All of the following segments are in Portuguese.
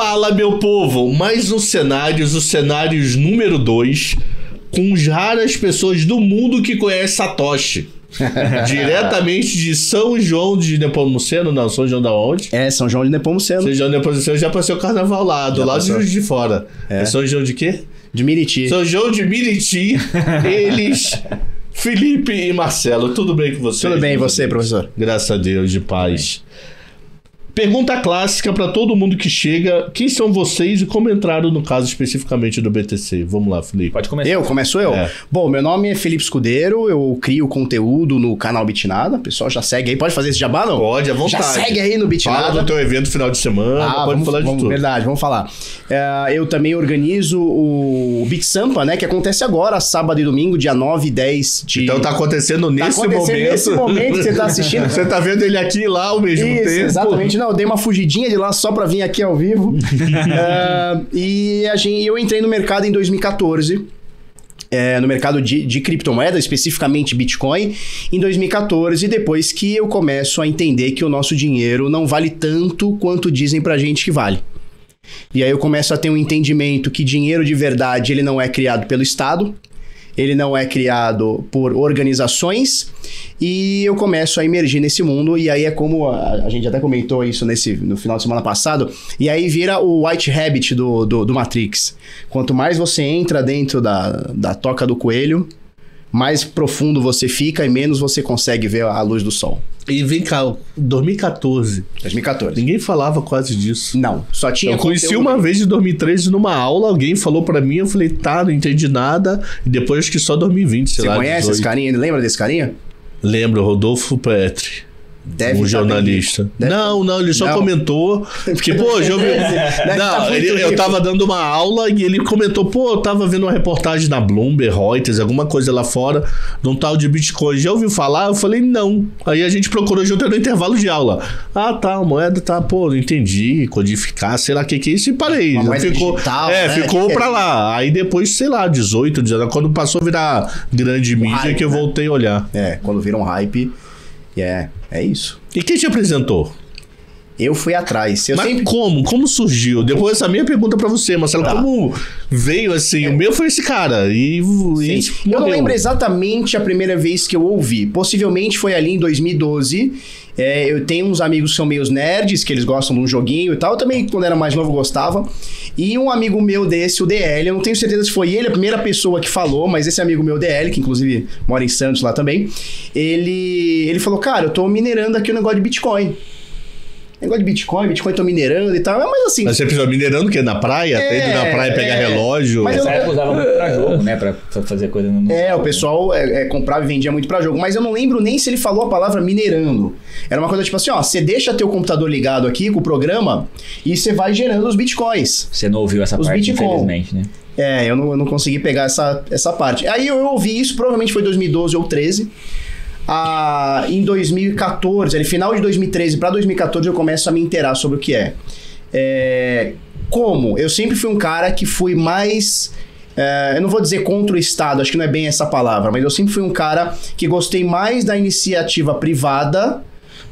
Fala, meu povo! Mais um cenários, os cenários número 2, com as raras pessoas do mundo que conhecem Satoshi. Diretamente de São João de Nepomuceno, não, São João da onde? São João de Nepomuceno. São João de Nepomuceno, já passei o carnaval lá, do lado de Juiz de Fora. É São João de quê? De Miriti. São João de Miriti, eles... Felipe e Marcelo, tudo bem com vocês? Tudo bem, e você, professor? Graças a Deus, de paz. Pergunta clássica para todo mundo que chega: quem são vocês e como entraram no caso especificamente do BTC? Vamos lá, Felipe. Pode começar. Começo eu? Bom, meu nome é Felipe Escudeiro, eu crio conteúdo no canal Bitnada. O pessoal já segue aí. Pode fazer esse jabá, não? Pode, à vontade. Já segue aí no Bitnada. Fala do teu evento final de semana, pode falar de tudo. Verdade, vamos falar. Eu também organizo o Bit Sampa, né? Que acontece agora, sábado e domingo, dia 9 e 10 de... Então tá acontecendo nesse momento. Nesse momento que você tá assistindo. Você tá vendo ele aqui e lá ao mesmo tempo. Exatamente. Não, eu dei uma fugidinha de lá só pra vir aqui ao vivo. Eu entrei no mercado em 2014. No mercado de criptomoeda, especificamente Bitcoin, em 2014, depois que eu começo a entender que o nosso dinheiro não vale tanto quanto dizem pra gente que vale. E aí eu começo a ter um entendimento que dinheiro de verdade ele não é criado pelo Estado, ele não é criado por organizações, e eu começo a emergir nesse mundo, e aí é como a gente até comentou isso no final de semana passado, e aí vira o White Rabbit do Matrix. Quanto mais você entra dentro da toca do coelho, mais profundo você fica e menos você consegue ver a luz do sol. E vem cá, 2014. Ninguém falava quase disso. Não, só tinha... Eu conheci uma vez em 2013 numa aula, alguém falou pra mim, eu falei, não entendi nada. E depois acho que só 2020, sei lá. Você conhece esse carinha? Lembra desse carinha? Lembro, Rodolfo Petri. Um jornalista. Não, ele só comentou. Porque, eu tava dando uma aula e ele comentou, eu tava vendo uma reportagem na Bloomberg, Reuters, alguma coisa lá fora, de um tal de Bitcoin. Já ouviu falar? Eu falei, não. Aí a gente procurou junto no intervalo de aula. A moeda não entendi, codificar, sei lá o que é isso, e parei. Ficou digital, ficou pra lá. Aí depois, sei lá, 18, 19, quando passou a virar grande mídia, hype, que eu voltei a olhar. Quando vira um hype, é isso. E quem te apresentou? Eu fui atrás. Como surgiu? Depois essa minha pergunta pra você, Marcelo, como veio assim? O meu foi esse cara eu não lembro exatamente a primeira vez que eu ouvi. Possivelmente foi ali em 2012. Eu tenho uns amigos que são meio nerds, que eles gostam de um joguinho e tal. Eu também, quando era mais novo, gostava. E um amigo meu desse, o DL, eu não tenho certeza se foi ele a primeira pessoa que falou, mas esse amigo meu, DL, que inclusive mora em Santos lá também, ele falou, cara, eu tô minerando aqui o negócio de Bitcoin. Negócio de Bitcoin tô minerando e tal, mas assim... Mas você precisa minerando o quê? Na praia? Até indo na praia pegar relógio? Mas nessa época usava muito pra jogo, né? Pra fazer coisa no... O pessoal comprava e vendia muito pra jogo, mas eu não lembro nem se ele falou a palavra minerando. Era uma coisa tipo assim, você deixa teu computador ligado aqui com o programa e você vai gerando os Bitcoins. Você não ouviu essa parte, infelizmente, né? Eu não consegui pegar essa parte. Aí eu ouvi isso, provavelmente foi 2012 ou 2013. Em 2014, final de 2013 para 2014, eu começo a me inteirar sobre o que Como? Eu sempre fui um cara que fui mais... eu não vou dizer contra o Estado, acho que não é bem essa palavra, mas eu sempre fui um cara que gostei mais da iniciativa privada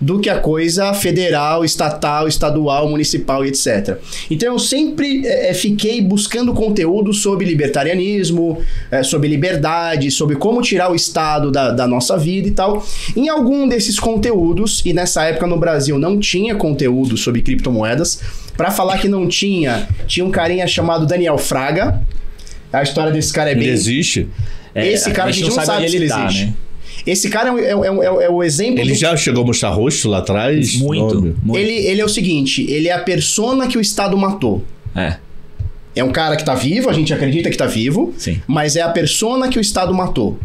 do que a coisa federal, estatal, estadual, municipal e etc. Então eu sempre fiquei buscando conteúdo sobre libertarianismo, sobre liberdade, sobre como tirar o Estado da nossa vida e tal. Em algum desses conteúdos, e nessa época no Brasil não tinha conteúdo sobre criptomoedas, para falar que não tinha um carinha chamado Daniel Fraga. A história desse cara é bem... Ele existe? Esse cara a gente não sabe se ele existe. Né? Esse cara é o exemplo... Ele já chegou a mostrar rosto lá atrás? Muito. Ele é o seguinte, ele é a persona que o Estado matou. É um cara que tá vivo, a gente acredita que tá vivo, sim, mas é a persona que o Estado matou.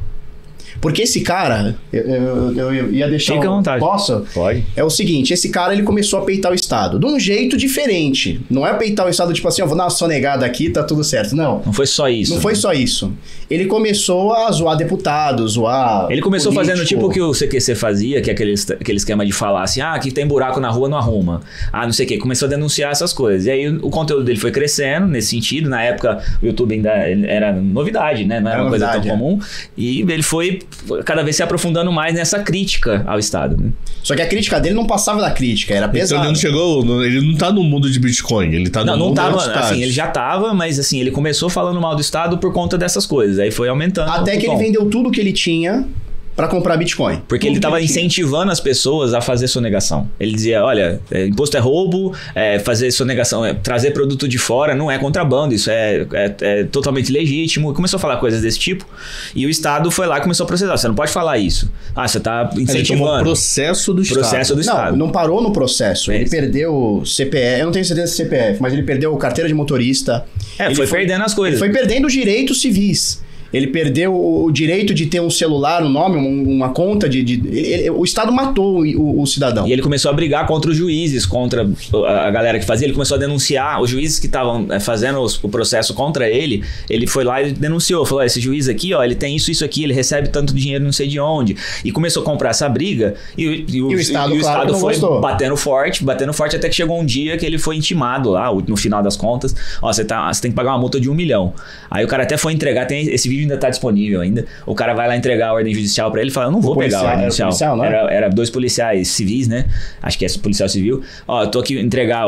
Porque esse cara, eu ia deixar... Fica à vontade. Posso? Pode. É o seguinte, esse cara, ele começou a peitar o Estado. De um jeito diferente. Não é peitar o Estado tipo assim, eu vou dar uma sonegada aqui, tá tudo certo. Não. Não foi só isso. Não foi só isso. Ele começou a zoar deputado, zoar Ele começou político. Fazendo tipo o que o CQC fazia, que é aquele esquema de falar assim, aqui tem buraco na rua, não arruma. Não sei o quê. Começou a denunciar essas coisas. E aí o conteúdo dele foi crescendo nesse sentido. Na época, o YouTube ainda era novidade, né? Não era uma coisa tão comum. E ele foi cada vez se aprofundando mais nessa crítica ao Estado. Né? Só que a crítica dele não passava da crítica, era pesado. Então ele não tá no mundo de Bitcoin, ele tá no mundo tava, assim, ele já tava, mas assim, ele começou falando mal do Estado por conta dessas coisas, aí foi aumentando. Até que ele vendeu tudo que ele tinha para comprar Bitcoin. Porque ele estava incentivando as pessoas a fazer sonegação. Ele dizia, olha, imposto é roubo, fazer sonegação, trazer produto de fora não é contrabando, isso é totalmente legítimo. E começou a falar coisas desse tipo. E o Estado foi lá e começou a processar. Você não pode falar isso. Você está incentivando. Ele tomou processo do Estado. Não parou no processo. Ele perdeu o CPF, eu não tenho certeza se CPF, mas ele perdeu carteira de motorista. Ele foi perdendo as coisas. Ele foi perdendo os direitos civis. Ele perdeu o direito de ter um celular, um nome, uma conta o Estado matou o cidadão. E ele começou a brigar contra os juízes, contra a galera que fazia. Ele começou a denunciar os juízes que estavam fazendo o processo contra ele. Ele foi lá e denunciou. Falou, esse juiz aqui, ele tem isso aqui, ele recebe tanto dinheiro não sei de onde. E começou a comprar essa briga. E o Estado foi batendo forte até que chegou um dia que ele foi intimado lá, no final das contas. Você tem que pagar uma multa de 1 milhão. Aí o cara até foi entregar, tem esse vídeo ainda tá disponível ainda. O cara vai lá entregar a ordem judicial pra ele e fala, eu não vou pegar a ordem judicial. Era 2 policiais civis, né? Acho que é policial civil. Eu tô aqui entregar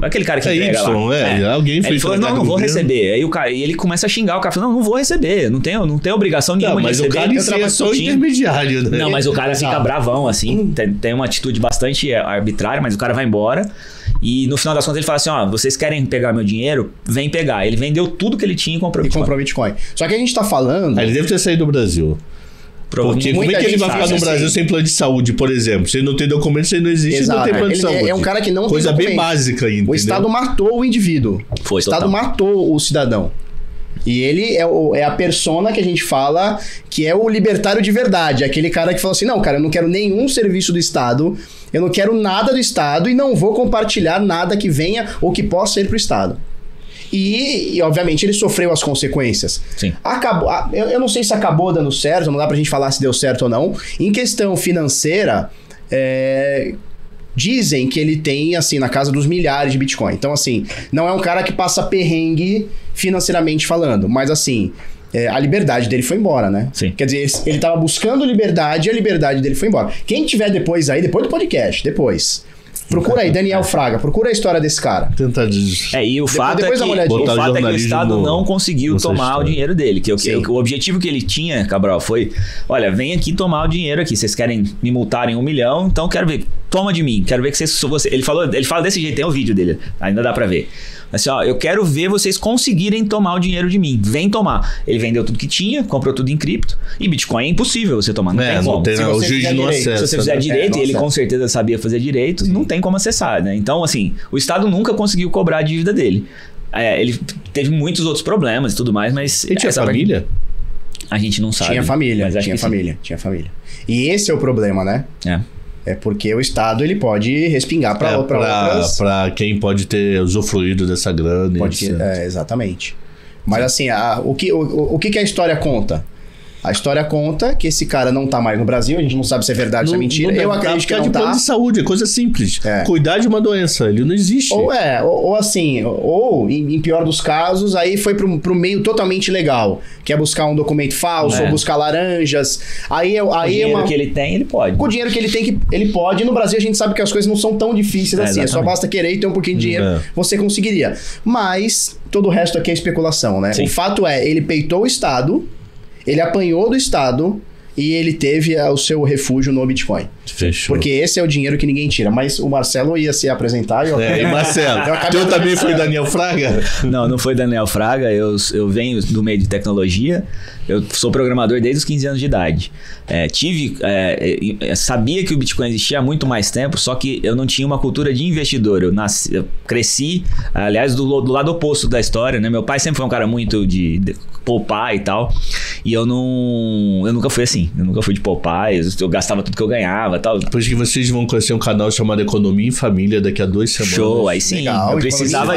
aquele cara que entrega lá. Alguém foi. Ele falou, não vou receber. Aí ele começa a xingar o cara, falando, não vou receber. Não tenho obrigação nenhuma de receber. Mas o cara é só intermediário, né? Não, mas o cara fica bravão, assim. Tem uma atitude bastante arbitrária, mas o cara vai embora. E no final das contas ele fala assim, vocês querem pegar meu dinheiro? Vem pegar. Ele vendeu tudo que ele tinha e comprou Bitcoin. Só que a gente tá falando... Ele deve ter saído do Brasil. Porque como é que ele vai ficar no Brasil sem plano de saúde, por exemplo? Se ele não tem documento, se ele não existe, ele não tem plano de saúde. É um cara que não Coisa tem bem básica ainda. O Estado matou o indivíduo. O Estado matou o cidadão. E ele é a persona que a gente fala que é o libertário de verdade. Aquele cara que fala assim, não, cara, eu não quero nenhum serviço do Estado, eu não quero nada do Estado e não vou compartilhar nada que venha ou que possa ir pro Estado. E obviamente, ele sofreu as consequências. Sim. Eu não sei se acabou dando certo, não dá pra gente falar se deu certo ou não. Em questão financeira, dizem que ele tem, assim, na casa dos milhares de Bitcoin. Então, assim, não é um cara que passa perrengue financeiramente falando. Mas, assim, a liberdade dele foi embora, né? Sim. Quer dizer, ele tava buscando liberdade e a liberdade dele foi embora. Quem tiver depois do podcast, procura aí, Daniel Fraga, procura a história desse cara. Tentar e o fato é que o Estado não conseguiu tomar o dinheiro dele. O objetivo que ele tinha, Cabral, foi, olha, vem aqui tomar o dinheiro aqui. Vocês querem me multarem 1 milhão, então quero ver, toma de mim. Quero ver que vocês... Ele fala desse jeito, tem o vídeo dele, ainda dá pra ver. Assim, eu quero ver vocês conseguirem tomar o dinheiro de mim. Vem tomar. Ele vendeu tudo que tinha, comprou tudo em cripto. E Bitcoin é impossível você tomar. Não tem como. O juiz não acessa. Se você fizer direito, e ele com certeza sabia fazer direito, não tem como acessar, né? Então, assim, o Estado nunca conseguiu cobrar a dívida dele. Ele teve muitos outros problemas e tudo mais, mas... Ele tinha família? A gente não sabe. Tinha família. E esse é o problema, né? É porque o Estado ele pode respingar para outras... Para quem pode ter usufruído dessa grana. Exatamente. Mas assim, o que a história conta? A história conta que esse cara não tá mais no Brasil, a gente não sabe se é verdade ou se é mentira. Eu acredito que não tá. Plano de saúde, é coisa simples. Cuidar de uma doença, ele não existe. Ou em pior dos casos, aí foi pro meio totalmente legal, que é buscar um documento falso, ou buscar laranjas. Com o dinheiro que ele tem, ele pode. Com o dinheiro que ele tem, ele pode. No Brasil, a gente sabe que as coisas não são tão difíceis assim. Exatamente. Só basta querer e ter um pouquinho de dinheiro, você conseguiria. Mas todo o resto aqui é especulação, né? Sim. O fato é, ele peitou o Estado, ele apanhou do Estado e ele teve o seu refúgio no Bitcoin. Fechou. Porque esse é o dinheiro que ninguém tira. Mas o Marcelo ia se apresentar e Marcelo, tu também foi Daniel Fraga? Não foi Daniel Fraga. Eu venho do meio de tecnologia. Eu sou programador desde os 15 anos de idade. Sabia que o Bitcoin existia há muito mais tempo, só que eu não tinha uma cultura de investidor. Eu cresci, aliás, do lado oposto da história, né? Meu pai sempre foi um cara muito de poupar e tal. E eu nunca fui assim. Eu nunca fui de poupar. Eu gastava tudo que eu ganhava e tal. Depois que vocês vão conhecer um canal chamado Economia em Família daqui a 2 semanas. Show, aí sim. Legal, eu precisava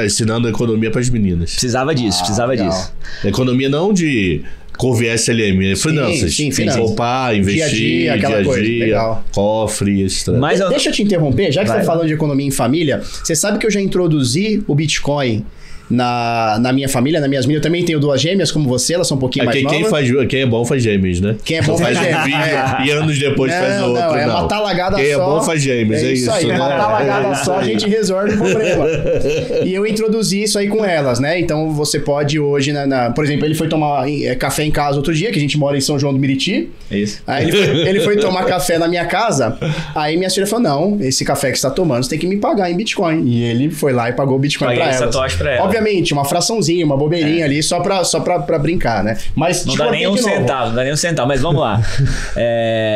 ensinando economia para as meninas. Precisava disso. Economia não de Couve SLM, finanças. Sim, finanças. Poupar, investir, dia a dia, cofre, extra. Mas deixa eu te interromper, já que você tá falando de economia em família, você sabe que eu já introduzi o Bitcoin na minha família, na minhas eu também tenho 2 gêmeas como você, elas são um pouquinho mais novas. Quem é bom faz gêmeos, né? Quem é bom faz gêmeos. E anos depois faz outro. Não, é uma talagada só. Quem é bom faz gêmeos, é isso. Aí, uma talagada só a gente resolve o problema. E eu introduzi isso aí com elas, né? Então você pode hoje, por exemplo, ele foi tomar café em casa outro dia, que a gente mora em São João do Meriti. Isso. Aí ele foi tomar café na minha casa, aí minha filha falou, não, esse café que você tá tomando, você tem que me pagar em Bitcoin. E ele foi lá e pagou o Bitcoin pra elas. Obviamente, uma fraçãozinha, uma bobeirinha ali, só pra brincar, né? Mas não dá nem um centavo, mas vamos lá.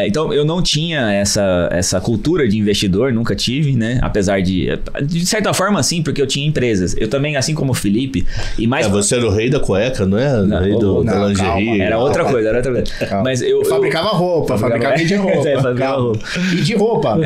Então, eu não tinha essa cultura de investidor, nunca tive, né? Apesar de certa forma, sim, porque eu tinha empresas. Eu também, assim como o Felipe, e mais... você era o rei da cueca, não é? O rei da lingerie. Era outra coisa. Mas eu fabricava roupa, fabricava de roupa. E de roupa.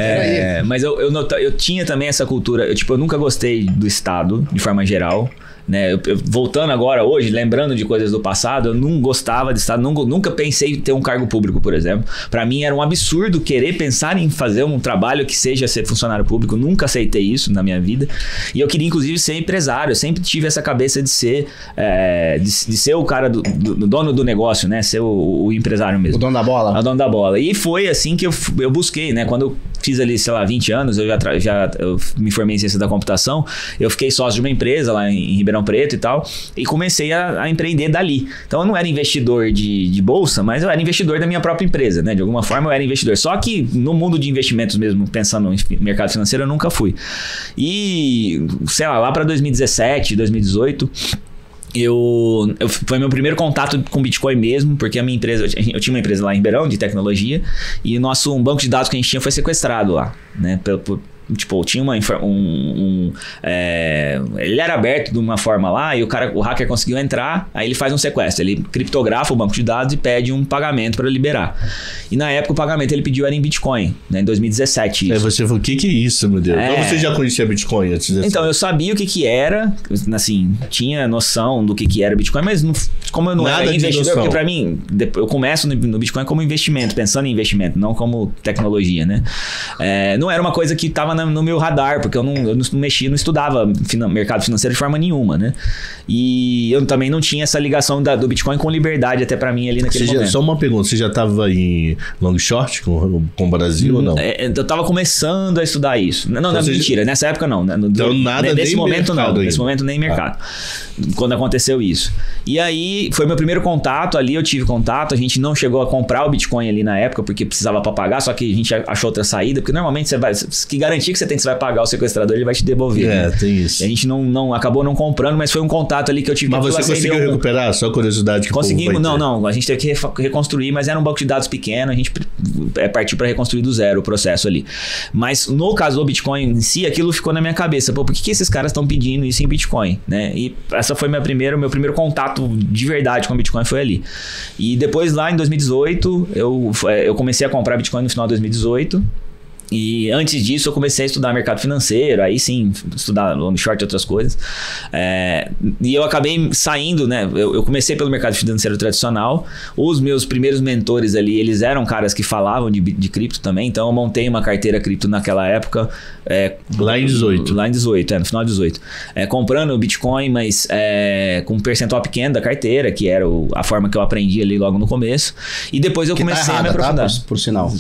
Mas eu tinha também essa cultura. Eu nunca gostei do Estado, de forma geral. Né? Voltando agora, hoje, lembrando de coisas do passado, eu não gostava de Estado, nunca pensei em ter um cargo público, por exemplo. Para mim era um absurdo querer pensar em fazer um trabalho que seja ser funcionário público, nunca aceitei isso na minha vida. E eu queria, inclusive, ser empresário, eu sempre tive essa cabeça de ser o cara do dono do negócio, né? Ser o empresário mesmo. O dono da bola? O dono da bola. E foi assim que eu busquei, né? Quando eu fiz ali, sei lá, 20 anos, eu me formei em ciência da computação, eu fiquei sócio de uma empresa lá em Ribeirão Preto e tal, e comecei a empreender dali. Então eu não era investidor de bolsa, mas eu era investidor da minha própria empresa, né? De alguma forma eu era investidor. Só que no mundo de investimentos mesmo, pensando em mercado financeiro, eu nunca fui. E, sei lá para 2017, 2018... foi meu primeiro contato com Bitcoin mesmo, porque a minha empresa, eu tinha uma empresa lá em Ribeirão de tecnologia, e um banco de dados que a gente tinha foi sequestrado lá, né? Tinha ele era aberto de uma forma lá e o hacker conseguiu entrar, aí ele faz um sequestro, ele criptografa o banco de dados e pede um pagamento para liberar. E na época o pagamento ele pediu era em Bitcoin, né, em 2017. Isso. Aí você falou, o que é isso, meu Deus? Então você já conhecia Bitcoin antes dessa? Então, eu sabia o que era, assim, tinha noção do que era Bitcoin, mas como eu não era investidor, porque para mim, eu começo no Bitcoin como investimento, pensando em investimento, não como tecnologia, né? Não era uma coisa que estava no meu radar, porque eu não mexia, não estudava mercado financeiro de forma nenhuma, né? E eu também não tinha essa ligação do Bitcoin com liberdade até pra mim ali naquele momento. Só uma pergunta, você já estava em long short com o Brasil ou não? Eu tava começando a estudar isso. Não, mentira, nessa época não. Então nada nesse momento não. Ainda. Nesse momento nem mercado. Quando aconteceu isso. E aí foi meu primeiro contato ali, eu tive contato, a gente não chegou a comprar o Bitcoin ali na época, porque precisava pra pagar, só que a gente achou outra saída, porque normalmente você vai, que garantia que você vai pagar o sequestrador, ele vai te devolver. Né? Tem isso. E a gente acabou não comprando, mas foi um contato ali que eu tive. Mas você conseguiu recuperar? Só curiosidade que conseguimos, não, a gente teve que reconstruir, mas era um banco de dados pequeno, a gente partiu para reconstruir do zero o processo ali. Mas no caso do Bitcoin em si, aquilo ficou na minha cabeça. Por que esses caras estão pedindo isso em Bitcoin? Né? E essa foi meu primeiro contato de verdade com o Bitcoin foi ali. E depois lá em 2018, eu comecei a comprar Bitcoin no final de 2018. E antes disso eu comecei a estudar mercado financeiro, aí sim, estudar long short e outras coisas. E eu acabei saindo, né? Eu comecei pelo mercado financeiro tradicional. Os meus primeiros mentores ali, eles eram caras que falavam de cripto também. Então eu montei uma carteira cripto naquela época. Lá em 18. Lá em 18, no final de 18. Comprando Bitcoin, mas com um percentual pequeno da carteira, que era a forma que eu aprendi ali logo no começo. E depois eu comecei a me aprofundar. Tá? Por sinal.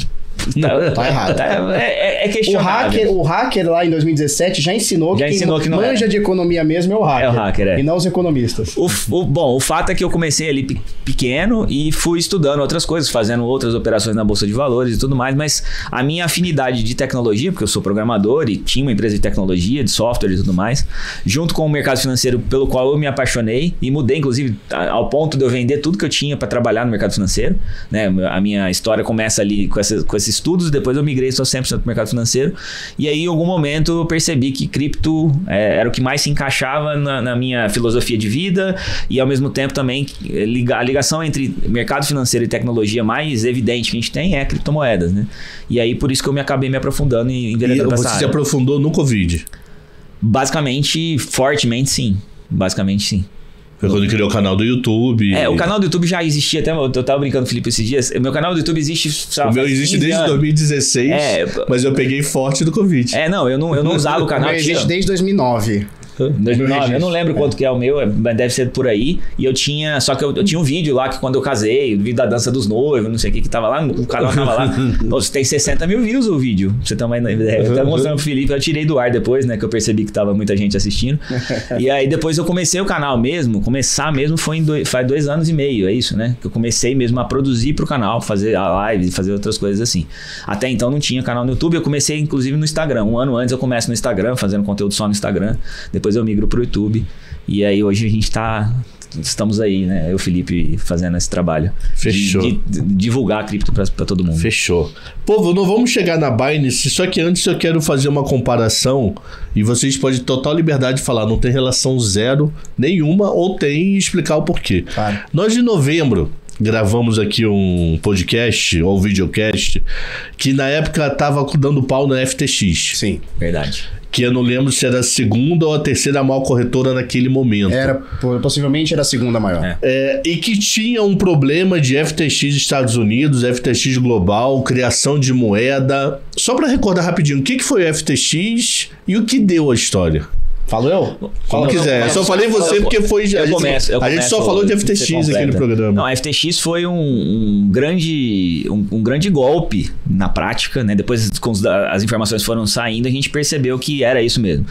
Tá errado. É questionável. O hacker lá em 2017 já ensinou que quem manja de economia mesmo é o hacker. É o hacker, e não os economistas. Bom, o fato é que eu comecei ali pequeno e fui estudando outras coisas, fazendo outras operações na Bolsa de Valores e tudo mais, mas a minha afinidade de tecnologia, porque eu sou programador e tinha uma empresa de tecnologia, de software e tudo mais, junto com o mercado financeiro pelo qual eu me apaixonei e mudei, inclusive, ao ponto de eu vender tudo que eu tinha para trabalhar no mercado financeiro. Né? A minha história começa ali com esses estudos e depois eu migrei só 100% pro mercado financeiro. E aí, em algum momento, eu percebi que cripto era o que mais se encaixava na minha filosofia de vida e, ao mesmo tempo, também a ligação entre mercado financeiro e tecnologia mais evidente que a gente tem é criptomoedas, né? E aí, por isso que eu acabei me aprofundando e enveredando pra essa área. Você se aprofundou no Covid? Basicamente, fortemente, sim. Basicamente, sim. Foi quando criou o canal do YouTube. O canal do YouTube já existia, até eu tava brincando com o Felipe esses dias. O meu canal do YouTube existe. O meu existe desde 2016, mas eu peguei forte do Covid. Eu não usava o canal. Existe desde 2009. 2009, eu não lembro quanto que é o meu, mas deve ser por aí. E eu tinha, só que eu tinha um vídeo lá que quando eu casei, o vídeo da dança dos noivos, não sei o que tava lá, o canal tava lá. Nossa, tem 60 mil views o vídeo, pra você ter uma ideia. Eu tava mostrando pro Felipe, eu tirei do ar depois, né, que eu percebi que tava muita gente assistindo. E aí depois eu comecei o canal mesmo, foi faz 2 anos e meio, é isso, né? Que eu comecei mesmo a produzir pro canal, fazer a live, fazer outras coisas assim. Até então não tinha canal no YouTube, eu comecei inclusive no Instagram. 1 ano antes eu começo no Instagram, fazendo conteúdo só no Instagram. Depois eu migro pro YouTube. E aí hoje a gente estamos aí, né? Eu e o Felipe fazendo esse trabalho. Fechou. De divulgar a cripto pra todo mundo. Fechou. Povo, não vamos chegar na Binance, só que antes eu quero fazer uma comparação e vocês podem ter total liberdade de falar, não tem relação zero nenhuma ou tem e explicar o porquê. Claro. Nós em novembro gravamos aqui um podcast ou videocast que na época tava dando pau na FTX. Sim. Verdade. Que eu não lembro se era a segunda ou a terceira maior corretora naquele momento. Possivelmente era a segunda maior. E que tinha um problema de FTX Estados Unidos, FTX global, criação de moeda. Só para recordar rapidinho, o que foi o FTX e o que deu a história? Falo eu? Como quiser. Eu só falei você porque foi... A gente só falou de FTX aqui no programa. Não, a FTX foi um grande golpe na prática, né? Depois as informações foram saindo, a gente percebeu que era isso mesmo.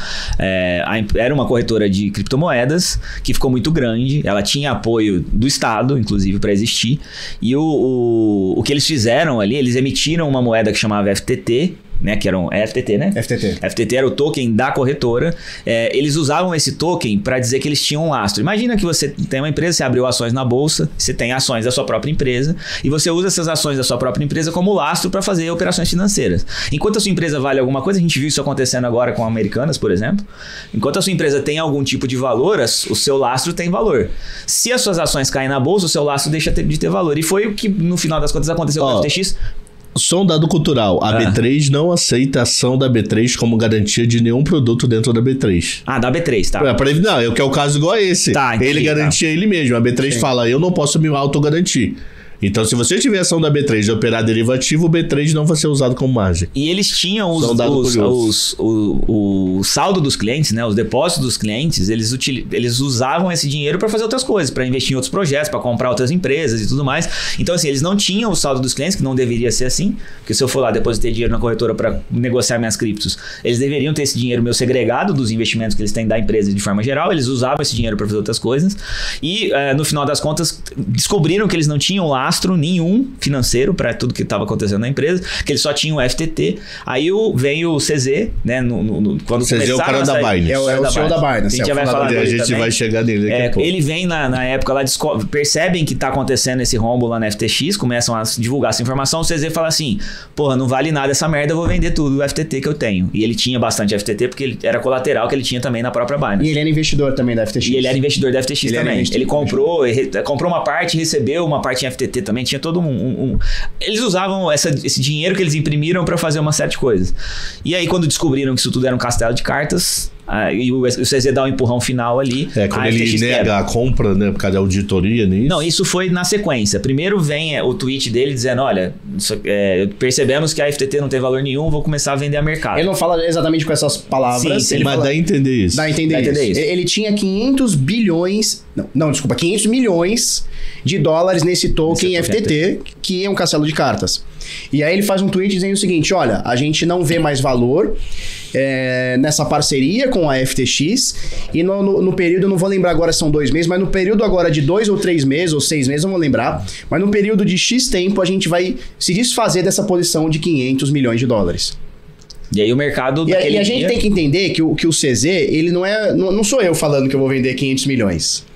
Era uma corretora de criptomoedas que ficou muito grande, ela tinha apoio do Estado, inclusive, para existir. E o que eles fizeram ali, eles emitiram uma moeda que chamava FTT, né, que era um FTT, né? FTT era o token da corretora. Eles usavam esse token para dizer que eles tinham um lastro. Imagina que você tem uma empresa, você abriu ações na bolsa, você tem ações da sua própria empresa e você usa essas ações da sua própria empresa como lastro para fazer operações financeiras. Enquanto a sua empresa vale alguma coisa, a gente viu isso acontecendo agora com Americanas, por exemplo. Enquanto a sua empresa tem algum tipo de valor, o seu lastro tem valor. Se as suas ações caem na bolsa, o seu lastro deixa de ter valor. E foi o que, no final das contas, aconteceu com a FTX. Só um dado cultural. A B3 não aceita a ação da B3 como garantia de nenhum produto dentro da B3. Ah, da B3, tá. Não, eu quero o caso igual a esse. Tá, entendi, ele garantia ele mesmo. A B3 fala, eu não posso me autogarantir. Então, se você tiver ação da B3 de operar derivativo, o B3 não vai ser usado como margem. E eles tinham o saldo dos clientes, né? Os depósitos dos clientes, eles usavam esse dinheiro para fazer outras coisas, para investir em outros projetos, para comprar outras empresas e tudo mais. Então, assim, eles não tinham o saldo dos clientes, que não deveria ser assim, porque se eu for lá depositar dinheiro na corretora para negociar minhas criptos, eles deveriam ter esse dinheiro meu segregado dos investimentos que eles têm da empresa de forma geral. Eles usavam esse dinheiro para fazer outras coisas. E, no final das contas, descobriram que eles não tinham lastro nenhum financeiro para tudo que estava acontecendo na empresa, que eles só tinham o FTT. Aí veio o CZ, né? Quando CZ é o cara da Binance. É o CEO da Binance. A gente já vai falar dele. A gente vai chegar nele daqui a pouco. Ele vem na época lá, percebem que está acontecendo esse rombo lá na FTX, começam a divulgar essa informação. O CZ fala assim: porra, não vale nada essa merda, eu vou vender tudo o FTT que eu tenho. E ele tinha bastante FTT porque ele era colateral que ele tinha também na própria Binance. E ele era investidor também da FTX. E ele era investidor da FTX também. Ele comprou uma parte, recebeu uma parte em FTT também, tinha todo Eles usavam esse dinheiro que eles imprimiram para fazer uma série de coisas. E aí, quando descobriram que isso tudo era um castelo de cartas, e o CZ dá um empurrão final ali. Quando ele nega a compra, né, por causa da auditoria, né? Não, isso foi na sequência. Primeiro vem o tweet dele dizendo, olha, percebemos que a FTT não tem valor nenhum, vou começar a vender a mercado. Ele não fala exatamente com essas palavras. Sim, mas dá a entender isso. Dá a entender isso. Ele tinha 500 bilhões... Não, desculpa, 500 milhões de dólares nesse token FTT, que é um castelo de cartas. E aí ele faz um tweet dizendo o seguinte, olha, a gente não vê mais valor nessa parceria com a FTX e no período, eu não vou lembrar agora se são 2 meses, mas no período agora de 2 ou 3 meses ou 6 meses, não vou lembrar, mas no período de X tempo a gente vai se desfazer dessa posição de 500 milhões de dólares. E aí o mercado... E a gente tem que entender que o CZ, ele não sou eu falando que eu vou vender 500 milhões.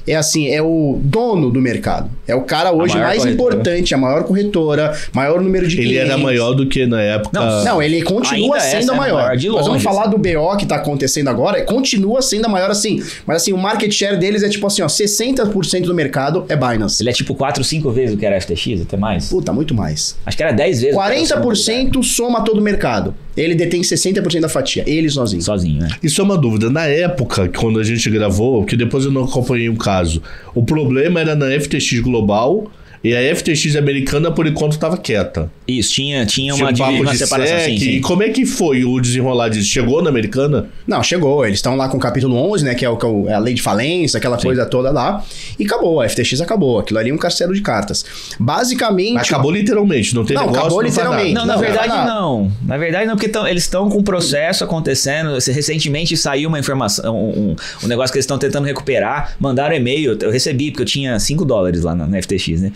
É assim, é o dono do mercado. É o cara hoje mais importante, a maior corretora, maior número de clientes. Ele era maior do que na época... Não, ele continua sendo a maior. Nós vamos falar do BO que tá acontecendo agora, continua sendo a maior assim. Mas assim, o market share deles é tipo assim, ó, 60% do mercado é Binance. Ele é tipo 4, 5 vezes o que era FTX, até mais? Puta, muito mais. Acho que era 10 vezes. 40% soma todo o mercado. Ele detém 60% da fatia, ele sozinho. Sozinho, né? Isso é uma dúvida. Na época, quando a gente gravou, que depois eu não acompanhei o caso, o problema era na FTX Global E a FTX americana, por enquanto, estava quieta. Isso, tinha uma separação. SEC, sim. E como é que foi o desenrolar disso? Chegou na americana? Não, chegou. Eles estão lá com o capítulo 11, né? Que é a lei de falência, aquela coisa toda lá. E acabou. A FTX acabou. Aquilo ali é um castelo de cartas. Basicamente... Acabou literalmente. Não tem negócio. Acabou literalmente. Não, na verdade não. Na verdade não, porque eles estão com um processo acontecendo. Recentemente saiu uma informação, um negócio que eles estão tentando recuperar. Mandaram um e-mail. Eu recebi, porque eu tinha $5 lá na FTX, né?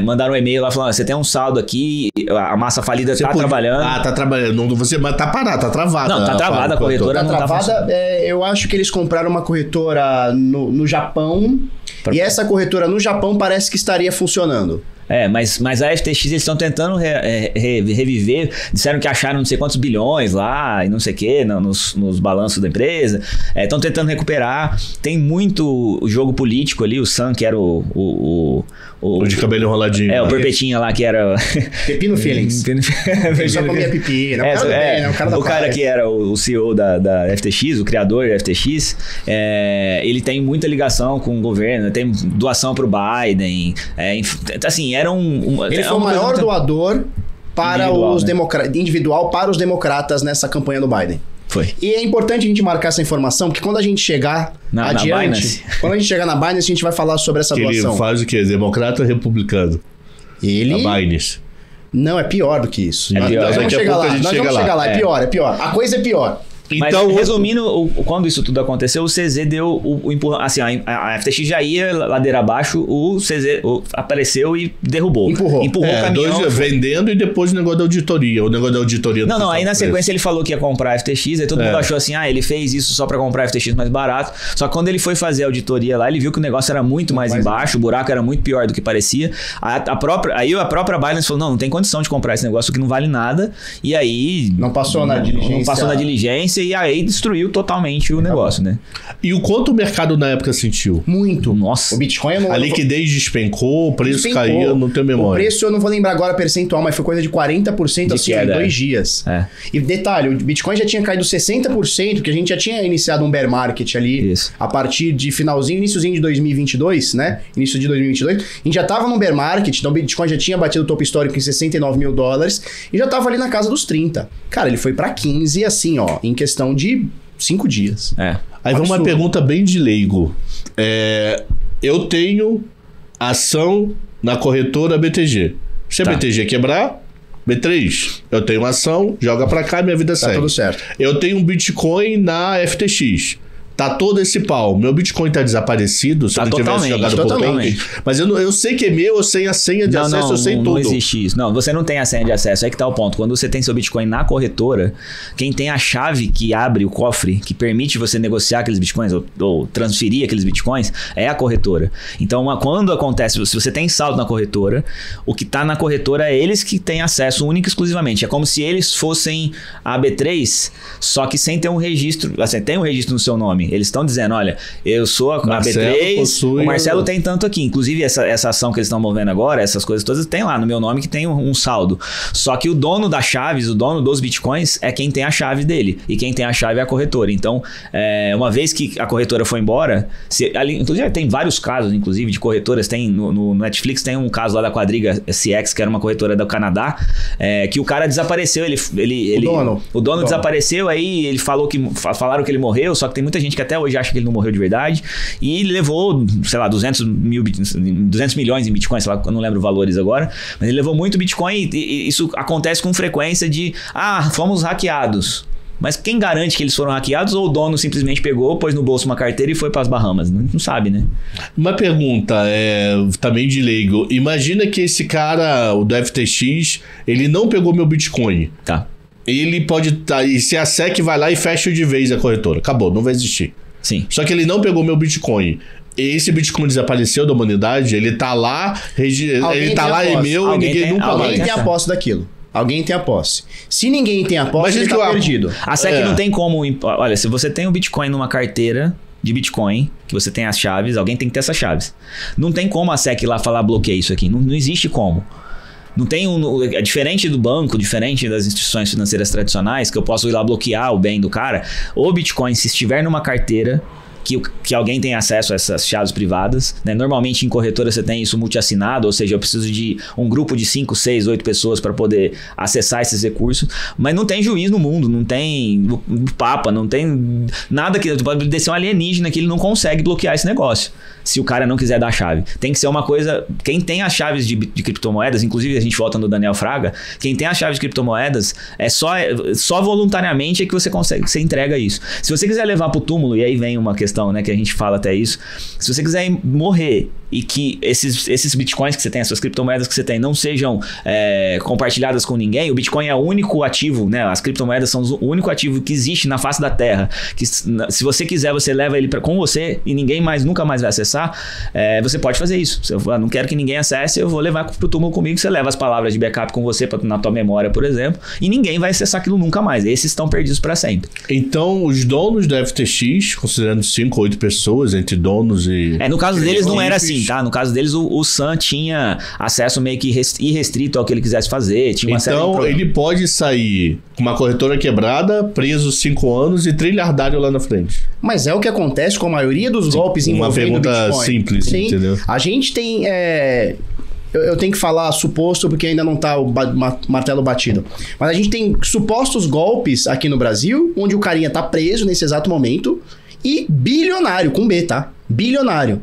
Mandaram um e-mail lá falando, você tem um saldo aqui, a massa falida trabalhando. Tá trabalhando. Mas tá parado, tá travada. Não, tá travada a corretora. Tá travada. Eu acho que eles compraram uma corretora no Japão. E essa corretora no Japão parece que estaria funcionando. Mas a FTX eles estão tentando reviver. Disseram que acharam não sei quantos bilhões lá e não sei o que nos balanços da empresa. Estão tentando recuperar. Tem muito jogo político ali. O Sam, que era o de cabelo enroladinho. O Perpetinha lá, que era... Pepino Feelings. Ele só comia pepino. O cara que era o CEO da FTX, o criador da FTX, ele tem muita ligação com o governo. Tem doação pro Biden. Assim, era ele foi o maior doador para individual para os democratas nessa campanha do Biden. Foi. E é importante a gente marcar essa informação, porque quando a gente chegar adiante, quando a gente chegar na Binance, a gente vai falar sobre essa doação. Ele faz o quê? Democrata ou republicano? A Binance. Não, é pior do que isso. Nós vamos chegar lá. É pior. A coisa é pior. Então, mas, resumindo, quando isso tudo aconteceu, o CZ deu o empurrão. Assim, a FTX já ia ladeira abaixo, o CZ apareceu e derrubou. Empurrou o caminhão. Vendendo e depois o negócio da auditoria. O negócio da auditoria. Não, aí na sequência ele falou que ia comprar a FTX, aí todo mundo achou assim, ele fez isso só pra comprar a FTX mais barato. Só que quando ele foi fazer a auditoria lá, ele viu que o negócio era muito mais embaixo, o buraco era muito pior do que parecia. Aí a própria Binance falou, não tem condição de comprar esse negócio que não vale nada. E aí... Não passou na diligência. E aí destruiu totalmente o negócio, né? E o quanto o mercado na época sentiu? Muito. Nossa. O Bitcoin... A liquidez despencou, o preço caiu, não tenho memória. O preço eu não vou lembrar agora percentual, mas foi coisa de 40% assim, em 2 dias. E detalhe, o Bitcoin já tinha caído 60%, porque a gente já tinha iniciado um bear market ali. Isso. A partir de iniciozinho de 2022, né? Início de 2022. A gente já tava num bear market, então o Bitcoin já tinha batido o topo histórico em $69 mil e já tava ali na casa dos 30. Cara, ele foi pra 15, assim, ó, em questão de 5 dias. Aí vem uma pergunta bem de leigo. Eu tenho ação na corretora BTG. Se a BTG quebrar, B3, eu tenho ação, joga pra cá e minha vida segue. Tá tudo certo. Eu tenho um Bitcoin na FTX. Tá todo esse pau. Meu Bitcoin tá desaparecido se eu não tivesse jogado totalmente. Mas eu sei que é meu, eu sei a senha de acesso, eu sei tudo. Não existe isso. Não, você não tem a senha de acesso. Aí que tá o ponto. Quando você tem seu Bitcoin na corretora, quem tem a chave que abre o cofre, que permite você negociar aqueles Bitcoins ou transferir aqueles Bitcoins, é a corretora. Então, quando acontece, se você tem saldo na corretora, o que tá na corretora é eles que têm acesso único e exclusivamente. É como se eles fossem a B3, só que sem ter um registro. Assim, tem um registro no seu nome. Eles estão dizendo, olha, eu sou a B3, o Marcelo tem tanto aqui. Inclusive, essa ação que eles estão movendo agora, essas coisas todas, tem lá no meu nome que tem um saldo. Só que o dono das chaves, o dono dos Bitcoins, é quem tem a chave dele. E quem tem a chave é a corretora. Então, uma vez que a corretora foi embora, inclusive tem vários casos, inclusive, de corretoras. Tem no Netflix tem um caso lá da Quadriga CX, que era uma corretora do Canadá, que o cara desapareceu. O dono desapareceu, aí falaram que ele morreu, só que tem muita gente que até hoje acha que ele não morreu de verdade, e ele levou, sei lá, 200 milhões em Bitcoin, sei lá, eu não lembro valores agora, mas ele levou muito Bitcoin e isso acontece com frequência de, fomos hackeados. Mas quem garante que eles foram hackeados ou o dono simplesmente pegou, pôs no bolso uma carteira e foi para as Bahamas? Não sabe, né? Uma pergunta, também de leigo. Imagina que esse cara, o do FTX, ele não pegou meu Bitcoin. Tá. Ele pode e se a SEC vai lá e fecha de vez a corretora. Acabou, não vai existir. Sim. Só que ele não pegou meu Bitcoin. Esse Bitcoin desapareceu da humanidade, ele tá lá, é meu, e ninguém nunca mais. Alguém tem a posse daquilo. Alguém tem a posse. Se ninguém tem a posse, ele tá perdido. A SEC não tem como... Olha, se você tem o Bitcoin numa carteira de Bitcoin, que você tem as chaves, alguém tem que ter essas chaves. Não tem como a SEC lá falar bloqueia isso aqui. Não existe como. Não tem é diferente do banco, diferente das instituições financeiras tradicionais, que eu posso ir lá bloquear o bem do cara. O Bitcoin, se estiver numa carteira, que alguém tem acesso a essas chaves privadas, né? Normalmente em corretora você tem isso multi-assinado, ou seja, eu preciso de um grupo de 5, 6, 8 pessoas para poder acessar esses recursos, mas não tem juiz no mundo, não tem papa, não tem nada que pode descer um alienígena que ele não consegue bloquear esse negócio, se o cara não quiser dar a chave. Tem que ser uma coisa... Quem tem as chaves de criptomoedas, inclusive a gente volta no Daniel Fraga, quem tem as chaves de criptomoedas, só voluntariamente é que você consegue, você entrega isso. Se você quiser levar pro túmulo, e aí vem uma questão, né, que a gente fala até isso, se você quiser morrer e que esses bitcoins que você tem, essas criptomoedas que você tem, não sejam compartilhadas com ninguém, o Bitcoin é o único ativo, né? As criptomoedas são o único ativo que existe na face da Terra, que se você quiser, você leva ele com você e ninguém mais, nunca mais vai acessar, você pode fazer isso. Se eu não quero que ninguém acesse, eu vou levar pro túmulo comigo, você leva as palavras de backup com você na tua memória, por exemplo, e ninguém vai acessar aquilo nunca mais. Esses estão perdidos para sempre. Então, os donos da FTX, considerando 5 ou 8 pessoas entre donos e... no caso deles não era assim, tá? No caso deles, o Sam tinha acesso meio que irrestrito ao que ele quisesse fazer. Tinha uma então, ele pode sair com uma corretora quebrada, preso 5 anos e trilhardário lá na frente. Mas é o que acontece com a maioria dos golpes envolvendo o Bitcoin. Uma pergunta simples, sim, entendeu? A gente tem... Eu tenho que falar suposto porque ainda não tá o martelo batido. Mas a gente tem supostos golpes aqui no Brasil, onde o carinha tá preso nesse exato momento e bilionário, com B, tá? Bilionário.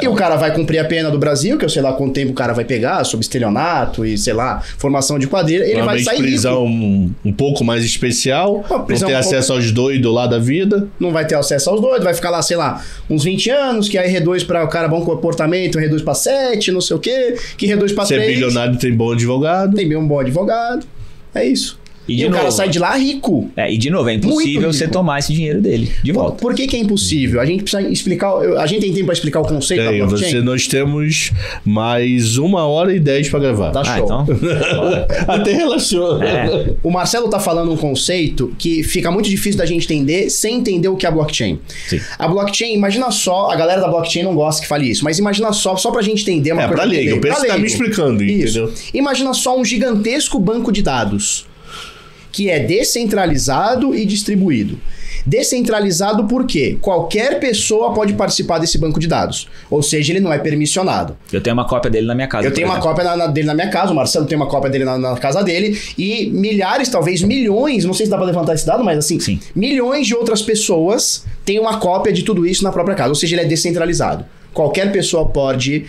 E o cara vai cumprir a pena do Brasil, que eu sei lá quanto tempo o cara vai pegar, sob estelionato e, sei lá, formação de quadrilha, ele vai sair prisão um pouco mais especial, não ter acesso aos doidos lá da vida. Não vai ter acesso aos doidos, vai ficar lá, sei lá, uns 20 anos, que aí reduz pra o cara bom comportamento, reduz pra 7, não sei o quê, que reduz pra 3. Se é bilionário, tem bom advogado. Tem um bom advogado, é isso. E o cara sai de lá rico. E de novo, é impossível você tomar esse dinheiro dele de volta. Por que é impossível? A gente precisa explicar... A gente tem tempo para explicar o conceito da blockchain? Nós temos mais 1h10 para gravar. Tá show. Então. Até relaciona. O Marcelo tá falando um conceito que fica muito difícil da gente entender sem entender o que é a blockchain. Sim. A blockchain, imagina só... A galera da blockchain não gosta que fale isso, mas imagina só pra gente entender uma coisa... Pra leigo. Eu penso que tá me explicando, entendeu? Imagina só um gigantesco banco de dados que é descentralizado e distribuído. Descentralizado por quê? Qualquer pessoa pode participar desse banco de dados. Ou seja, ele não é permissionado. Eu tenho uma cópia dele na minha casa. Eu tenho uma cópia dele na minha casa, o Marcelo tem uma cópia dele na casa dele, e milhares, talvez milhões, não sei se dá pra levantar esse dado, mas assim, sim, milhões de outras pessoas têm uma cópia de tudo isso na própria casa. Ou seja, ele é descentralizado. Qualquer pessoa pode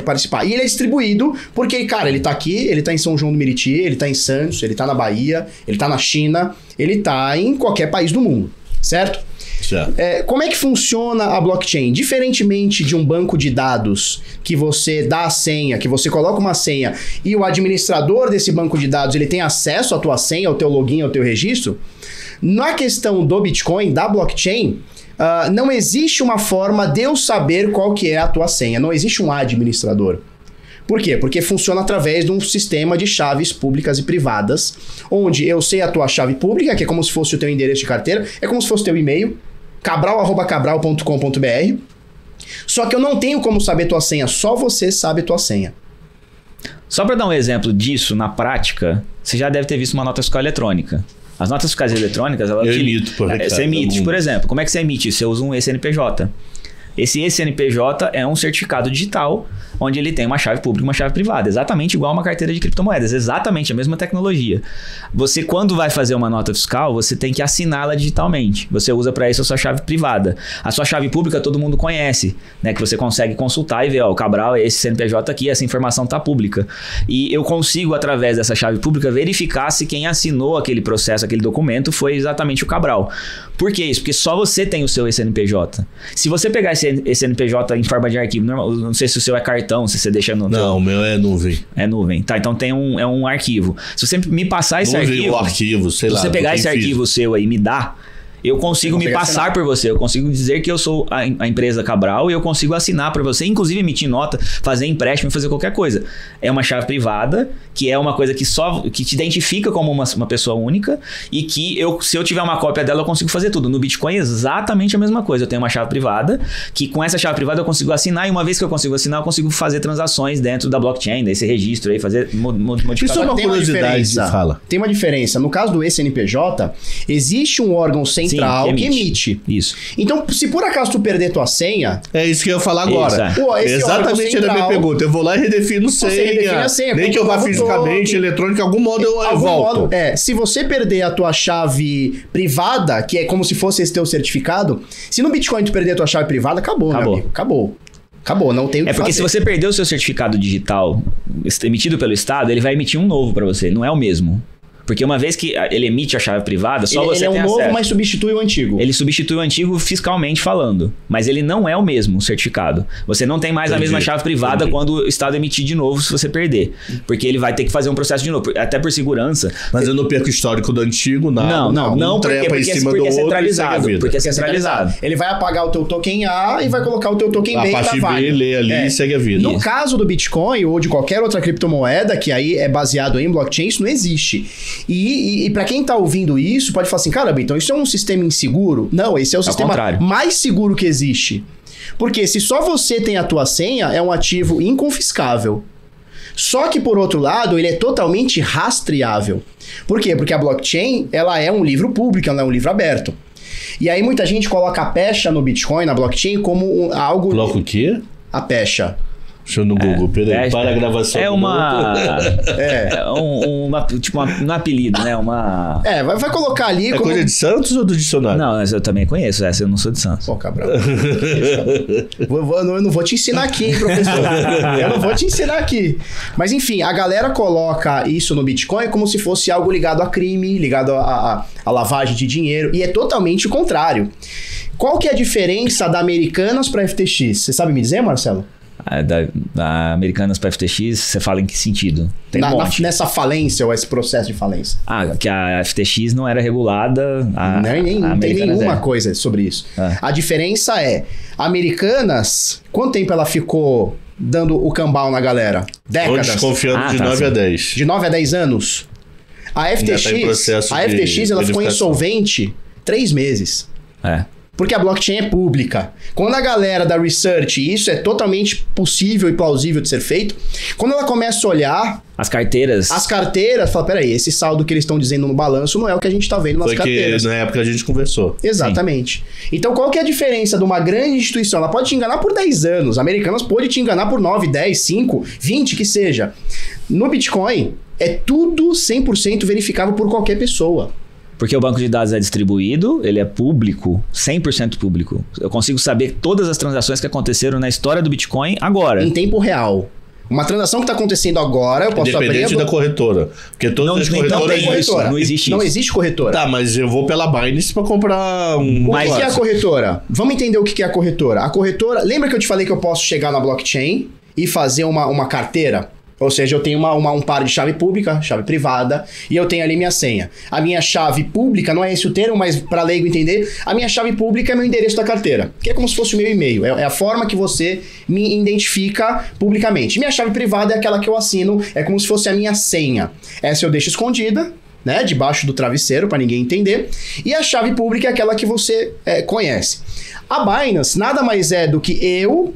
participar. E ele é distribuído porque, cara, ele tá aqui, ele tá em São João do Meriti, ele tá em Santos, ele tá na Bahia, ele tá na China, ele tá em qualquer país do mundo, certo? Como é que funciona a blockchain? Diferentemente de um banco de dados que você dá a senha, que você coloca uma senha e o administrador desse banco de dados ele tem acesso à tua senha, ao teu login, ao teu registro, na questão do Bitcoin, da blockchain, não existe uma forma de eu saber qual que é a tua senha. Não existe um administrador. Por quê? Porque funciona através de um sistema de chaves públicas e privadas, onde eu sei a tua chave pública, que é como se fosse o teu endereço de carteira, é como se fosse o teu e-mail, cabral@cabral.com.br. Só que eu não tenho como saber tua senha, só você sabe tua senha. Só para dar um exemplo disso na prática, você já deve ter visto uma nota fiscal eletrônica. As notas fiscais eletrônicas, ela você emite, por exemplo. Como é que você emite? Você usa um CNPJ. Esse CNPJ é um certificado digital, onde ele tem uma chave pública e uma chave privada. Exatamente igual a uma carteira de criptomoedas. Exatamente a mesma tecnologia. Você, quando vai fazer uma nota fiscal, você tem que assiná-la digitalmente. Você usa para isso a sua chave privada. A sua chave pública todo mundo conhece, né? Que você consegue consultar e ver, o Cabral é esse CNPJ aqui, essa informação está pública. E eu consigo, através dessa chave pública, verificar se quem assinou aquele processo, aquele documento, foi exatamente o Cabral. Por que isso? Porque só você tem o seu CNPJ. Se você pegar esse CNPJ em forma de arquivo, não sei se o seu é cartão, se você deixa no... Não, o meu é nuvem. É nuvem. Tá, então tem um arquivo. Se você me passar esse arquivo... sei lá. Se você pegar esse arquivo seu aí e me dar... Eu consigo me passar por você, eu consigo dizer que eu sou a empresa Cabral e eu consigo assinar para você, inclusive emitir nota, fazer empréstimo, fazer qualquer coisa. É uma chave privada, que é uma coisa que te identifica como uma pessoa única e que se eu tiver uma cópia dela eu consigo fazer tudo. No Bitcoin é exatamente a mesma coisa. Eu tenho uma chave privada, que com essa chave privada eu consigo assinar e uma vez que eu consigo assinar eu consigo fazer transações dentro da blockchain, desse registro aí, fazer modificações. Isso é uma curiosidade, fala. Tem uma diferença. No caso do CNPJ, existe um órgão centralizado. central que emite. Isso. Então, se por acaso tu perder tua senha... É isso que eu ia falar agora. Exatamente a minha pergunta. Eu vou lá e redefino senha. Você redefine a senha. Nem que eu vá fisicamente, eletrônico, de algum modo eu volto. Se você perder a tua chave privada, que é como se fosse esse teu certificado, se no Bitcoin tu perder a tua chave privada, acabou, meu amigo. Acabou, não tem o que fazer. É porque se você perder o seu certificado digital emitido pelo Estado, ele vai emitir um novo para você, não é o mesmo. Porque uma vez que ele emite a chave privada, só você tem acesso. Ele é um novo, mas substitui o antigo. Ele substitui o antigo fiscalmente falando. Mas ele não é o mesmo certificado. Você não tem mais a mesma chave privada quando o Estado emitir de novo se você perder. Porque ele vai ter que fazer um processo de novo. Até por segurança. Mas eu não perco o histórico do antigo, nada. Não, trepa em cima do outro. Porque é centralizado. Ele vai apagar o teu token A e vai colocar o teu token B. A parte B, lê ali e segue a vida. No caso do Bitcoin ou de qualquer outra criptomoeda, que aí é baseado em blockchain, isso não existe. E para quem tá ouvindo isso, pode falar assim, caramba, então isso é um sistema inseguro? Não, esse é o sistema mais seguro que existe. Porque se só você tem a tua senha, é um ativo inconfiscável. Só que, por outro lado, ele é totalmente rastreável. Por quê? Porque a blockchain, ela é um livro público, ela é um livro aberto. E aí muita gente coloca a pecha no Bitcoin, na blockchain, como algo... Coloca o quê? A pecha. Deixa eu no Google, peraí, para a gravação. É tipo um apelido, né? Vai colocar ali... É coisa de Santos ou do dicionário? Não, eu também conheço essa, eu não sou de Santos. Pô, Cabral. Eu não vou te ensinar aqui, hein, professor? Eu não vou te ensinar aqui. Mas enfim, a galera coloca isso no Bitcoin como se fosse algo ligado a crime, ligado a lavagem de dinheiro, e é totalmente o contrário. Qual que é a diferença da Americanas para FTX? Você sabe me dizer, Marcelo? Da Americanas para FTX, você fala em que sentido? Tem nessa falência ou esse processo de falência? Que a FTX não era regulada. Não tem nenhuma coisa sobre isso. A diferença é, Americanas, quanto tempo ela ficou dando o cambal na galera? Décadas. Desconfiando de 9 a 10. De 9 a 10 anos? A FTX ela ficou insolvente 3 meses. Porque a blockchain é pública. Quando a galera da research, e isso é totalmente possível e plausível de ser feito, quando ela começa a olhar... As carteiras, fala, peraí, esse saldo que eles estão dizendo no balanço não é o que a gente tá vendo nas carteiras. Foi que na época a gente conversou. Exatamente. Sim. Então, qual que é a diferença de uma grande instituição? Ela pode te enganar por 10 anos, Americanas pode te enganar por 9, 10, 5, 20, que seja. No Bitcoin, é tudo 100% verificável por qualquer pessoa. Porque o banco de dados é distribuído, ele é público, 100% público. Eu consigo saber todas as transações que aconteceram na história do Bitcoin agora. Em tempo real. Uma transação que está acontecendo agora, eu posso abrir... Independente da corretora. Porque todas as corretoras... Não existe isso. Não existe corretora. Tá, mas eu vou pela Binance para comprar um... O que é a corretora? Vamos entender o que é a corretora. A corretora... Lembra que eu te falei que eu posso chegar na blockchain e fazer uma carteira? Ou seja, eu tenho um par de chave pública, chave privada, e eu tenho ali minha senha. A minha chave pública, não é esse o termo, mas para leigo entender, a minha chave pública é meu endereço da carteira, que é como se fosse o meu e-mail, é a forma que você me identifica publicamente. Minha chave privada é aquela que eu assino, é como se fosse a minha senha. Essa eu deixo escondida, né, debaixo do travesseiro, para ninguém entender, e a chave pública é aquela que você conhece. A Binance nada mais é do que eu...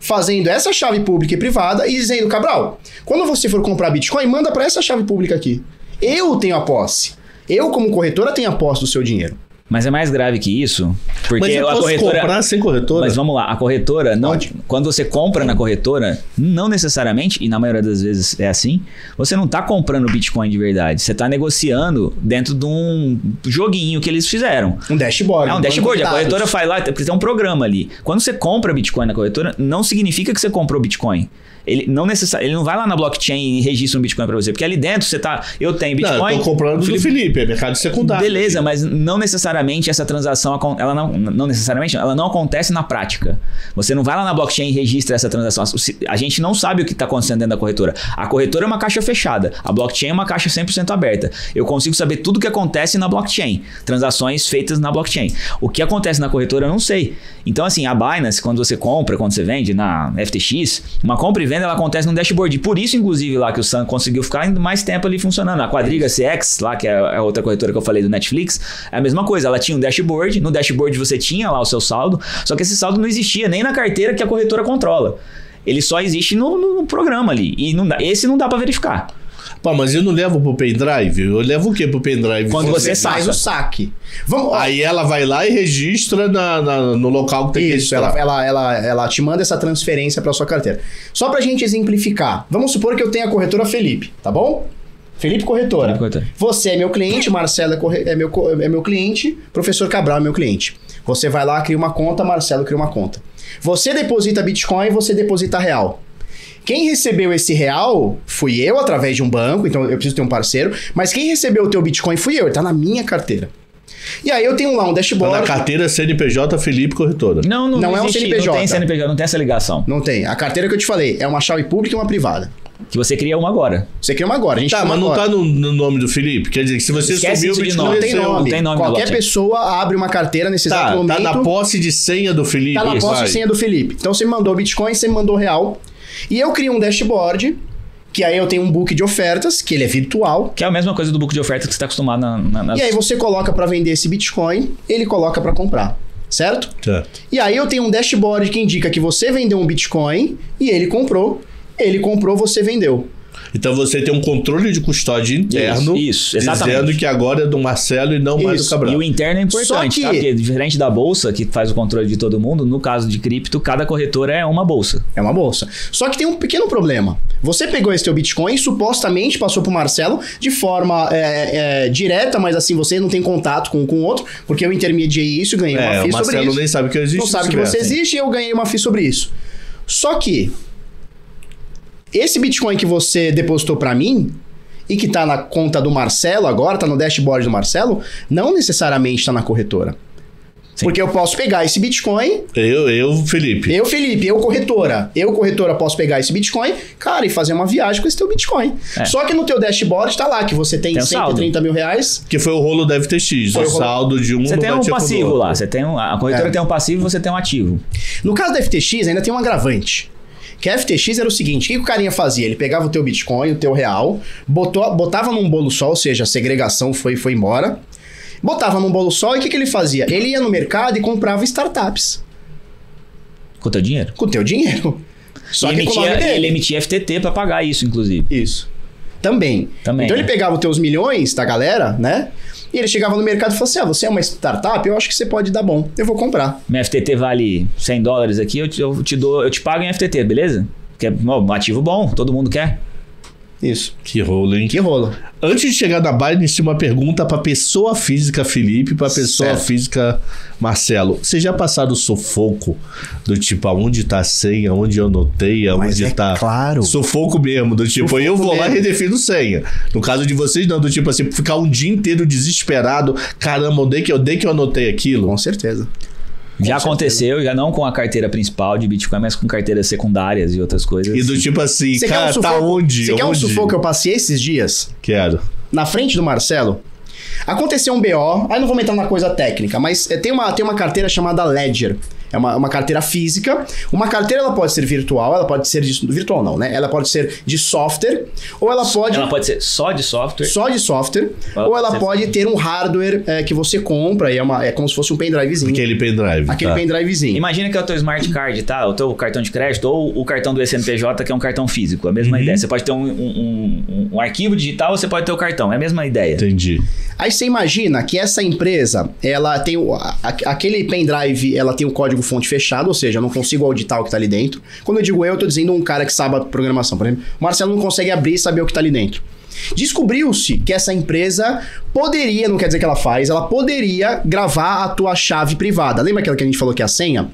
fazendo essa chave pública e privada e dizendo, Cabral, quando você for comprar Bitcoin, manda para essa chave pública aqui. Eu tenho a posse. Eu, como corretora, tenho a posse do seu dinheiro. Mas é mais grave que isso, porque mas eu posso comprar sem corretora? Mas vamos lá, a corretora, não, quando você compra na corretora, não necessariamente, e na maioria das vezes é assim, você não está comprando Bitcoin de verdade, você está negociando dentro de um joguinho que eles fizeram. Um dashboard. É um dashboard, a corretora faz lá, porque tem um programa ali. Quando você compra Bitcoin na corretora, não significa que você comprou Bitcoin. Ele não vai lá na blockchain e registra um Bitcoin para você, porque ali dentro você tá... Eu tenho Bitcoin... Não, eu tô comprando do Felipe, é mercado secundário. Beleza, mas não necessariamente essa transação, ela não acontece na prática. Você não vai lá na blockchain e registra essa transação. A gente não sabe o que está acontecendo dentro da corretora. A corretora é uma caixa fechada, a blockchain é uma caixa 100% aberta. Eu consigo saber tudo o que acontece na blockchain, transações feitas na blockchain. O que acontece na corretora eu não sei. Então assim, a Binance, quando você compra, quando você vende na FTX, uma compra e venda ela acontece no dashboard. E por isso, inclusive, lá que o Sam conseguiu ficar mais tempo ali funcionando. A Quadriga CX, lá que é a outra corretora que eu falei do Netflix, é a mesma coisa. Ela tinha um dashboard. No dashboard você tinha lá o seu saldo, só que esse saldo não existia nem na carteira que a corretora controla. Ele só existe no programa ali. E esse não dá para verificar. Pô, mas eu não levo pro pendrive? Eu levo o quê pro pendrive? Quando você faz o saque. Aí ela vai lá e registra no local que tem que registrar. Ela te manda essa transferência pra sua carteira. Só pra gente exemplificar. Vamos supor que eu tenha a corretora Felipe, tá bom? Felipe Corretora. Você é meu cliente, Marcelo é meu cliente, Professor Cabral é meu cliente. Você vai lá, cria uma conta, Marcelo cria uma conta. Você deposita Bitcoin, você deposita real. Quem recebeu esse real fui eu, através de um banco, então eu preciso ter um parceiro, mas quem recebeu o teu Bitcoin fui eu, ele tá na minha carteira. E aí eu tenho lá um dashboard... Tá na carteira CNPJ Felipe Corretora. Não é um CNPJ. Não tem CNPJ, não tem essa ligação. Não tem. A carteira que eu te falei é uma chave pública e uma privada. Que você cria uma agora. Você cria uma agora. A gente mas não tá no nome do Felipe? Quer dizer, que se você esquece sumiu o Bitcoin... Não tem nome. Qualquer pessoa abre uma carteira nesse exato momento... Tá na posse de senha do Felipe. Tá na posse de senha do Felipe. Então você me mandou Bitcoin, você me mandou real. E eu crio um dashboard, que aí eu tenho um book de ofertas, que ele é virtual. Que é a mesma coisa do book de ofertas que você tá acostumado nas... E aí você coloca pra vender esse Bitcoin, ele coloca pra comprar. Certo? E aí eu tenho um dashboard que indica que você vendeu um Bitcoin e ele comprou, você vendeu. Então você tem um controle de custódia interno, isso, exatamente, dizendo que agora é do Marcelo e não mais do Cabral. E o interno é importante, tá? Porque diferente da bolsa, que faz o controle de todo mundo, no caso de cripto, cada corretora é uma bolsa. É uma bolsa. Só que tem um pequeno problema. Você pegou esse teu Bitcoin e supostamente passou pro Marcelo de forma direta, mas assim, você não tem contato com o outro, porque eu intermediei isso e ganhei uma FII sobre isso. O Marcelo nem sabe que eu existo. Não sabe que você existe e eu ganhei uma FII sobre isso. Só que esse Bitcoin que você depositou pra mim e que tá na conta do Marcelo agora, tá no dashboard do Marcelo, não necessariamente tá na corretora. Sim. Porque eu posso pegar esse Bitcoin... Felipe. Eu, corretora, posso pegar esse Bitcoin, cara, e fazer uma viagem com esse teu Bitcoin. Só que no teu dashboard tá lá que você tem 130 mil reais. Que foi o rolo da FTX, o saldo de um... Você tem um passivo lá, a corretora tem um passivo e você tem um ativo. No caso da FTX ainda tem um agravante. Que a FTX era o seguinte, o que o carinha fazia? Ele pegava o teu Bitcoin, o teu real, botava num bolo só, ou seja, a segregação foi embora, botava num bolo só e o que ele fazia? Ele ia no mercado e comprava startups. Com o teu dinheiro? Com o teu dinheiro. Só que ele emitia FTT pra pagar isso, inclusive. Isso. Também. Então ele pegava os teus milhões da galera, né? E ele chegava no mercado e falava assim, você é uma startup, eu acho que você pode dar bom, eu vou comprar. Minha FTT vale $100 aqui, eu te pago em FTT, beleza? Que é um ativo bom, todo mundo quer. Isso. Que rolo, hein? Que rolo. Antes de chegar na Binance, uma pergunta pra pessoa física Felipe e pra pessoa física Marcelo. Vocês já passaram o sufoco do tipo, aonde tá a senha, onde eu anotei, aonde tá... Claro. Sufoco mesmo, do tipo, sufoco eu vou lá e redefino senha. No caso de vocês, não, do tipo assim, ficar um dia inteiro desesperado. Caramba, onde é que eu anotei aquilo? Com certeza. Já aconteceu, já não com a carteira principal de Bitcoin, mas com carteiras secundárias e outras coisas. E do tipo assim, cara, tá onde? Você quer um sufoco que eu passei esses dias? Quero. Na frente do Marcelo, aconteceu um BO, aí não vou entrar na coisa técnica, mas tem uma carteira chamada Ledger. É uma carteira física. Uma carteira ela pode ser virtual, ela pode ser virtual não, né? Ela pode ser de software, ou ela pode ser só de software. Só de software, ou ela pode ter um hardware que você compra e é como se fosse um pendrivezinho. Aquele pendrivezinho. Imagina que é o teu smart card, tá? O teu cartão de crédito ou o cartão do SNPJ, que é um cartão físico. A mesma ideia. Você pode ter um arquivo digital, ou você pode ter o cartão. É a mesma ideia. Entendi. Aí você imagina que essa empresa, ela tem aquele pendrive, ela tem o código fonte fechado, ou seja, eu não consigo auditar o que tá ali dentro. Quando eu digo eu tô dizendo um cara que sabe a programação. Por exemplo, o Marcelo não consegue abrir e saber o que tá ali dentro. Descobriu-se que essa empresa poderia, não quer dizer que ela faz, ela poderia gravar a tua chave privada. Lembra aquela que a gente falou que é a senha?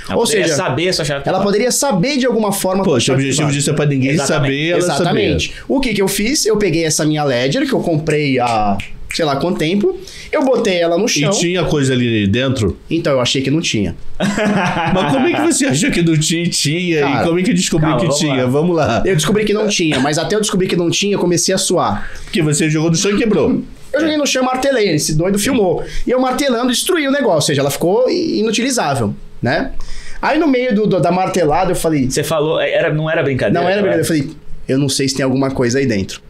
Ela poderia saber a sua chave privada. Ela poderia saber de alguma forma... Poxa, o objetivo disso é pra ninguém saber, ela Exatamente. Saber. O que eu fiz? Eu peguei essa minha Ledger, que eu comprei há... sei lá quanto tempo, eu botei ela no chão. E tinha coisa ali dentro? Então, eu achei que não tinha. Mas como é que você achou que não tinha? Cara, e como é que descobriu que tinha? Vamos lá. Eu descobri que não tinha, mas até eu descobrir que não tinha, eu comecei a suar. Porque você jogou no chão e quebrou. Eu joguei no chão e martelei, esse doido filmou. E eu martelando, destruí o negócio, ou seja, ela ficou inutilizável, né? Aí no meio da martelada eu falei... Você falou, não era brincadeira? Não era brincadeira, eu falei, eu não sei se tem alguma coisa aí dentro.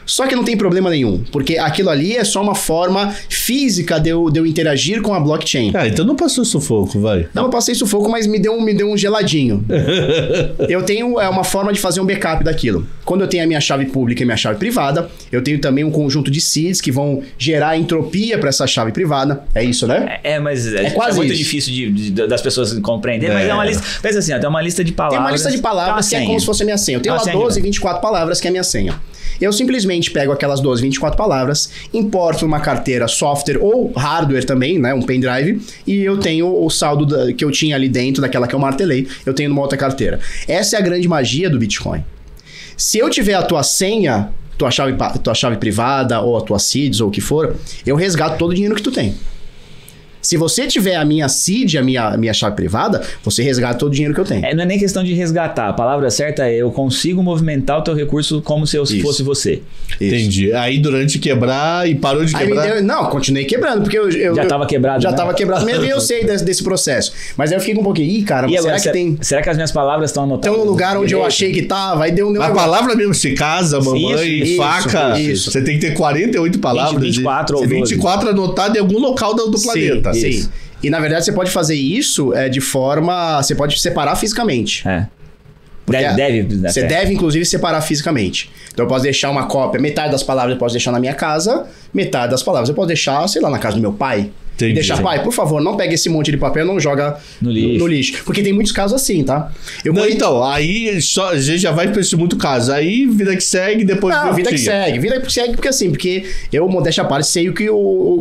Só que não tem problema nenhum, porque aquilo ali é só uma forma física de eu interagir com a blockchain. Então não passou sufoco, vai. Não, eu passei sufoco, mas me deu um geladinho. Eu tenho uma forma de fazer um backup daquilo. Quando eu tenho a minha chave pública e minha chave privada, eu tenho também um conjunto de seeds que vão gerar entropia para essa chave privada. É isso, né? Mas quase muito isso. difícil das pessoas compreenderem, mas é uma lista... Pensa assim, tem uma lista de palavras... Tem uma lista de palavras que é como se fosse a minha senha. Eu tenho lá 12, 24 palavras que é a minha senha. Eu simplesmente pego aquelas 12, 24 palavras, importo numa carteira software ou hardware também, né, um pendrive, e eu tenho o saldo que eu tinha ali dentro, daquela que eu martelei, eu tenho numa outra carteira. Essa é a grande magia do Bitcoin. Se eu tiver a tua senha, tua chave privada, ou a tua seeds, ou o que for, eu resgato todo o dinheiro que tu tem. Se você tiver a minha seed, a minha chave privada, você resgata todo o dinheiro que eu tenho. Não é nem questão de resgatar. A palavra certa é eu consigo movimentar o teu recurso como se eu fosse você. Isso. Entendi. Aí durante quebrar e parou de quebrar... Não, continuei quebrando, porque eu já estava quebrado. Já estava quebrado mesmo e eu sei desse processo. Mas aí eu fiquei com um pouquinho, cara, e agora, será que tem... Será que as minhas palavras estão anotadas? Estão no lugar onde eu achei que estava, aí deu um negócio. A palavra mesmo, se casa, mamãe, faca, isso. Você tem que ter 48 palavras. 24 ou 12. 24 anotadas em algum local do planeta. Sim. E na verdade você pode fazer isso de forma... Você pode separar fisicamente. Você deve, inclusive, separar fisicamente. Então eu posso deixar uma cópia, metade das palavras eu posso deixar na minha casa, metade das palavras eu posso deixar, sei lá, na casa do meu pai. Entendi. Deixar, pai, por favor, não pega esse monte de papel, não joga no lixo. Porque tem muitos casos assim, tá? Então, aí a gente já vai pra esse muito caso. Aí, vida que segue, depois... Não, vida que segue porque assim, porque eu, modéstia à parte, sei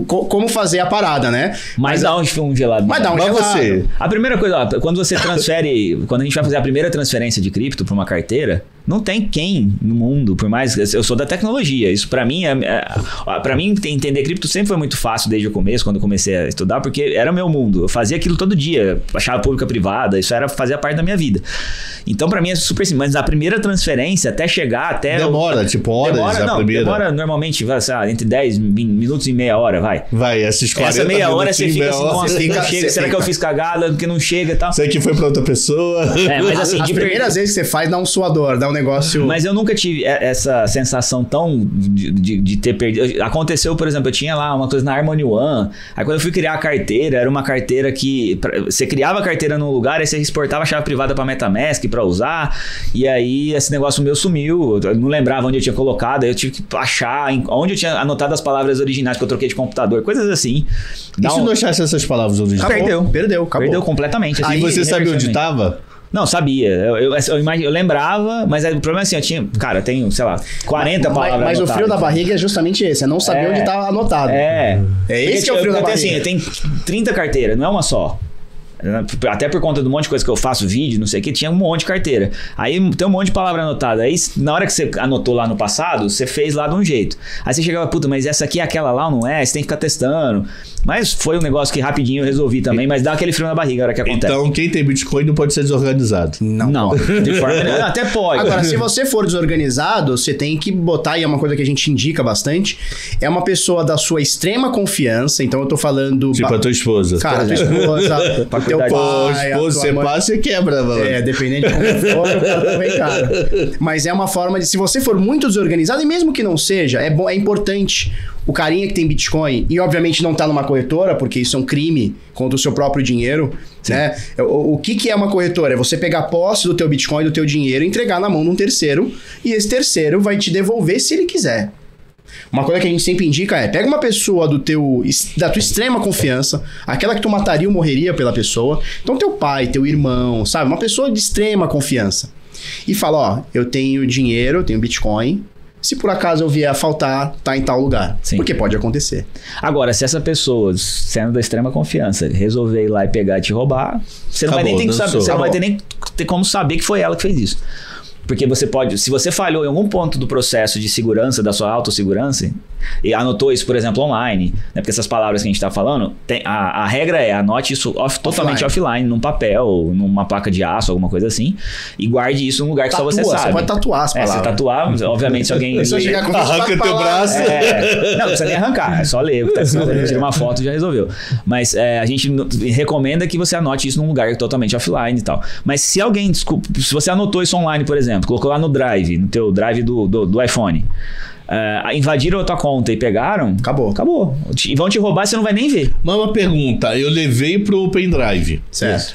como fazer a parada, né? Mas dá um gelado. Mas dá um gelado. Você... A primeira coisa, quando você transfere... Quando a gente vai fazer a primeira transferência de cripto pra uma carteira, não tem quem no mundo, por mais... Eu sou da tecnologia. Isso pra mim, pra mim entender cripto sempre foi muito fácil desde o começo, quando eu comecei a estudar, porque era meu mundo. Eu fazia aquilo todo dia, achava pública, privada, isso fazia parte da minha vida. Então, pra mim, é super simples. Mas a primeira transferência, até chegar, até... Demora, horas a primeira? Demora normalmente, entre 10 minutos e meia hora, vai. Vai, esses 40 Essa meia hora você fica assim, nossa, não chega, será que eu fiz cagada, porque não chega e tal? Isso aqui foi pra outra pessoa. Mas assim, as primeiras vezes que você faz, dá um suador, dá um negócio... Mas eu nunca tive essa sensação tão de ter perdido. Aconteceu, por exemplo, eu tinha lá uma coisa na Harmony One, aí quando eu fui criar a carteira, era uma carteira que... Você criava a carteira num lugar, aí você exportava a chave privada pra MetaMask pra usar, e aí esse negócio meu sumiu, eu não lembrava onde eu tinha colocado, aí eu tive que achar onde eu tinha anotado as palavras originais que eu troquei de computador, coisas assim. E se não achasse essas palavras originais? Acabou. Perdeu Acabou completamente. Assim, e você sabia onde estava? Não, sabia. Eu lembrava, mas o problema é assim, eu tenho, sei lá, 40 palavras Mas o frio da barriga é justamente esse, é não saber onde tá anotado. É esse que é o frio da barriga. Assim, eu tenho 30 carteiras, não é uma só. Até por conta do monte de coisa que eu faço, vídeo, não sei o que, tinha um monte de carteira. Aí tem um monte de palavra anotada. Aí na hora que você anotou lá no passado, você fez lá de um jeito. Aí você chegava, puta, mas essa aqui é aquela lá ou não é? Você tem que ficar testando. Mas foi um negócio que rapidinho eu resolvi também, mas dá aquele frio na barriga a hora que acontece. Então quem tem Bitcoin não pode ser desorganizado. Não. De forma nenhuma, até pode. Agora, se você for desorganizado, você tem que botar, e é uma coisa que a gente indica bastante, é uma pessoa da sua extrema confiança, então eu tô falando... Tipo a tua esposa. Cara, a tua esposa, teu pai, esposa, você passa e quebra, mano. Dependendo de como for, vem cara. Mas é uma forma de... Se você for muito desorganizado, e mesmo que não seja, é importante... O carinha que tem Bitcoin, e obviamente não tá numa corretora, porque isso é um crime contra o seu próprio dinheiro, né? O que é uma corretora? É você pegar posse do teu Bitcoin, do teu dinheiro, e entregar na mão de um terceiro, e esse terceiro vai te devolver se ele quiser. Uma coisa que a gente sempre indica é, pega uma pessoa da tua extrema confiança, aquela que tu mataria ou morreria pela pessoa, então teu pai, teu irmão, sabe? Uma pessoa de extrema confiança. E fala, eu tenho dinheiro, eu tenho Bitcoin, se por acaso eu vier a faltar, tá em tal lugar. Sim. Porque pode acontecer. Agora, se essa pessoa, sendo da extrema confiança, resolver ir lá e pegar e te roubar, você não vai nem ter que saber, você não vai ter nem ter como saber que foi ela que fez isso. Porque você pode, se você falhou em algum ponto do processo de segurança, da sua autossegurança, e anotou isso, por exemplo, online, né? Porque essas palavras que a gente está falando, a regra é anote isso totalmente offline, num papel, numa placa de aço, alguma coisa assim, e guarde isso num lugar que só você sabe. Você pode tatuar as palavras. Você tatuar, obviamente, se alguém... Se eu chegar com arranca teu braço. Não precisa nem arrancar, é só ler. Tira uma foto e já resolveu. Mas a gente recomenda que você anote isso num lugar totalmente offline e tal. Mas se alguém, se você anotou isso online, por exemplo, colocou lá no Drive, no teu Drive do iPhone, invadiram a tua conta e pegaram, acabou. E vão te roubar, você não vai nem ver. Mas uma pergunta, eu levei pro pendrive. Certo.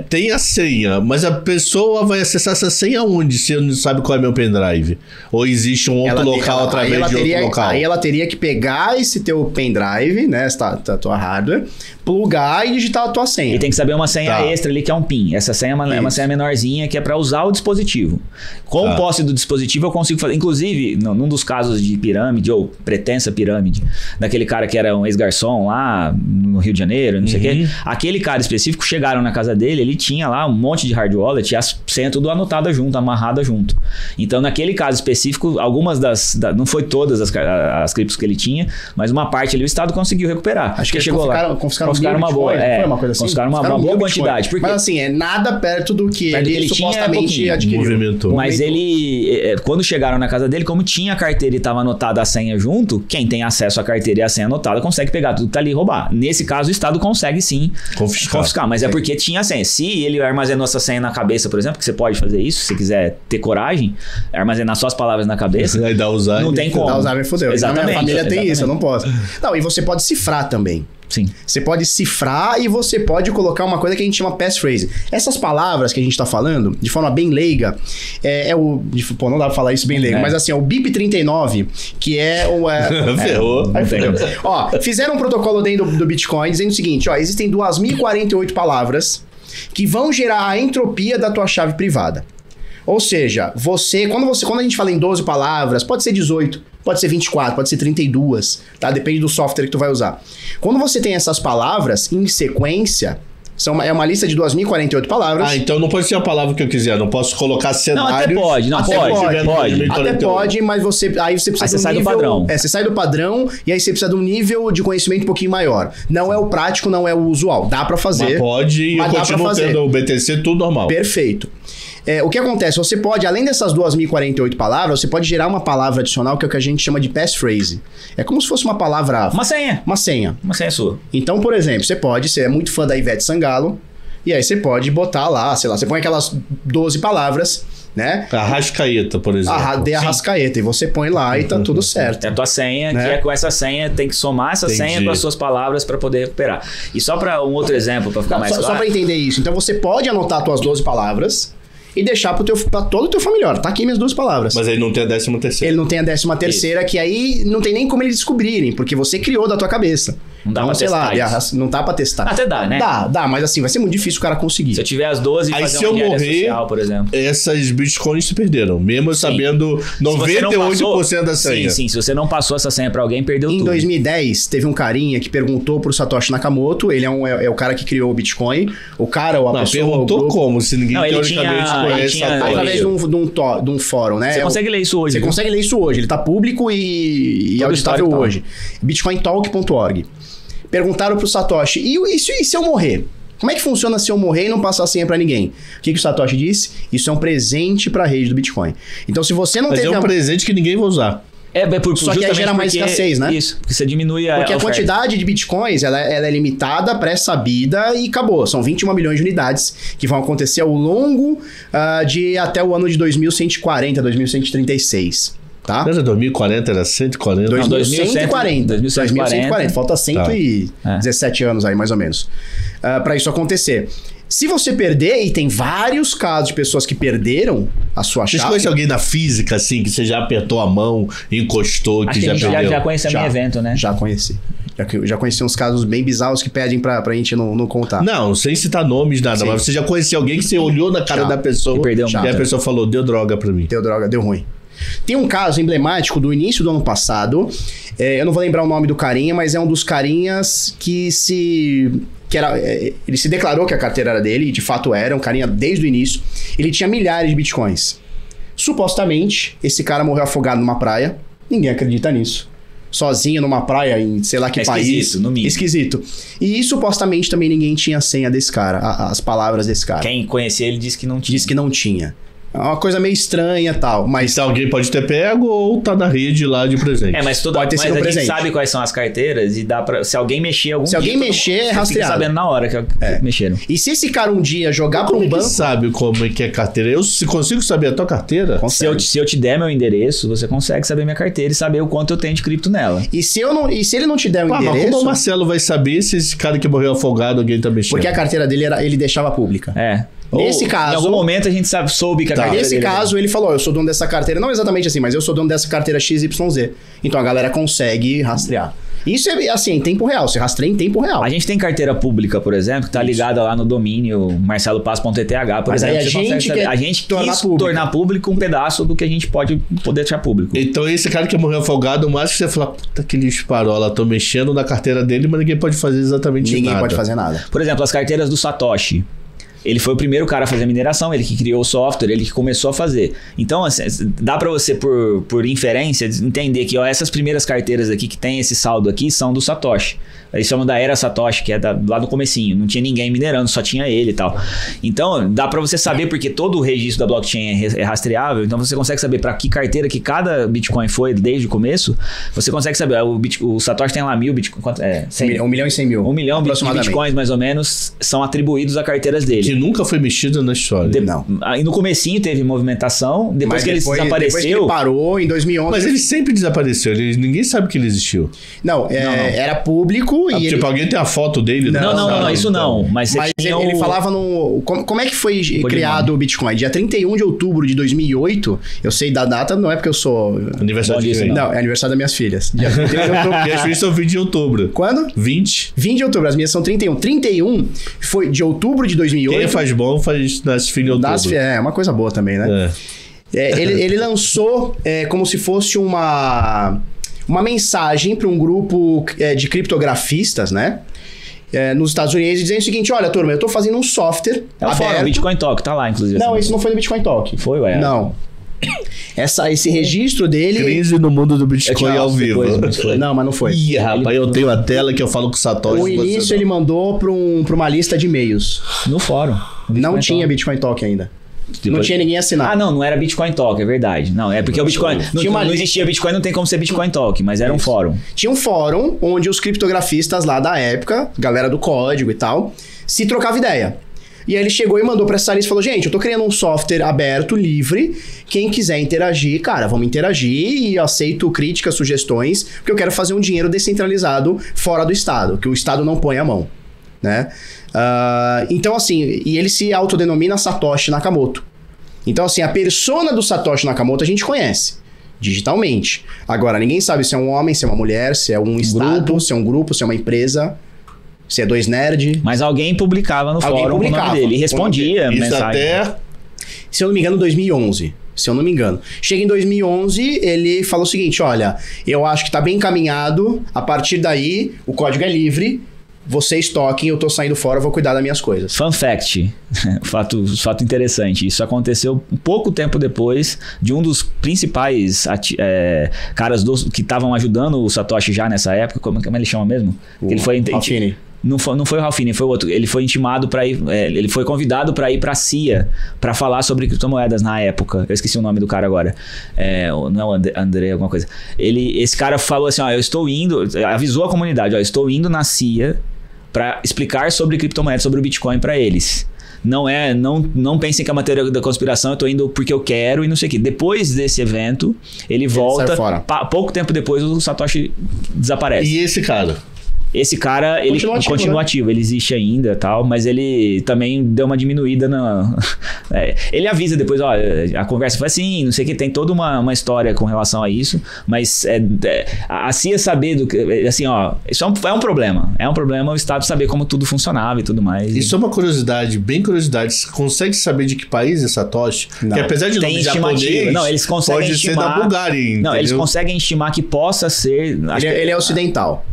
Tem a senha, mas a pessoa vai acessar essa senha onde, se não sabe qual é meu pendrive? Ou existe um outro local através de outro local? Aí ela teria que pegar esse teu pendrive, né, essa tua hardware, plugar e digitar a tua senha. E tem que saber uma senha extra ali, que é um PIN. Essa senha é uma senha menorzinha, que é para usar o dispositivo. Com posse do dispositivo, eu consigo fazer. Inclusive, num dos casos de pirâmide, ou pretensa pirâmide, daquele cara que era um ex-garçom lá no Rio de Janeiro, não sei o quê, aquele cara específico, chegaram na casa dele, ele tinha lá um monte de hard wallet e a senha tudo anotada junto, amarrada junto. Então, naquele caso específico, algumas não foi todas as criptos que ele tinha, mas uma parte ali o Estado conseguiu recuperar. Acho que chegou confiscaram uma boa, foi uma coisa assim? Confiscaram uma boa quantidade. Mas assim, é nada perto do que ele supostamente adquiriu. Mas ele, quando chegaram na casa dele, como tinha a carteira e estava anotada a senha junto, quem tem acesso à carteira e a senha anotada consegue pegar tudo que tá ali e roubar. Nesse caso, o Estado consegue sim confiscar, mas é porque tinha a senha. Se ele armazenou essa senha na cabeça, por exemplo, que você pode fazer isso, se quiser ter coragem, armazenar só as palavras na cabeça, aí dá Alzheimer, não tem como. Dá Alzheimer, fodeu. Exatamente. Minha família tem isso, eu não posso. Não, e você pode cifrar também. Sim. Você pode cifrar e você pode colocar uma coisa que a gente chama passphrase. Essas palavras que a gente tá falando, de forma bem leiga, Pô, não dá pra falar isso bem leigo, mas assim, é o BIP39, que é o... Ferrou. Ó, fizeram um protocolo dentro do Bitcoin dizendo o seguinte, ó, existem 2.048 palavras que vão gerar a entropia da tua chave privada. Ou seja, quando a gente fala em 12 palavras, pode ser 18, pode ser 24, pode ser 32, tá? Depende do software que tu vai usar. Quando você tem essas palavras em sequência, é uma lista de 2.048 palavras. Então não pode ser a palavra que eu quiser, não posso colocar cenários. Não, pode. Até pode, mas aí você precisa você sai do padrão. Você sai do padrão e aí você precisa de um nível de conhecimento um pouquinho maior. Não é o prático, não é o usual. Dá pra fazer. Mas pode e eu continuo tendo o BTC, tudo normal. Perfeito. O que acontece? Você pode, além dessas 2.048 palavras, você pode gerar uma palavra adicional que é o que a gente chama de passphrase. É como se fosse uma palavra... Uma senha. Uma senha. Uma senha sua. Então, por exemplo, você é muito fã da Ivete Sangalo, e aí você pode botar lá, sei lá, você põe aquelas 12 palavras, né? Arrascaeta, por exemplo. Arrascaeta, e você põe lá e tá tudo certo. É a tua senha, né? Que é com essa senha, tem que somar essa senha com as suas palavras para poder recuperar. E só para um outro exemplo, para ficar mais claro. Só para entender isso. Então, você pode anotar as tuas 12 palavras e deixar pra todo o teu familiar. Tá aqui minhas 2 palavras. Mas aí não tem a 13ª. Ele não tem a 13ª, que aí não tem nem como eles descobrirem, porque você criou da tua cabeça. Não dá pra testar não dá pra testar. Até dá, né? Dá, mas assim, vai ser muito difícil o cara conseguir. Se eu tiver as 12 e aí fazer se eu morrer, social, por exemplo. Essas bitcoins se perderam, mesmo sabendo 98% da senha. Sim, se você não passou essa senha pra alguém, perdeu tudo. Em 2010, teve um carinha que perguntou pro Satoshi Nakamoto, ele é o cara que criou o Bitcoin, a pessoa... Perguntou como, se ninguém teoricamente conhece Satoshi. Através de um fórum, né? Você consegue ler isso hoje. Você consegue ler isso hoje, ele tá público e auditável hoje. bitcointalk.org. Perguntaram pro Satoshi, e se eu morrer? Como é que funciona se eu morrer e não passar a senha pra ninguém? O que o Satoshi disse? Isso é um presente pra rede do Bitcoin. Então, se você não teve... Mas é um presente que ninguém vai usar. Só que aí gera mais escassez, né? Isso, porque você diminui a Porque a quantidade de bitcoins, ela é limitada, pré-sabida e acabou. São 21 milhões de unidades que vão acontecer ao longo de até o ano de 2140, 2136. Tá? Não era 2040, era 140? 2140. Falta 117 anos aí, mais ou menos. Pra isso acontecer. Se você perder, e tem vários casos de pessoas que perderam a sua chave... Você conhece alguém na física, assim, que você já apertou a mão, encostou, que já perdeu? Já conheceu em evento, né? Já conheci. Já conheci uns casos bem bizarros que pedem pra gente não contar. Não, sem citar nomes, nada. Mas você já conheceu alguém que você olhou na cara da pessoa e a pessoa falou, deu droga pra mim. Deu droga, deu ruim. Tem um caso emblemático do início do ano passado. Eu não vou lembrar o nome do carinha, mas é um dos carinhas que ele se declarou que a carteira era dele, e de fato era, um carinha desde o início. Ele tinha milhares de bitcoins. Supostamente, esse cara morreu afogado numa praia. Ninguém acredita nisso. Sozinho numa praia em sei lá que país. Esquisito, no mínimo. Esquisito. E supostamente também ninguém tinha a senha desse cara, as palavras desse cara. Quem conhecia ele disse que não tinha. Disse que não tinha. É uma coisa meio estranha e tal, mas... Então, alguém pode ter pego ou tá na rede lá de presente. Mas pode ter sido a presente. gente sabe quais são as carteiras e dá pra... Se alguém mexer algum Se alguém mexer, é rastreado. Você fica sabendo na hora que mexeram. E se esse cara um dia jogar pra um banco... Você sabe como é que é carteira? Eu consigo saber a tua carteira? Se eu te der meu endereço, você consegue saber minha carteira e saber o quanto eu tenho de cripto nela. E se ele não te der o endereço... Mas como o Marcelo vai saber se esse cara que morreu afogado, alguém tá mexendo? Porque a carteira dele ele deixava pública. Nesse caso... Em algum momento a gente soube que a carteira Nesse caso, ele falou, eu sou dono dessa carteira, não exatamente assim, mas eu sou dono dessa carteira XYZ. Então a galera consegue rastrear. Isso é assim, em tempo real, você rastreia em tempo real. A gente tem carteira pública, por exemplo, que tá ligada lá no domínio marcelopaz.eth, por mas exemplo. Aí a gente quis tornar público um pedaço do que a gente pode poder deixar público. Então esse cara que morreu afogado, o mais que você fala, puta que lixo parola, tô mexendo na carteira dele, mas ninguém pode fazer exatamente nada. Ninguém pode fazer nada. Por exemplo, as carteiras do Satoshi. Ele foi o primeiro cara a fazer mineração, ele que criou o software, ele que começou a fazer. Então, assim, dá pra você, por inferência, entender que essas primeiras carteiras aqui que tem esse saldo aqui são do Satoshi. Eles chamam da era Satoshi, que é lá do comecinho. Não tinha ninguém minerando, só tinha ele e tal. Então, dá pra você saber, porque todo o registro da blockchain é rastreável, então você consegue saber pra que carteira que cada Bitcoin foi desde o começo. Você consegue saber, o Satoshi tem lá 1.000 Bitcoin, 1 milhão e 100 mil. 1 milhão de Bitcoins, mais ou menos, são atribuídos a carteiras dele. Que nunca foi mexido na história. Não. Aí no comecinho teve movimentação, depois que ele desapareceu... Depois que ele parou, em 2011... Mas ele sempre desapareceu, ninguém sabe que ele existiu. Não. Era público e tipo, alguém tem a foto dele? Não, isso não. Mas ele falava no... Como é que foi criado o Bitcoin? Dia 31 de outubro de 2008, eu sei da data, não é porque eu sou... Aniversário de quem? Não, é aniversário das minhas filhas. Dia 31 de outubro. Porque as filhas são 20 de outubro. Quando? 20. 20 de outubro, as minhas são 31. 31 foi de outubro de 2008. Quem faz bom faz nas filhas em outubro. É uma coisa boa também, né? Ele lançou como se fosse uma mensagem para um grupo de criptografistas, né? Nos Estados Unidos, dizendo o seguinte: olha, turma, eu tô fazendo um software aberto. O Bitcoin Talk, tá lá, inclusive. Não, isso não foi no Bitcoin Talk. Foi, ué? Não. Esse registro dele... Crise no mundo do Bitcoin ao vivo. Não, mas não foi. Ih, rapaz, eu tenho a tela que eu falo com o Satoshi. O início ele mandou pra uma lista de e-mails. No fórum. Não tinha Bitcoin Talk ainda. Não tinha ninguém assinado. Não era Bitcoin Talk, é verdade. Não, é porque o Bitcoin... Não existia Bitcoin, não tem como ser Bitcoin Talk, mas era um fórum. Tinha um fórum onde os criptografistas lá da época, galera do código e tal, se trocava ideia. E aí ele chegou e mandou pra essa lista e falou: gente, eu tô criando um software aberto, livre, quem quiser interagir, cara, vamos interagir e aceito críticas, sugestões, porque eu quero fazer um dinheiro descentralizado fora do Estado, que o Estado não põe a mão, né? Então assim, e ele se autodenomina Satoshi Nakamoto. Então assim, a persona do Satoshi Nakamoto a gente conhece digitalmente. Agora, ninguém sabe se é um homem, se é uma mulher, se é um Estado, se é um grupo, se é uma empresa... Se é 2 nerd. Mas alguém publicava no fórum com o nome dele e respondia Isso mensagem. até... Se eu não me engano, 2011. Se eu não me engano. Chega em 2011, ele falou o seguinte: olha, eu acho que tá bem encaminhado. A partir daí, o código é livre. Vocês toquem, eu tô saindo fora, eu vou cuidar das minhas coisas. Fun fact, fato interessante. Isso aconteceu um pouco tempo depois de um dos principais caras que estavam ajudando o Satoshi já nessa época. Como ele chama mesmo? Ele foi Ralphine. Não foi o Ralphine, foi o outro. Ele foi intimado para ir... ele foi convidado para ir para a CIA para falar sobre criptomoedas na época. Eu esqueci o nome do cara agora. Não é o André, alguma coisa. Esse cara falou assim: ó, eu estou indo... Avisou a comunidade: ó, eu estou indo na CIA para explicar sobre criptomoedas, sobre o Bitcoin para eles. Não pensem que é uma teoria da conspiração, eu tô indo porque eu quero e não sei o que. Depois desse evento, ele volta. Pouco tempo depois, o Satoshi desaparece. E esse cara? Esse cara, ele continua ativo, ele existe ainda e tal, mas ele também deu uma diminuída na... ele avisa depois, ó, a conversa foi assim, não sei o que, tem toda uma história com relação a isso, mas a CIA saber do que, assim, ó, isso é um problema, o Estado saber como tudo funcionava e tudo mais. Isso é uma curiosidade, bem curiosidade, você consegue saber de que país é Satoshi? Não. Que apesar de nome japonês, não, eles conseguem pode estimar, ser da Bulgária, entendeu? Não, eles conseguem estimar que possa ser... Ele é ocidental.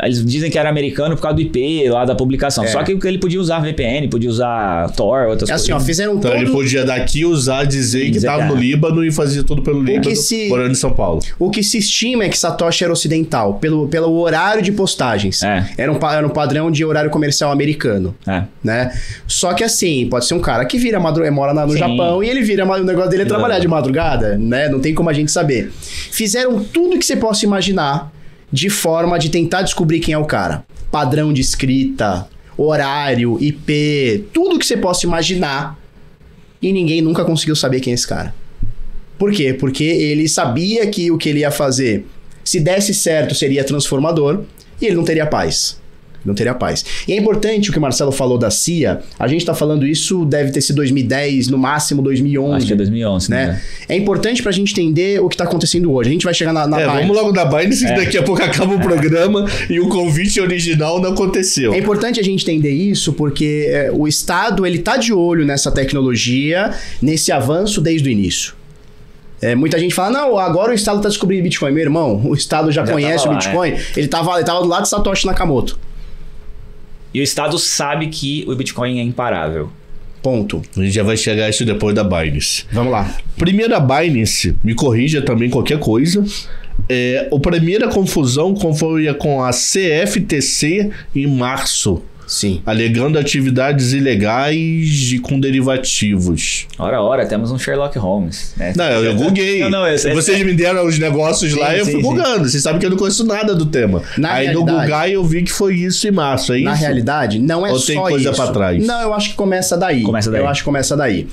Eles dizem dizem que era americano por causa do IP lá da publicação. Só que ele podia usar VPN, podia usar Tor, outras coisas. Assim, ó, fizeram então ele podia daqui usar, dizer que estava no Líbano e fazia tudo pelo Líbano, morando em São Paulo. O que se estima é que Satoshi era ocidental, pelo horário de postagens. Era um padrão de horário comercial americano. Né? Só que assim, pode ser um cara que mora no Japão e ele o negócio dele é trabalhar de madrugada, né? Não tem como a gente saber. Fizeram tudo que você possa imaginar de forma de tentar descobrir quem é o cara. Padrão de escrita, horário, IP, tudo que você possa imaginar. E ninguém nunca conseguiu saber quem é esse cara. Por quê? Porque ele sabia que o que ele ia fazer, se desse certo, seria transformador e ele não teria paz. Não teria paz. E é importante o que o Marcelo falou da CIA. A gente tá falando isso, deve ter sido 2010, no máximo 2011. Acho que é 2011, né? É importante pra gente entender o que tá acontecendo hoje. A gente vai chegar na Binance. Vamos logo na Binance, que daqui a pouco acaba o programa e o convite original não aconteceu. É importante a gente entender isso porque o Estado, ele tá de olho nessa tecnologia, nesse avanço desde o início. Muita gente fala, não, agora o Estado tá descobrindo Bitcoin. Meu irmão, o Estado já conhece o Bitcoin. Ele tava do lado de Satoshi Nakamoto. E o Estado sabe que o Bitcoin é imparável. Ponto. A gente já vai chegar a isso depois da Binance. Vamos lá. Primeira Binance, me corrija também qualquer coisa. A primeira confusão foi com a CFTC em março. Sim. Alegando atividades ilegais e com derivativos. Ora, temos um Sherlock Holmes. Né? Não, eu buguei. Vocês me deram os negócios lá e eu fui bugando. Vocês sabem que eu não conheço nada do tema. Aí no bugar eu vi que foi isso em março, é isso? Na realidade, não é só isso. Ou tem coisa pra trás? Não, eu acho que começa daí. Eu acho que começa daí.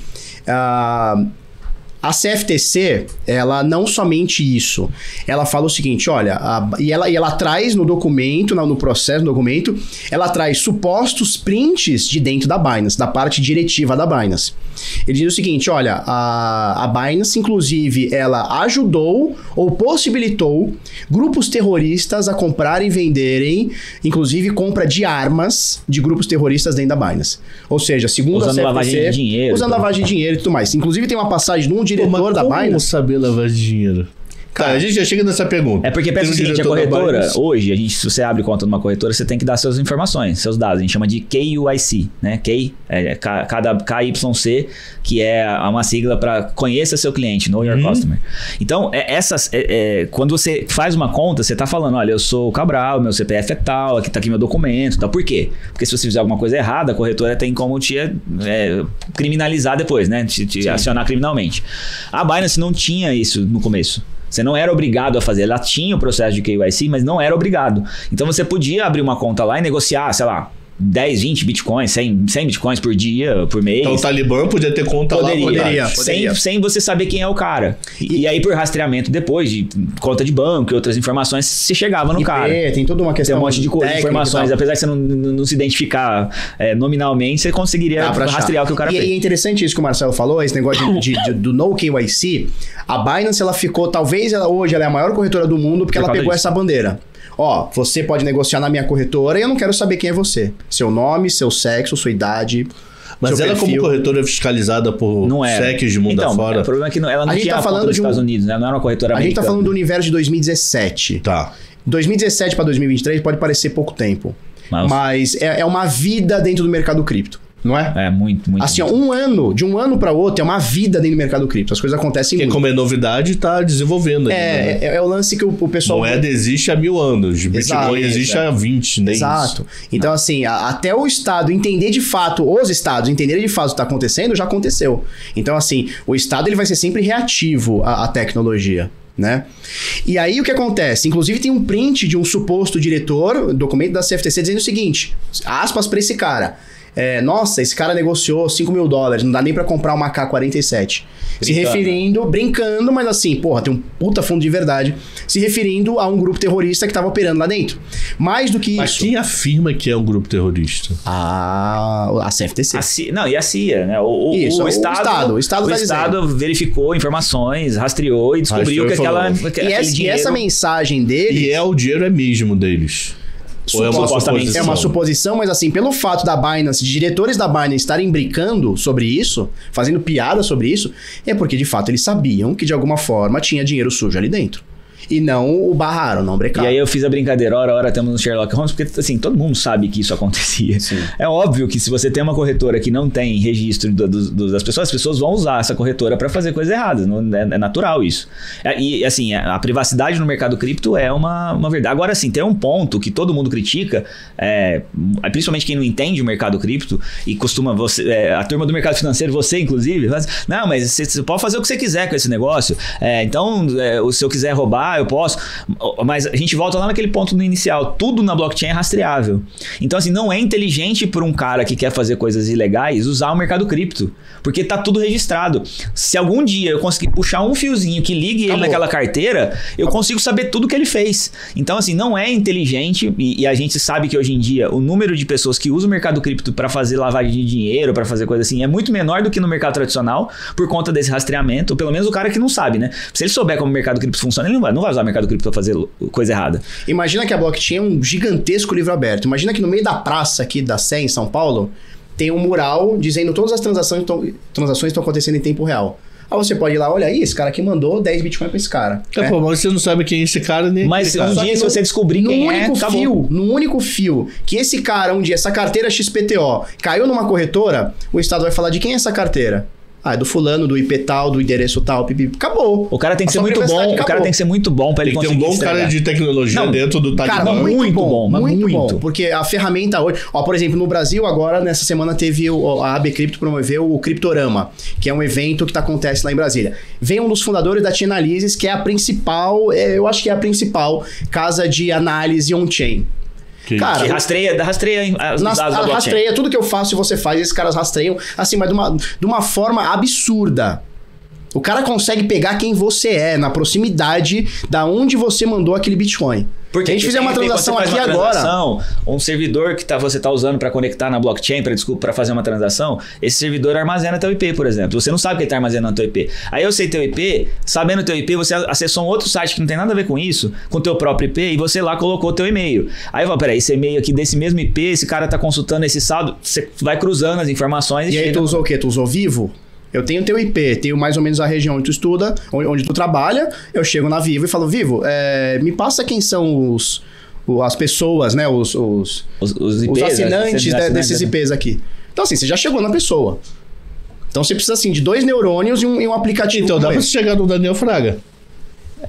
A CFTC, ela não somente isso, ela fala o seguinte, olha, e ela traz no documento, no processo do documento, ela traz supostos prints de dentro da Binance, da parte diretiva da Binance. Ele diz o seguinte, olha, a Binance, inclusive, ela ajudou ou possibilitou grupos terroristas a comprarem e venderem, inclusive compra de armas de grupos terroristas dentro da Binance. Ou seja, segundo usando a CFTC... lavagem de dinheiro. Usando lavagem de dinheiro e tudo mais. Inclusive tem uma passagem de um diretor da Binance... Como saber lavagem de dinheiro? Cara, a gente já chega nessa pergunta. É porque pensa o seguinte, a corretora, hoje, se você abre conta numa corretora, você tem que dar suas informações, seus dados. A gente chama de KYC, né? KYC, que é uma sigla para conheça seu cliente, know your customer. Então, quando você faz uma conta, você tá falando, olha, eu sou o Cabral, meu CPF é tal, aqui tá aqui meu documento, tal. Por quê? Porque se você fizer alguma coisa errada, a corretora tem como te criminalizar depois, né? Te acionar criminalmente. A Binance não tinha isso no começo. Você não era obrigado a fazer. Ela tinha o processo de KYC, mas não era obrigado. Então você podia abrir uma conta lá e negociar, sei lá, 10, 20 bitcoins, 100 bitcoins por dia, por mês. Então o Talibã podia ter conta lá. Poderia. Sem você saber quem é o cara. E aí por rastreamento depois, de conta de banco e outras informações, você chegava no cara. Tem toda uma questão. Tem um monte de informações. Apesar de você não se identificar nominalmente, você conseguiria rastrear o que o cara fez. E é interessante isso que o Marcelo falou, esse negócio do no KYC. A Binance, ela ficou, talvez hoje ela é a maior corretora do mundo porque ela pegou essa bandeira. Ó, você pode negociar na minha corretora e eu não quero saber quem é você. Seu nome, seu sexo, sua idade. Mas ela, como corretora, é fiscalizada por SECs de mundo afora. O problema é que ela não tinha a conta dos Estados Unidos, né? Não era uma corretora americana. A gente tá falando do universo de 2017. Tá. 2017 para 2023 pode parecer pouco tempo. Mas é uma vida dentro do mercado cripto. Não é? É, muito. Assim, ó, de um ano para outro, é uma vida dentro do mercado cripto. As coisas acontecem muito. Porque como é novidade, tá desenvolvendo. É o lance que o pessoal... Moeda existe há 1000 anos. Bitcoin existe há 20, nem Exato. Isso. Então, assim, até o Estado entender de fato, os Estados entenderem de fato o que está acontecendo, já aconteceu. Então, assim, o Estado ele vai ser sempre reativo à tecnologia. Né? E aí o que acontece? Inclusive tem um print de um suposto diretor, documento da CFTC, dizendo o seguinte, aspas para esse cara... nossa, esse cara negociou $5.000, não dá nem pra comprar uma AK-47. Se referindo, brincando, mas assim, porra, tem um puta fundo de verdade, se referindo a um grupo terrorista que tava operando lá dentro. Mais do que isso... Mas quem afirma que é um grupo terrorista? A CFTC. E a CIA, né? O Estado verificou informações, rastreou e descobriu que aquele dinheiro... E essa mensagem deles... E o dinheiro é mesmo deles. É uma suposição, mas assim, pelo fato da Binance, de diretores da Binance estarem brincando sobre isso, fazendo piada sobre isso, é porque de fato eles sabiam que de alguma forma tinha dinheiro sujo ali dentro. E não o barraram, não brecaram. E aí eu fiz a brincadeira, ora temos no Sherlock Holmes, porque assim, todo mundo sabe que isso acontecia. Sim. É óbvio que se você tem uma corretora que não tem registro das pessoas, as pessoas vão usar essa corretora para fazer coisas erradas. É natural isso. E assim, a privacidade no mercado cripto é uma verdade. Agora sim, tem um ponto que todo mundo critica, principalmente quem não entende o mercado cripto e costuma, a turma do mercado financeiro, você inclusive, não, mas você pode fazer o que você quiser com esse negócio. Então, se eu quiser roubar, eu posso, mas a gente volta lá naquele ponto no inicial, tudo na blockchain é rastreável. Então assim, não é inteligente para um cara que quer fazer coisas ilegais usar o mercado cripto, porque tá tudo registrado. Se algum dia eu conseguir puxar um fiozinho que ligue ele naquela carteira, eu consigo saber tudo que ele fez. Então assim, não é inteligente, e a gente sabe que hoje em dia o número de pessoas que usam o mercado cripto para fazer lavagem de dinheiro, para fazer coisa assim, é muito menor do que no mercado tradicional, por conta desse rastreamento, ou pelo menos o cara que não sabe, né? Se ele souber como o mercado cripto funciona, ele não vai usar o mercado cripto para fazer coisa errada. Imagina que a blockchain é um gigantesco livro aberto. Imagina que no meio da praça aqui da Sé, em São Paulo, tem um mural dizendo todas as transações estão acontecendo em tempo real. Aí você pode ir lá, olha aí, esse cara aqui mandou 10 Bitcoin pra esse cara. Pô, mas você não sabe quem é esse cara, nem mas um dia, se você descobrir quem é, acabou. No único fio que esse cara, um dia, essa carteira XPTO caiu numa corretora, o Estado vai falar de quem é essa carteira. É do fulano, do IP tal, do endereço tal, pipi. Acabou. O cara tem que ser muito bom. Acabou. O cara tem que ser muito bom pra ele conseguir. Tem um bom cara de tecnologia dentro do Talibã. Cara, muito bom. Porque a ferramenta hoje... por exemplo, no Brasil, agora, nessa semana, teve a AB Cripto promoveu o Criptorama, que é um evento que acontece lá em Brasília. Vem um dos fundadores da Chainalysis, que é a principal, eu acho que é a principal casa de análise on-chain. Cara, que rastreia os dados da blockchain. Rastreia tudo que eu faço e você faz, esses caras rastreiam, assim, mas de uma forma absurda. O cara consegue pegar quem você é, na proximidade da onde você mandou aquele Bitcoin. Porque a gente fizer uma transação aqui agora. Um servidor que você está usando para conectar na blockchain, para fazer uma transação, esse servidor armazena teu IP, por exemplo. Você não sabe que ele está armazenando teu IP. Aí eu sei teu IP, sabendo teu IP, você acessou um outro site que não tem nada a ver com isso, com teu próprio IP, e você lá colocou teu e-mail. Aí eu falo, peraí, esse e-mail aqui desse mesmo IP, esse cara está consultando esse saldo, você vai cruzando as informações. E aí tu usou o quê? Tu usou Vivo? Eu tenho teu IP, tenho mais ou menos a região onde tu estuda, onde tu trabalha, eu chego na Vivo e falo, Vivo, me passa quem são as pessoas, né, os IPs, assinantes desses IPs aqui. Então assim, você já chegou na pessoa. Então você precisa assim de 2 neurônios e um aplicativo. Então dá pra você chegar no Daniel Fraga.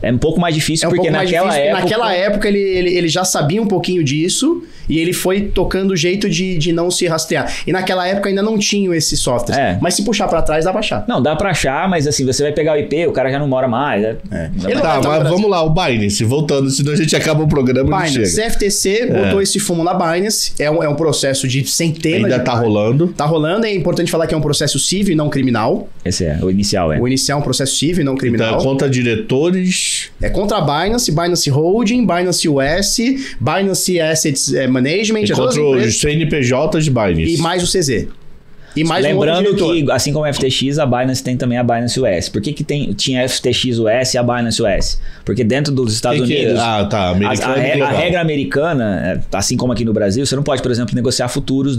É um pouco mais difícil, porque naquela época ele já sabia um pouquinho disso e ele foi tocando o jeito de não se rastrear. E naquela época ainda não tinha esse software. Mas se puxar pra trás, dá pra achar. Não, dá pra achar, mas assim, você vai pegar o IP, o cara já não mora mais. Mas vamos lá, o Binance, voltando, senão a gente acaba o programa. Binance, CFTC botou esse fumo na Binance, é um processo de centenas. Ainda tá rolando. Tá rolando, é importante falar que é um processo civil e não criminal. Esse é, o inicial O inicial é um processo civil e não criminal. Então é contra diretores. É contra a Binance, Binance Holding, Binance US, Binance Assets Management. E contra os CNPJs de Binance. E mais o CZ. E mais lembrando que, assim como a FTX, a Binance tem também a Binance US. Por que tinha a FTX US e a Binance US? Porque dentro dos Estados Unidos... a regra americana, assim como aqui no Brasil, você não pode, por exemplo, negociar futuros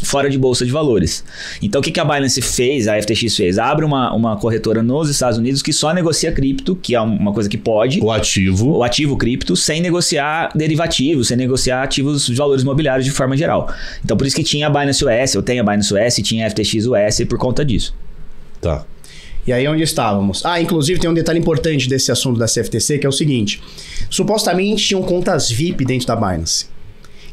fora de bolsa de valores. Então, o que a Binance fez, a FTX fez? Abre uma corretora nos Estados Unidos que só negocia cripto, que é uma coisa que pode. O ativo cripto, sem negociar derivativos, sem negociar ativos de valores imobiliários de forma geral. Então, por isso que tinha a Binance US, eu tenho a Binance US, tinha a FTX US por conta disso. Tá. E aí onde estávamos? Inclusive tem um detalhe importante desse assunto da CFTC, que é o seguinte. Supostamente tinham contas VIP dentro da Binance.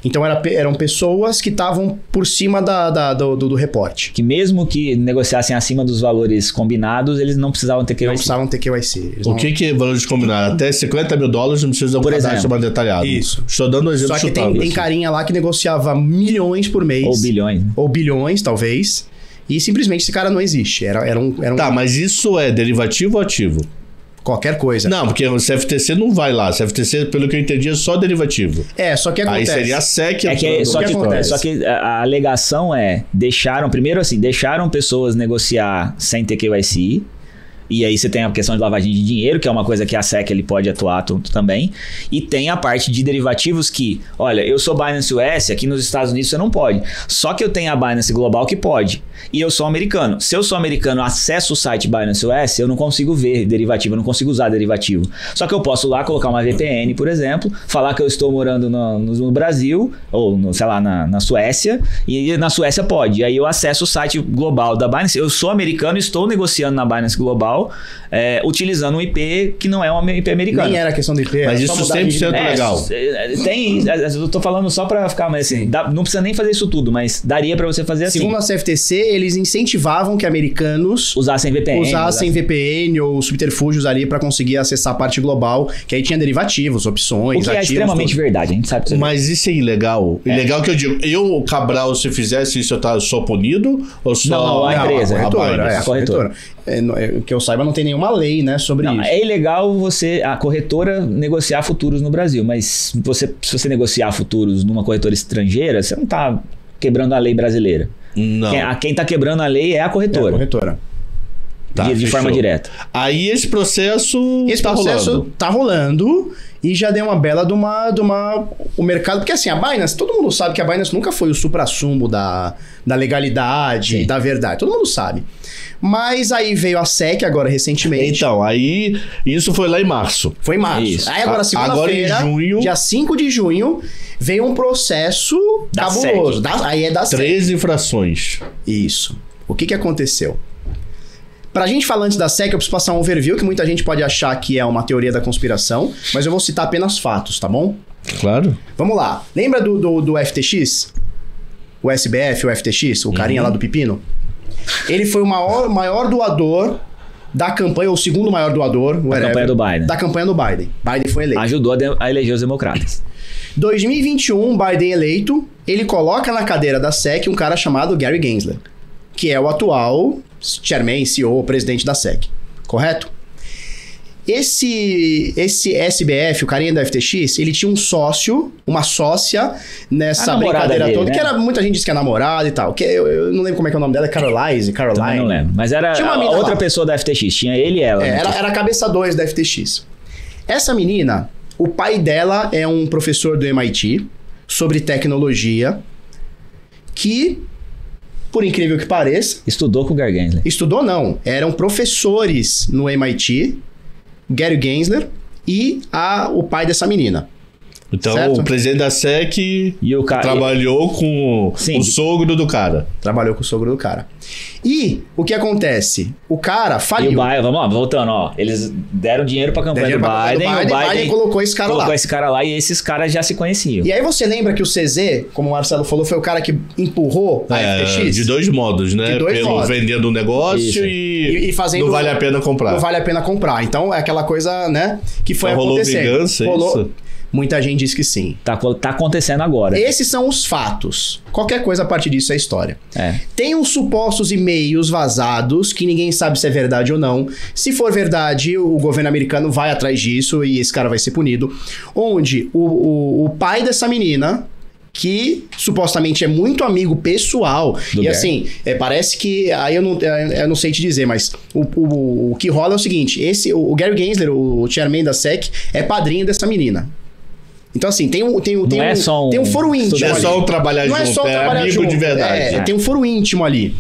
Então eram pessoas que estavam por cima do reporte. Que mesmo que negociassem acima dos valores combinados, eles não precisavam ter KYC. Não precisavam ter KYC. Que é valores combinados? Até $50 mil não precisa de um cadastro mais detalhado. Isso. Estou dando um exemplo. Só que tem carinha lá que negociava milhões por mês. Ou bilhões. Ou bilhões, talvez. E simplesmente esse cara não existe. Era um... Tá, mas isso é derivativo ou ativo? Qualquer coisa. Não, porque o CFTC não vai lá. CFTC, pelo que eu entendi, é só derivativo. Só que acontece. Aí seria a SEC. Só que a alegação deixaram pessoas negociar sem ter KYC. E aí você tem a questão de lavagem de dinheiro, que é uma coisa que a SEC ele pode atuar também. E tem a parte de derivativos que, olha, eu sou Binance US, aqui nos Estados Unidos você não pode. Só que eu tenho a Binance Global que pode. E eu sou americano. Se eu sou americano, acesso o site Binance US, eu não consigo ver derivativo, eu não consigo usar derivativo. Só que eu posso lá colocar uma VPN, por exemplo, falar que eu estou morando no Brasil, ou sei lá, na Suécia, e na Suécia pode. E aí eu acesso o site global da Binance. Eu sou americano e estou negociando na Binance Global, utilizando um IP que não é um IP americano. Nem era questão do IP. Mas isso 100% legal. Eu tô falando só pra ficar, mas assim, não precisa nem fazer isso tudo, mas daria pra você fazer assim. Segundo a CFTC, eles incentivavam que americanos usassem VPN ou subterfúgios ali pra conseguir acessar a parte global, que aí tinha derivativos, opções, o que ativos, é extremamente verdade, a gente sabe disso. Mas isso é ilegal. Ilegal que eu digo, Cabral, se fizesse isso, eu sou punido? Ou só não, a empresa, a corretora. Que eu saiba, não tem nenhuma lei, né, sobre isso. É ilegal a corretora negociar futuros no Brasil, mas se você negociar futuros numa corretora estrangeira, você não está quebrando a lei brasileira. Não. Quem está quebrando a lei é a corretora. É a corretora. Tá, de forma direta. Aí esse processo tá rolando e já deu uma bela o mercado, porque assim, a Binance, todo mundo sabe que a Binance nunca foi o suprassumo da legalidade, da verdade, todo mundo sabe. Mas aí veio a SEC agora recentemente. Então, aí isso foi lá em março. Foi em março. Isso. Aí agora segunda-feira, dia 5 de junho, veio um processo cabuloso. Aí é da SEC. 3 infrações. Isso. O que aconteceu? Pra gente falar antes da SEC, eu preciso passar um overview, que muita gente pode achar que é uma teoria da conspiração, mas eu vou citar apenas fatos, tá bom? Claro. Vamos lá. Lembra do FTX? O SBF, o FTX, o carinha lá do pepino? Ele foi o maior doador da campanha, ou o segundo maior doador, campanha do Biden. Da campanha do Biden. Biden foi eleito. Ajudou a eleger os democratas. 2021, Biden eleito, ele coloca na cadeira da SEC um cara chamado Gary Gensler, que é o atual chairman, CEO, presidente da SEC. Correto? Esse SBF, o carinha da FTX, ele tinha um sócio, uma sócia nessa brincadeira toda, né? Que muita gente diz que é namorada e tal. Que eu não lembro como é que é o nome dela, Caroline. Também não lembro. Mas era outra pessoa da FTX, tinha ele e ela. Era a cabeça 2 da FTX. Essa menina, o pai dela é um professor do MIT sobre tecnologia que, por incrível que pareça... Estudou com o Gary Gensler. Estudou não. Eram professores no MIT... Gary Gensler e o pai dessa menina. Então, certo? O presidente da SEC trabalhou com o sogro do cara. Trabalhou com o sogro do cara. E o que acontece? O cara faliu. E o Biden, vamos lá, voltando, ó. Eles deram dinheiro pra campanha do Biden. O Biden colocou esse cara lá. Colocou esse cara lá e esses caras já se conheciam. E aí você lembra que o CZ, como o Marcelo falou, foi o cara que empurrou a FTX? De 2 modos, né? Pelo vendendo o negócio e fazendo... Não vale a pena comprar. Não vale a pena comprar. Então é aquela coisa, né? Que foi acontecendo. Rolou vingança, isso? Muita gente diz que sim. Tá acontecendo agora. Esses são os fatos. Qualquer coisa a partir disso é história. Tem uns supostos e-mails vazados que ninguém sabe se é verdade ou não. Se for verdade, o governo americano vai atrás disso e esse cara vai ser punido. Onde o pai dessa menina, que supostamente é muito amigo pessoal. E assim, parece que... Aí eu não sei te dizer, mas o que rola é o seguinte. O Gary Gensler, o chairman da SEC, é padrinho dessa menina. Então, assim, tem um foro íntimo. Não é só o trabalhar junto, é amigo de verdade. Tem um foro íntimo ali.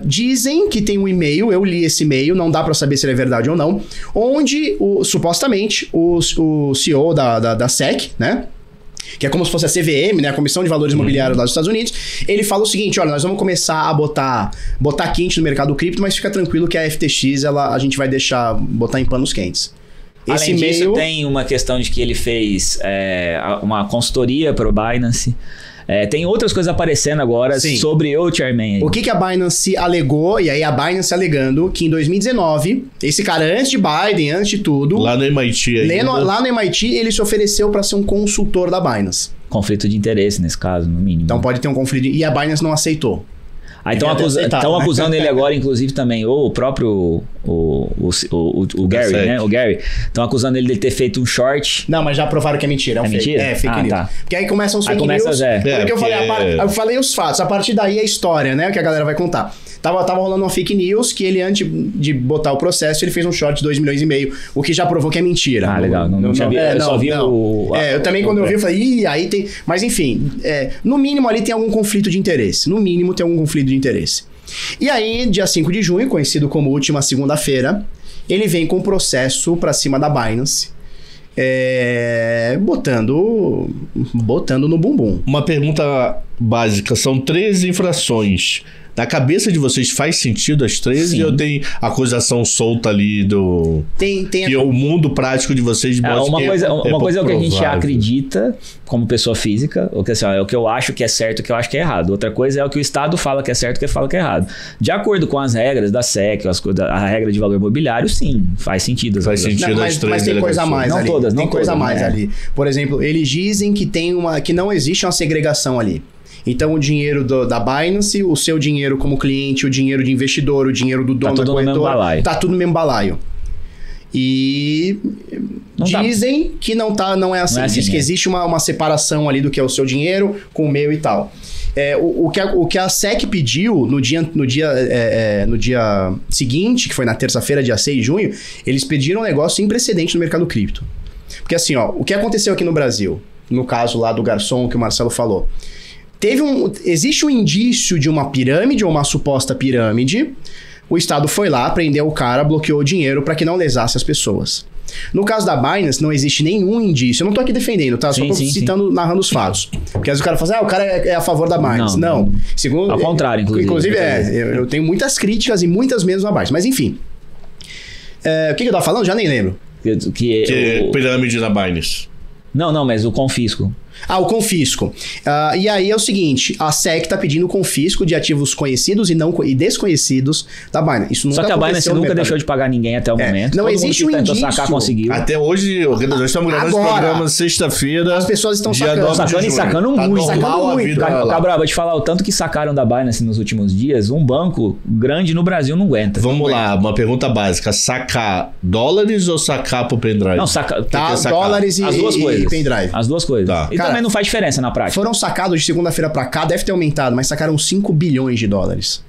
Dizem que tem um e-mail, eu li esse e-mail, não dá pra saber se ele é verdade ou não, onde, supostamente, o CEO da SEC, né? Que é como se fosse a CVM, né? A Comissão de Valores Imobiliários lá dos Estados Unidos. Ele fala o seguinte, olha, nós vamos começar a botar quente no mercado cripto, mas fica tranquilo que a FTX, a gente vai botar em panos quentes. Além disso, tem uma questão de que ele fez uma consultoria para o Binance. Tem outras coisas aparecendo agora sobre o chairman aí. O que a Binance alegou, e aí a Binance alegando que em 2019, esse cara antes de Biden, antes de tudo... Lá no MIT ainda. Lá no MIT, ele se ofereceu para ser um consultor da Binance. Conflito de interesse nesse caso, no mínimo. Então pode ter um conflito e a Binance não aceitou. Estão acusando ele agora, inclusive, também, ou o próprio o Gary, né? O Gary. Estão acusando ele de ter feito um short. Não, mas já provaram que é mentira. É fake. Mentira? É fake news. Tá. Porque aí começam os fake news. Eu falei os fatos. A partir daí é história, né? O que a galera vai contar. Tava rolando uma fake news que ele, antes de botar o processo, ele fez um short de 2,5 milhões, o que já provou que é mentira. Legal. Não tinha visto. Eu só vi o... eu também, quando eu vi, eu falei, aí tem... Mas, enfim, no mínimo ali tem algum conflito de interesse. No mínimo tem algum conflito de interesse. E aí, dia 5 de junho, conhecido como última segunda-feira, ele vem com o processo pra cima da Binance, botando no bumbum. Uma pergunta básica, são 13 infrações. Na cabeça de vocês faz sentido as 13? Sim. Ou tem acusação solta ali do... que o mundo prático de vocês mostra uma coisa é o que a gente acredita como pessoa física, ou que, assim, é o que eu acho que é certo e o que eu acho que é errado. Outra coisa é o que o Estado fala que é certo e o que fala que é errado. De acordo com as regras da SEC, a regra de valor imobiliário, sim, faz sentido. Faz sentido mas tem coisa a mais ali. Não coisa a todas, mais ali. Por exemplo, eles dizem que que não existe uma segregação ali. Então, o dinheiro da Binance, o seu dinheiro como cliente, o dinheiro de investidor, o dinheiro do dono da corretora, tá tudo no mesmo balaio. E dizem que não é assim. Diz que existe uma separação ali do que é o seu dinheiro com o meu e tal. O que a SEC pediu no dia seguinte, que foi na terça-feira, dia 6 de junho, eles pediram um negócio sem precedente no mercado cripto. Porque assim, o que aconteceu aqui no Brasil, no caso lá do garçom que o Marcelo falou, existe um indício de uma pirâmide ou uma suposta pirâmide. O Estado foi lá, prendeu o cara, bloqueou o dinheiro para que não lesasse as pessoas. No caso da Binance, não existe nenhum indício. Eu não tô aqui defendendo, tá? Só tô citando, narrando os fatos. Porque às vezes o cara fala o cara é a favor da Binance. Não. Segundo, ao contrário, inclusive. Inclusive, eu tenho muitas críticas e muitas mesmo a Binance. Mas enfim. O que eu tava falando? Já nem lembro. Que pirâmide na Binance. Não, mas o confisco. O confisco. E aí é o seguinte, a SEC tá pedindo confisco de ativos conhecidos e desconhecidos da Binance. Isso nunca Só que a Binance nunca deixou de pagar ninguém até o momento. Não existe um indício. Sacar, conseguiu. Até hoje, nós estamos gravando esse programa sexta-feira. As pessoas estão sacando muito. Cabral, vou te falar o tanto que sacaram da Binance nos últimos dias. Um banco grande no Brasil não aguenta. Vamos lá, uma pergunta básica. Sacar dólares ou sacar pro pendrive? Não, dólares as duas coisas. E pendrive. As duas coisas. Tá. Também não faz diferença na prática. Foram sacados de segunda-feira pra cá, deve ter aumentado, mas sacaram 5 bilhões de dólares.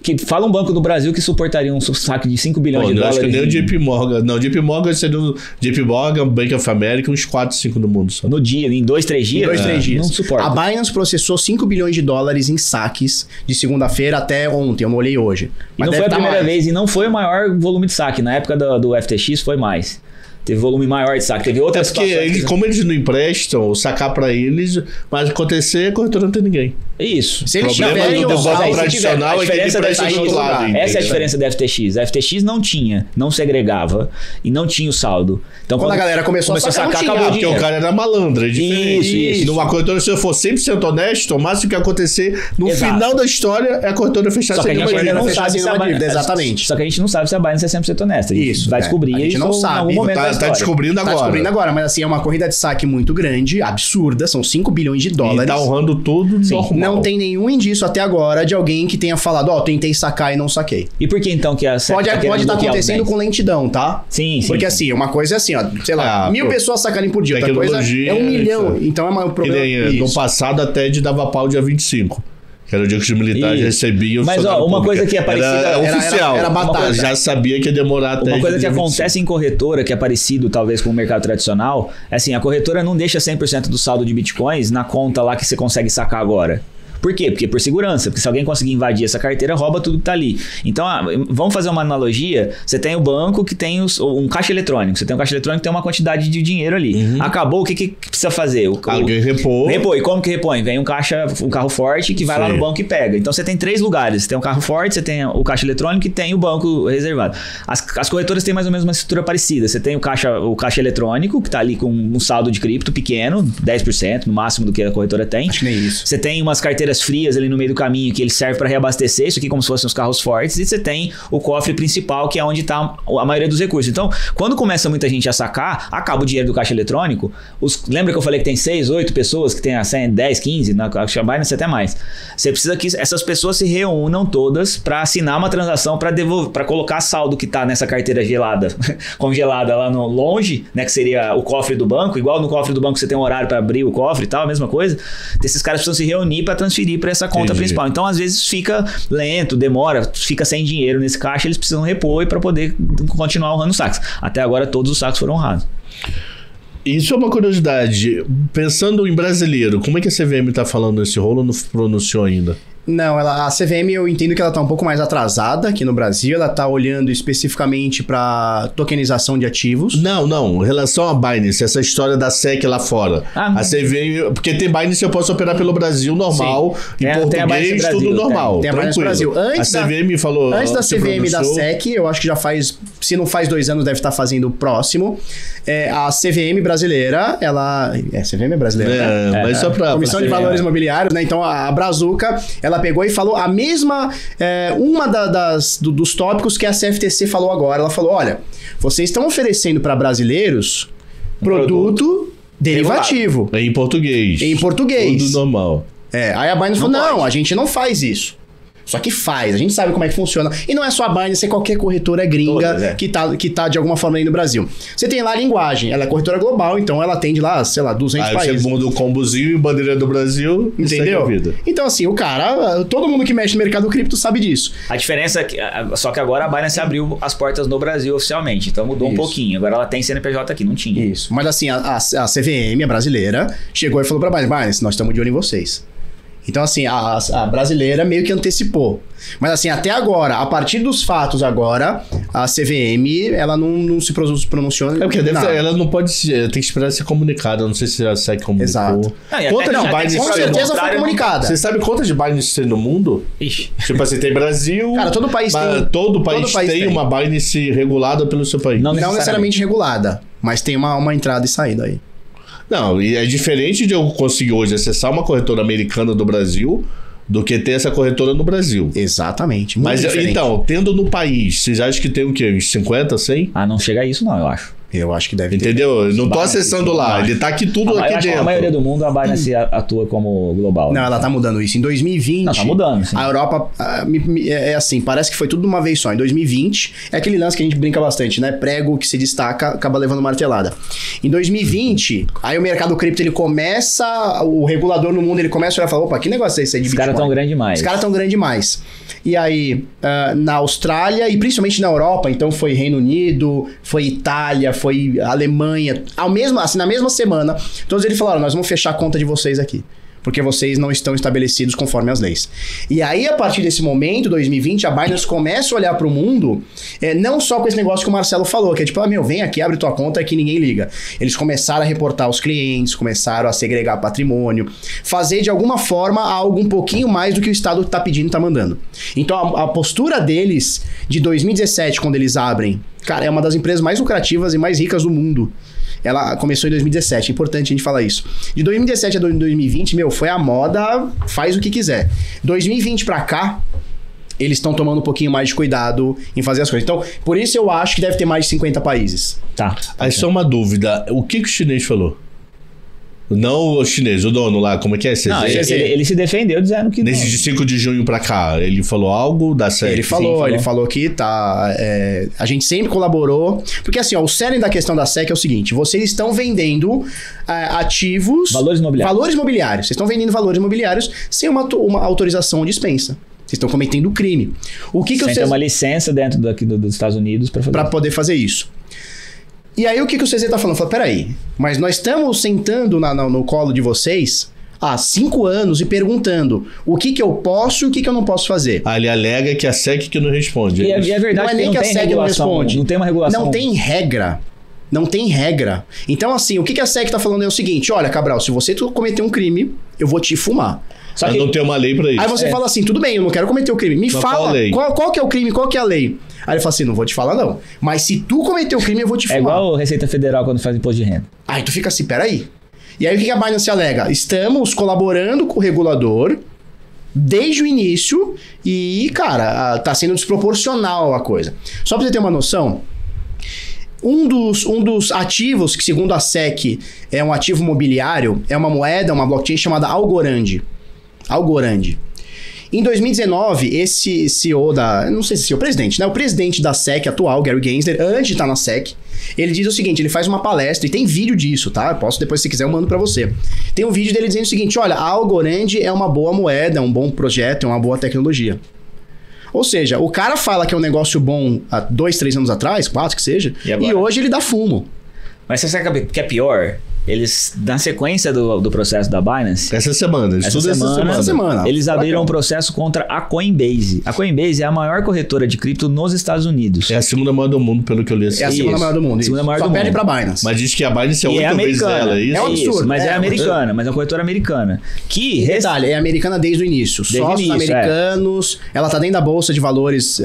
Que fala um banco do Brasil que suportaria um saque de 5 bilhões de dólares. Acho que nem o JP Morgan. Não, o JP Morgan seria o JP Morgan, Bank of America, uns 4, 5 no mundo só. No dia, em 2, 3 dias? Em 2, 3 dias. Não suporta. A Binance processou 5 bilhões de dólares em saques de segunda-feira até ontem, eu não olhei hoje. Mas não foi a primeira vez e não foi o maior volume de saque. Na época do FTX foi mais. Teve volume maior de saque. Teve outras situações. Como eles não emprestam, sacar pra eles, mas acontecer, a corretora não tem ninguém. Isso. Se eles tiverem o banco tradicional, a diferença é que ele lado. Essa é a diferença da FTX. A FTX não segregava e não tinha o saldo. Então, quando a galera começou a sacar, acabou o dinheiro. Porque o cara era malandro, é diferente. Isso. Numa corretora, se eu for 100% honesto, o máximo que acontecer no final da história é a corretora fechar sem nenhuma dívida. Não sabe se a Binance, exatamente. Só que a gente não sabe se a Binance é 100% honesta. Isso. Vai descobrir isso. A gente não sabe. Tá descobrindo agora. Tá descobrindo agora, mas assim, é uma corrida de saque muito grande, absurda, são 5 bilhões de dólares. E tá honrando tudo normal. Não tem nenhum indício até agora de alguém que tenha falado, tentei sacar e não saquei. E por que então que a SEC pode estar acontecendo com lentidão, tá? Sim. Porque assim, uma coisa é assim, sei lá, 1.000 pessoas sacarem por dia, outra coisa é 1 milhão. Então é um problema. No passado a TED dava pau dia 25. Que era o dia que os militares recebiam. Mas uma coisa que é parecida... Era oficial. Era batalha. Já sabia que ia demorar até... Uma coisa que acontece em corretora, que é parecido talvez com o mercado tradicional, é assim, a corretora não deixa 100% do saldo de bitcoins na conta lá que você consegue sacar agora. Por quê? Porque por segurança. Porque se alguém conseguir invadir essa carteira, rouba tudo que tá ali. Então, vamos fazer uma analogia. Você tem o banco que tem um caixa eletrônico. Você tem um caixa eletrônico que tem uma quantidade de dinheiro ali. Acabou, o que precisa fazer? Alguém repõe. Repõe. Como que repõe? Vem um carro forte que vai lá no banco e pega. Então, você tem 3 lugares. Você tem um carro forte, você tem o caixa eletrônico e tem o banco reservado. As corretoras têm mais ou menos uma estrutura parecida. Você tem o caixa eletrônico, que tá ali com um saldo de cripto pequeno, 10% no máximo do que a corretora tem. Acho que nem isso. Você tem umas carteiras frias ali no meio do caminho que ele serve para reabastecer, isso aqui como se fossem os carros fortes, e você tem o cofre principal que é onde está a maioria dos recursos. Então, quando começa muita gente a sacar, acaba o dinheiro do caixa eletrônico. Lembra que eu falei que tem 6, 8 pessoas que tem a 100, 10, 15, na Binance até mais. Você precisa que essas pessoas se reúnam todas para assinar uma transação para colocar saldo que está nessa carteira gelada, congelada lá no longe, né, que seria o cofre do banco, igual no cofre do banco você tem um horário para abrir o cofre e tal, a mesma coisa. Esses caras precisam se reunir para transferir transferir para essa conta principal. Então, às vezes, fica lento, demora, fica sem dinheiro nesse caixa, eles precisam repor para poder continuar honrando os saques. Até agora, todos os saques foram honrados. Isso é uma curiosidade. Pensando em brasileiro, como é que a CVM tá falando nesse rolo ou não pronunciou ainda? Não, a CVM eu entendo que ela tá um pouco mais atrasada aqui no Brasil. Ela tá olhando especificamente para tokenização de ativos. Não. Em relação a Binance, essa história da SEC lá fora. A CVM... Porque tem Binance, eu posso operar pelo Brasil normal. Em português, tudo normal. Tem a Binance Brasil. Antes a CVM falou... Antes da CVM da SEC, eu acho que já faz... Se não faz 2 anos, deve estar fazendo o próximo. A CVM brasileira, ela... CVM é brasileira, né? Mas só pra... Comissão de Valores Imobiliários, né? Então, a Brazuca, ela pegou e falou a mesma... dos tópicos que a CFTC falou agora. Ela falou, olha, vocês estão oferecendo para brasileiros produto derivativo. Em português. Tudo normal. Aí a Binance falou, não, a gente não faz isso. Só que faz, a gente sabe como é que funciona. E não é só a Binance, é qualquer corretora gringa que tá de alguma forma aí no Brasil. Você tem lá a linguagem, ela é corretora global, então ela atende lá, sei lá, 200 países. Você muda o combozinho e bandeira do Brasil, entendeu? Então assim, o cara, todo mundo que mexe no mercado cripto sabe disso. A diferença é que, só que agora a Binance abriu as portas no Brasil oficialmente, então mudou um pouquinho. Agora ela tem CNPJ aqui, não tinha. Isso, mas assim, a CVM, a brasileira, chegou e falou pra Binance, nós estamos de olho em vocês. Então, assim, a brasileira meio que antecipou. Mas, assim, até agora, a partir dos fatos agora, a CVM, ela não se pronunciou. Porque ela não pode tem que esperar ser comunicada. Não sei se a SEC comunicou. Exato. Com certeza foi comunicada. Você sabe quantas de Binance tem no mundo? Ixi. Tipo assim, tem Brasil... Cara, todo país tem. Todo país tem uma Binance regulada pelo seu país. Não necessariamente regulada, mas tem uma entrada e saída aí. Não, e é diferente de eu conseguir hoje acessar uma corretora americana do Brasil do que ter essa corretora no Brasil. Exatamente. Mas diferente. Então, tendo no país, vocês acham que tem o quê? Uns 50, 100? Não chega a isso não, eu acho. Eu acho que deve ter. Entendeu? Eu não tô acessando lá. Ele tá aqui tudo aqui dentro. A maioria do mundo, a Binance atua como global. Não, ela tá mudando isso. Em 2020... Não, tá mudando, sim. A Europa, é assim, parece que foi tudo de uma vez só. Em 2020, é aquele lance que a gente brinca bastante, né? Prego que se destaca, acaba levando martelada. Em 2020, aí o mercado cripto, ele começa... O regulador no mundo, ele começa a olhar e fala, opa, que negócio é esse aí de Bitcoin? Os caras tão grandes demais. Os caras tão grandes demais. E aí, na Austrália, e principalmente na Europa, então foi Reino Unido, foi Itália, foi Alemanha, na mesma semana, todos eles falaram, nós vamos fechar a conta de vocês aqui, porque vocês não estão estabelecidos conforme as leis. E aí, a partir desse momento, 2020, a Binance começa a olhar para o mundo, não só com esse negócio que o Marcelo falou, que é tipo, vem aqui, abre tua conta que ninguém liga. Eles começaram a reportar os clientes, começaram a segregar patrimônio, fazer de alguma forma algo um pouquinho mais do que o Estado está pedindo, está mandando. Então, a postura deles, de 2017, quando eles abrem, cara, é uma das empresas mais lucrativas e mais ricas do mundo. Ela começou em 2017, é importante a gente falar isso. De 2017 a 2020, foi a moda, faz o que quiser. 2020 pra cá, eles estão tomando um pouquinho mais de cuidado em fazer as coisas. Então, por isso eu acho que deve ter mais de 50 países. Tá. Aí só uma dúvida, o que o chinês falou? Não o chinês, o dono lá, como é que é? Não, ele se defendeu dizendo que nesse de 5 de junho pra cá, ele falou algo da SEC? Ele falou que tá... a gente sempre colaborou... Porque assim, o cerne da questão da SEC é o seguinte, vocês estão vendendo ativos... Valores imobiliários. Vocês estão vendendo valores imobiliários sem uma autorização ou dispensa. Vocês estão cometendo crime. Sem ter uma licença dentro dos Estados Unidos para poder fazer isso. E aí o que o CZ tá falando? Fala, peraí, mas nós estamos sentando no colo de vocês há 5 anos e perguntando o que eu posso e o que eu não posso fazer. Ele alega que a SEC que não responde. E é verdade, não é nem que a SEC não responde. Não tem uma regulação. Não tem regra. Não tem regra. Então assim, o que a SEC tá falando é o seguinte, olha, Cabral, se você cometer um crime, eu vou te fumar. Só que não tem uma lei pra isso. Aí você fala assim, tudo bem, eu não quero cometer o crime. Me fala, qual que é o crime, qual que é a lei? Aí ele fala assim, não vou te falar não. Mas se tu cometer o crime, eu vou te fumar. É igual a Receita Federal quando faz imposto de renda. Aí tu fica assim, peraí. E aí o que a Binance alega? Estamos colaborando com o regulador desde o início e, cara, tá sendo desproporcional a coisa. Só pra você ter uma noção... Um dos ativos, que segundo a SEC é um ativo imobiliário, é uma moeda, uma blockchain chamada Algorand. Em 2019, esse CEO não sei se CEO, presidente, né? O presidente da SEC atual, Gary Gensler, antes de estar na SEC, ele diz o seguinte, ele faz uma palestra, e tem vídeo disso, tá? Eu posso depois, se quiser, eu mando pra você. Tem um vídeo dele dizendo o seguinte, olha, a Algorand é uma boa moeda, é um bom projeto, é uma boa tecnologia. Ou seja, o cara fala que é um negócio bom há 2, 3 anos atrás, 4 que seja, e hoje ele dá fumo. Mas você sabe o que é pior? Eles, na sequência do processo da Binance... Essa semana. Eles abriram um processo contra a Coinbase. A Coinbase é a maior corretora de cripto nos Estados Unidos. É a segunda maior do mundo, pelo que eu li. É a segunda maior do mundo. Só perde pra Binance. Mas diz que a Binance é 8 vezes dela, é isso? É um absurdo. Mas é americana, mas é uma corretora americana. Detalhe, é americana desde o início. Sócios americanos, ela tá dentro da bolsa de valores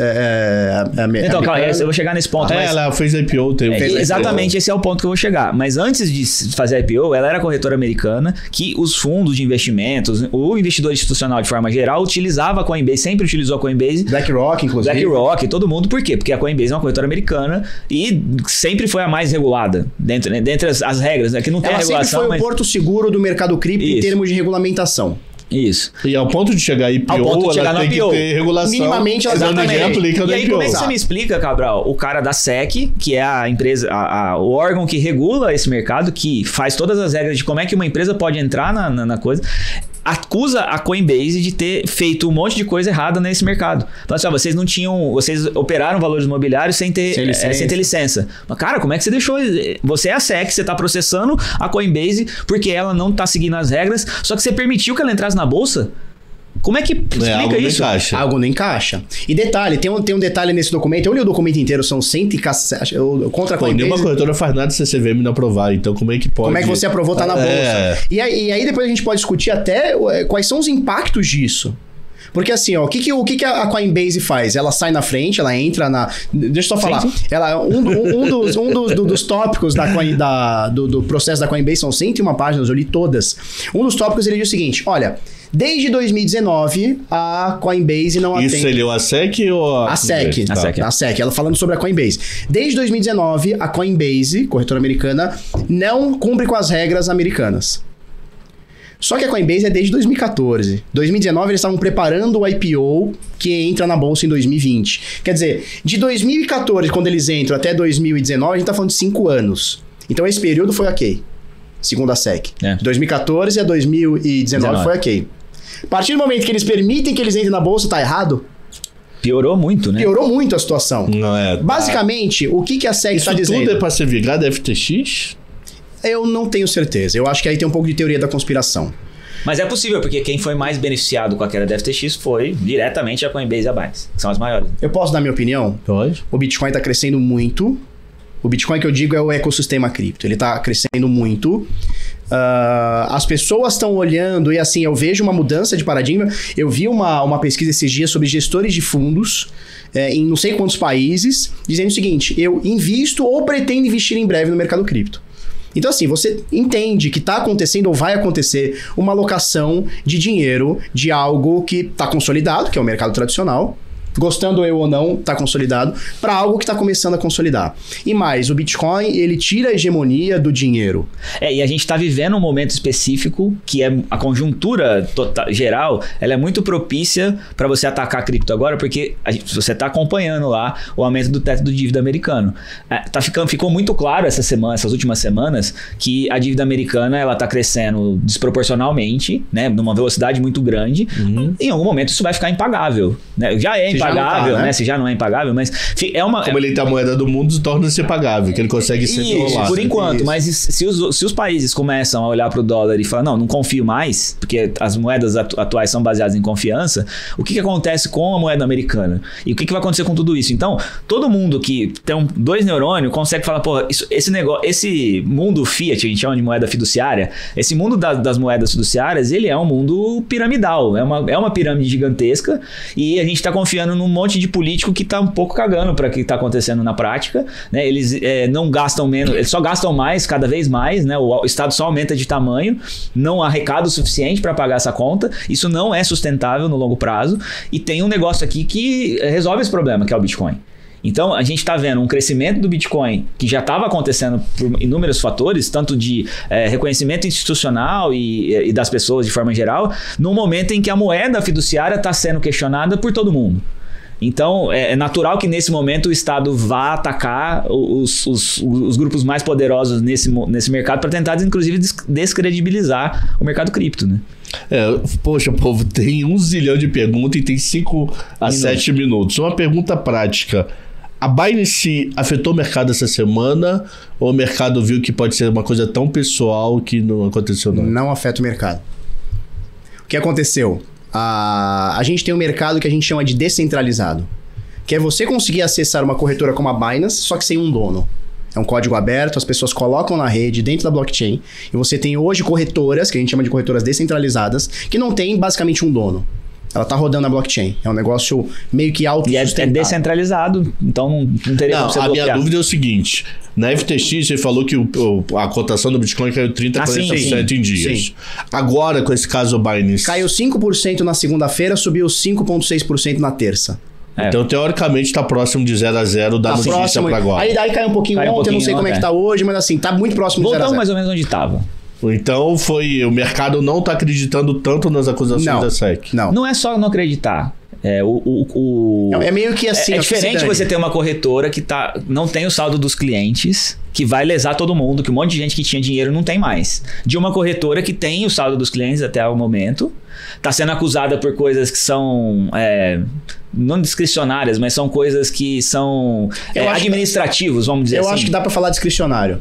Então, calma, eu vou chegar nesse ponto. Ela fez IPO. Exatamente, esse é o ponto que eu vou chegar. Mas antes de fazer a IPO, ela era corretora americana, que os fundos de investimentos, o investidor institucional de forma geral, utilizava a Coinbase, sempre utilizou a Coinbase. BlackRock, inclusive. BlackRock, todo mundo. Por quê? Porque a Coinbase é uma corretora americana e sempre foi a mais regulada, dentre as regras, né? Que não tem regulação. Ela sempre foi o porto seguro do mercado cripto em termos de regulamentação. Isso. E ao ponto de chegar a IPO, ela tem que ter regulação. Minimamente, ninguém aplica e aí, como é que você me explica, Cabral? O cara da SEC, que é a empresa, o órgão que regula esse mercado, que faz todas as regras de como é que uma empresa pode entrar na coisa, acusa a Coinbase de ter feito um monte de coisa errada nesse mercado. Fala assim, vocês operaram valores imobiliários sem ter licença. Mas, cara, como é que você deixou? Você é a SEC, você está processando a Coinbase porque ela não está seguindo as regras, só que você permitiu que ela entrasse na bolsa? Como é que explica isso? Algo não encaixa. E detalhe, tem um detalhe nesse documento. Eu li o documento inteiro, são 100 contra a Coinbase. Nenhuma corretora faz nada se a CVM não aprovar. Então como é que pode... Como é que você aprovou, tá na bolsa. E aí depois a gente pode discutir até quais são os impactos disso. Porque assim, ó, o que a Coinbase faz? Ela sai na frente, ela entra na... Deixa eu só falar. Sim. Ela, dos tópicos do processo da Coinbase, são 101 páginas, eu li todas. Um dos tópicos, ele diz o seguinte, olha... Desde 2019, a Coinbase não atende... Isso ele é a SEC ou a SEC? A SEC, ela falando sobre a Coinbase. Desde 2019, a Coinbase, corretora americana, não cumpre com as regras americanas. Só que a Coinbase é desde 2014. 2019, eles estavam preparando o IPO que entra na bolsa em 2020. Quer dizer, de 2014, quando eles entram, até 2019, a gente tá falando de 5 anos. Então, esse período foi ok, segundo a SEC. De 2014 a 2019 foi ok. A partir do momento que eles permitem que eles entrem na bolsa, tá errado? Piorou muito, né? Piorou muito a situação. Basicamente, o que a SEC está dizendo? Isso tudo é para ser ligado a FTX? Eu não tenho certeza. Eu acho que aí tem um pouco de teoria da conspiração. Mas é possível, porque quem foi mais beneficiado com a queda da FTX foi diretamente a Coinbase e a Binance, que são as maiores. Eu posso dar minha opinião? Pode. O Bitcoin está crescendo muito. O Bitcoin que eu digo é o ecossistema cripto. Ele está crescendo muito. As pessoas estão olhando e assim, eu vejo uma mudança de paradigma. Eu vi uma pesquisa esses dias sobre gestores de fundos em não sei quantos países, dizendo o seguinte, eu invisto ou pretendo investir em breve no mercado cripto. Então assim, você entende que está acontecendo ou vai acontecer uma alocação de dinheiro de algo que está consolidado, que é o mercado tradicional, gostando eu ou não, está consolidado, para algo que está começando a consolidar. E mais, o Bitcoin, ele tira a hegemonia do dinheiro. E a gente está vivendo um momento específico que é a conjuntura geral, ela é muito propícia para você atacar a cripto agora, porque você está acompanhando lá o aumento do teto do dívida americano. Ficou muito claro essas últimas semanas, que a dívida americana ela está crescendo desproporcionalmente, né, numa velocidade muito grande. Em algum momento isso vai ficar impagável, né? Já é impagável, né? Se já não é impagável, mas é uma... Como ele tem a moeda do mundo, torna-se impagável, que ele consegue ser dolar. Por enquanto, mas se os países começam a olhar para o dólar e falar, não confio mais, porque as moedas atuais são baseadas em confiança, o que acontece com a moeda americana? E o que vai acontecer com tudo isso? Então, todo mundo que tem 2 neurônios consegue falar, pô, esse mundo fiat, a gente chama de moeda fiduciária, esse mundo das moedas fiduciárias, ele é um mundo piramidal, é uma pirâmide gigantesca, e a gente está confiando num monte de político que tá um pouco cagando para o que tá acontecendo na prática, né? Eles não gastam menos, eles só gastam mais, cada vez mais, né? O Estado só aumenta de tamanho, não arrecada o suficiente para pagar essa conta, isso não é sustentável no longo prazo, e tem um negócio aqui que resolve esse problema, que é o Bitcoin. Então, a gente está vendo um crescimento do Bitcoin que já estava acontecendo por inúmeros fatores, tanto de reconhecimento institucional e das pessoas de forma geral, no momento em que a moeda fiduciária está sendo questionada por todo mundo. Então, é natural que nesse momento o Estado vá atacar os grupos mais poderosos nesse mercado para tentar, inclusive, descredibilizar o mercado cripto, né? Poxa, povo, tem 1 zilhão de perguntas e tem 5 a 7 minutos. Uma pergunta prática. A Binance afetou o mercado essa semana ou o mercado viu que pode ser uma coisa tão pessoal que não aconteceu nada? Não afeta o mercado. O que aconteceu? A gente tem um mercado que a gente chama de descentralizado, que é você conseguir acessar uma corretora como a Binance, só que sem um dono. É um código aberto, as pessoas colocam na rede, dentro da blockchain, e você tem hoje corretoras, que a gente chama de corretoras descentralizadas, que não tem basicamente um dono. Ela tá rodando na blockchain. É um negócio meio que autossustentável. E é descentralizado, então não teria como você bloquear. Minha dúvida é o seguinte. Na FTX, você falou que a cotação do Bitcoin caiu 30% a 40% em dias. Sim. Agora, com esse caso Binance... Caiu 5% na segunda-feira, subiu 5,6% na terça. Então, teoricamente, está próximo de 0 a 0 da notícia para agora. Aí caiu um pouquinho ontem, eu não sei como é que tá hoje, mas assim, tá muito próximo de 0 a 0. Voltamos mais ou menos onde estava. Então o mercado não está acreditando tanto nas acusações da SEC. Não é só não acreditar. É meio que assim. É diferente você ter uma corretora que não tem o saldo dos clientes, que vai lesar todo mundo, que um monte de gente que tinha dinheiro não tem mais. De uma corretora que tem o saldo dos clientes até o momento, está sendo acusada por coisas que são... não discricionárias, mas são coisas que são administrativos, vamos dizer assim. Eu acho que dá para falar discricionário.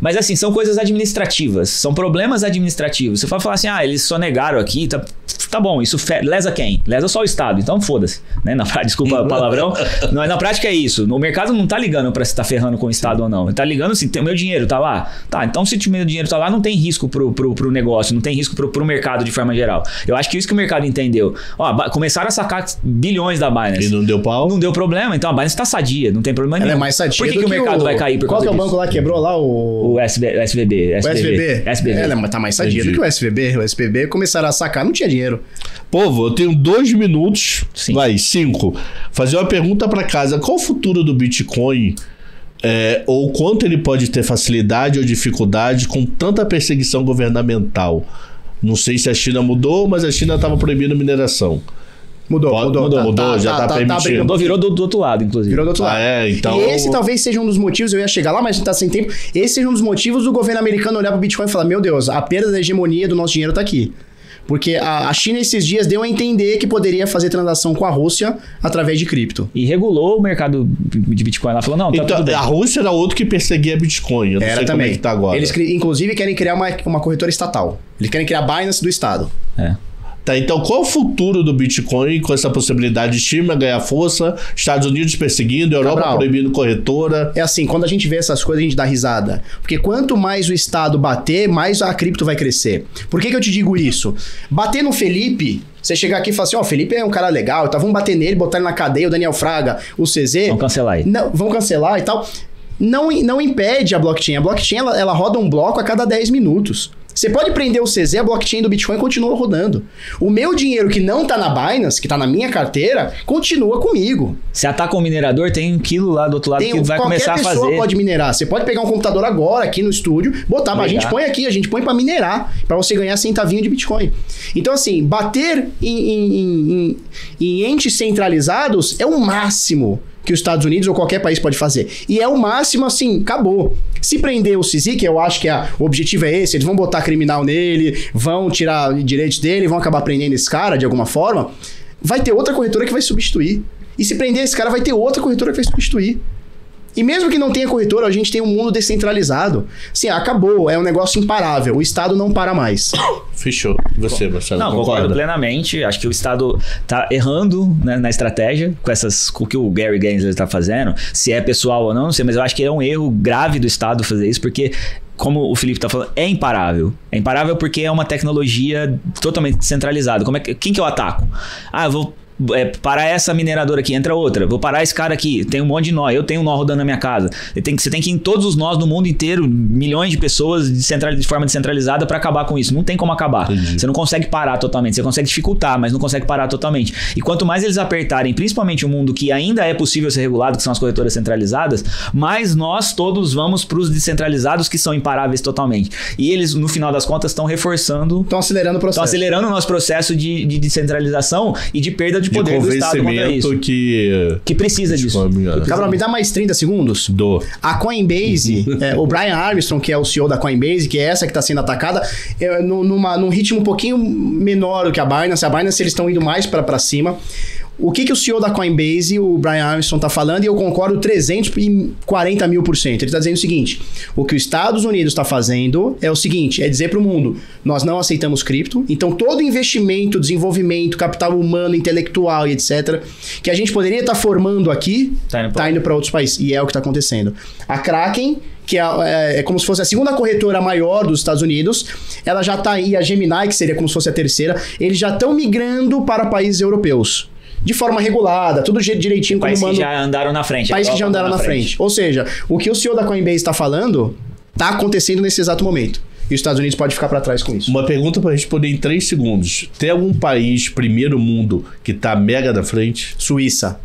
Mas assim, são coisas administrativas, são problemas administrativos. Você vai falar assim, eles sonegaram aqui, tá bom, isso lesa quem? Lesa só o Estado, então foda-se. Né? Desculpa o palavrão, na prática é isso. O mercado não tá ligando para se tá ferrando com o Estado ou não. Ele tá ligando assim, o meu dinheiro tá lá? Tá, então se o meu dinheiro tá lá, não tem risco pro negócio, não tem risco pro mercado de forma geral. Eu acho que isso que o mercado entendeu. Começaram a sacar bilhões da Binance. E não deu pau? Não deu problema, então a Binance tá sadia, não tem problema nenhum. Ela é mais sadia. Por que o mercado vai cair por causa disso? Qual que é o banco lá que quebrou lá? O SVB. Ela tá mais sadia do que o SVB. O SVB começaram a sacar, não tinha dinheiro. Povo, eu tenho 2 minutos, 5. Fazer uma pergunta para casa. Qual o futuro do Bitcoin? Ou quanto ele pode ter facilidade ou dificuldade com tanta perseguição governamental? Não sei se a China mudou, mas a China estava proibindo mineração. Mudou, já tá permitindo. Virou do outro lado, inclusive. Virou do outro lado. Então... E esse talvez seja um dos motivos, eu ia chegar lá, mas a gente tá sem tempo. Esse seja um dos motivos do governo americano olhar pro Bitcoin e falar, meu Deus, a perda da hegemonia do nosso dinheiro tá aqui. Porque a China esses dias deu a entender que poderia fazer transação com a Rússia através de cripto. E regulou o mercado de Bitcoin lá. Falou, não, tá tudo bem. A Rússia era outro que perseguia Bitcoin. Eu não sei também. Como é que tá agora. Eles, inclusive, querem criar uma corretora estatal. Eles querem criar a Binance do Estado. Tá, então qual o futuro do Bitcoin com essa possibilidade de China ganhar força, Estados Unidos perseguindo, Europa proibindo corretora? É assim, quando a gente vê essas coisas, a gente dá risada. Porque quanto mais o Estado bater, mais a cripto vai crescer. Por que eu te digo isso? Bater no Felipe... Você chegar aqui e falar assim, o Felipe é um cara legal, então vamos bater nele, botar ele na cadeia, o Daniel Fraga, o CZ... Vão cancelar aí. Não, vão cancelar e tal. Não impede a blockchain. A blockchain, ela roda um bloco a cada 10 minutos. Você pode prender o CZ, a blockchain do Bitcoin continua rodando. O meu dinheiro que não tá na Binance, que tá na minha carteira, continua comigo. Se ataca um minerador, tem um quilo lá do outro lado que vai começar a fazer. Qualquer pessoa pode minerar. Você pode pegar um computador agora aqui no estúdio, botar, mas a gente põe aqui, a gente põe pra minerar, pra você ganhar centavinho de Bitcoin. Então assim, bater em entes centralizados é o máximo que os Estados Unidos ou qualquer país pode fazer. E é o máximo, assim, acabou. Se prender o CZ, que eu acho que o objetivo é esse, eles vão botar criminal nele, vão tirar direitos dele, vão acabar prendendo esse cara de alguma forma, vai ter outra corretora que vai substituir. E se prender esse cara, vai ter outra corretora que vai substituir. E mesmo que não tenha corretora, a gente tem um mundo descentralizado. Assim, acabou, é um negócio imparável. O Estado não para mais. Fechou. E você, Marcelo? Não, concordo plenamente. Acho que o Estado tá errando, né, na estratégia com o que o Gary Gensler tá fazendo. Se é pessoal ou não sei, mas eu acho que é um erro grave do Estado fazer isso, porque... Como o Felipe tá falando, é imparável. É imparável porque é uma tecnologia totalmente descentralizada. Quem que eu ataco? Eu vou parar essa mineradora aqui, entra outra. Vou parar esse cara aqui, tem um monte de nó. Eu tenho um nó rodando na minha casa. Você tem que ir em todos os nós do mundo inteiro, milhões de pessoas de forma descentralizada para acabar com isso. Não tem como acabar. Entendi. Você não consegue parar totalmente. Você consegue dificultar, mas não consegue parar totalmente. E quanto mais eles apertarem, principalmente o mundo que ainda é possível ser regulado, que são as corretoras centralizadas, mais nós todos vamos para os descentralizados, que são imparáveis totalmente. E eles, no final das contas, estão reforçando... Estão acelerando o processo. Estão acelerando o nosso processo de descentralização e de perda de poder do Estado contra isso. Que precisa disso. Cabral, me dá mais 30 segundos? A Coinbase, o Brian Armstrong, que é o CEO da Coinbase, que é essa que está sendo atacada, num ritmo um pouquinho menor do que a Binance. A Binance, eles estão indo mais para cima. O que o CEO da Coinbase, o Brian Armstrong, está falando, e eu concordo 340 mil %. Ele está dizendo o seguinte: o que os Estados Unidos está fazendo é o seguinte, é dizer para o mundo, nós não aceitamos cripto, então todo investimento, desenvolvimento, capital humano, intelectual e etc., que a gente poderia estar formando aqui, está indo para outros países. E é o que está acontecendo. A Kraken, que é como se fosse a segunda corretora maior dos Estados Unidos, ela já está aí, a Gemini, que seria como se fosse a terceira, eles já estão migrando para países europeus. De forma regulada, tudo direitinho. Países que já andaram na frente. Países que já andaram na frente. Ou seja, o que o CEO da Coinbase está falando, está acontecendo nesse exato momento. E os Estados Unidos podem ficar para trás com isso. Uma pergunta para responder em 3 segundos. Tem algum país, primeiro mundo, que está mega na frente? Suíça.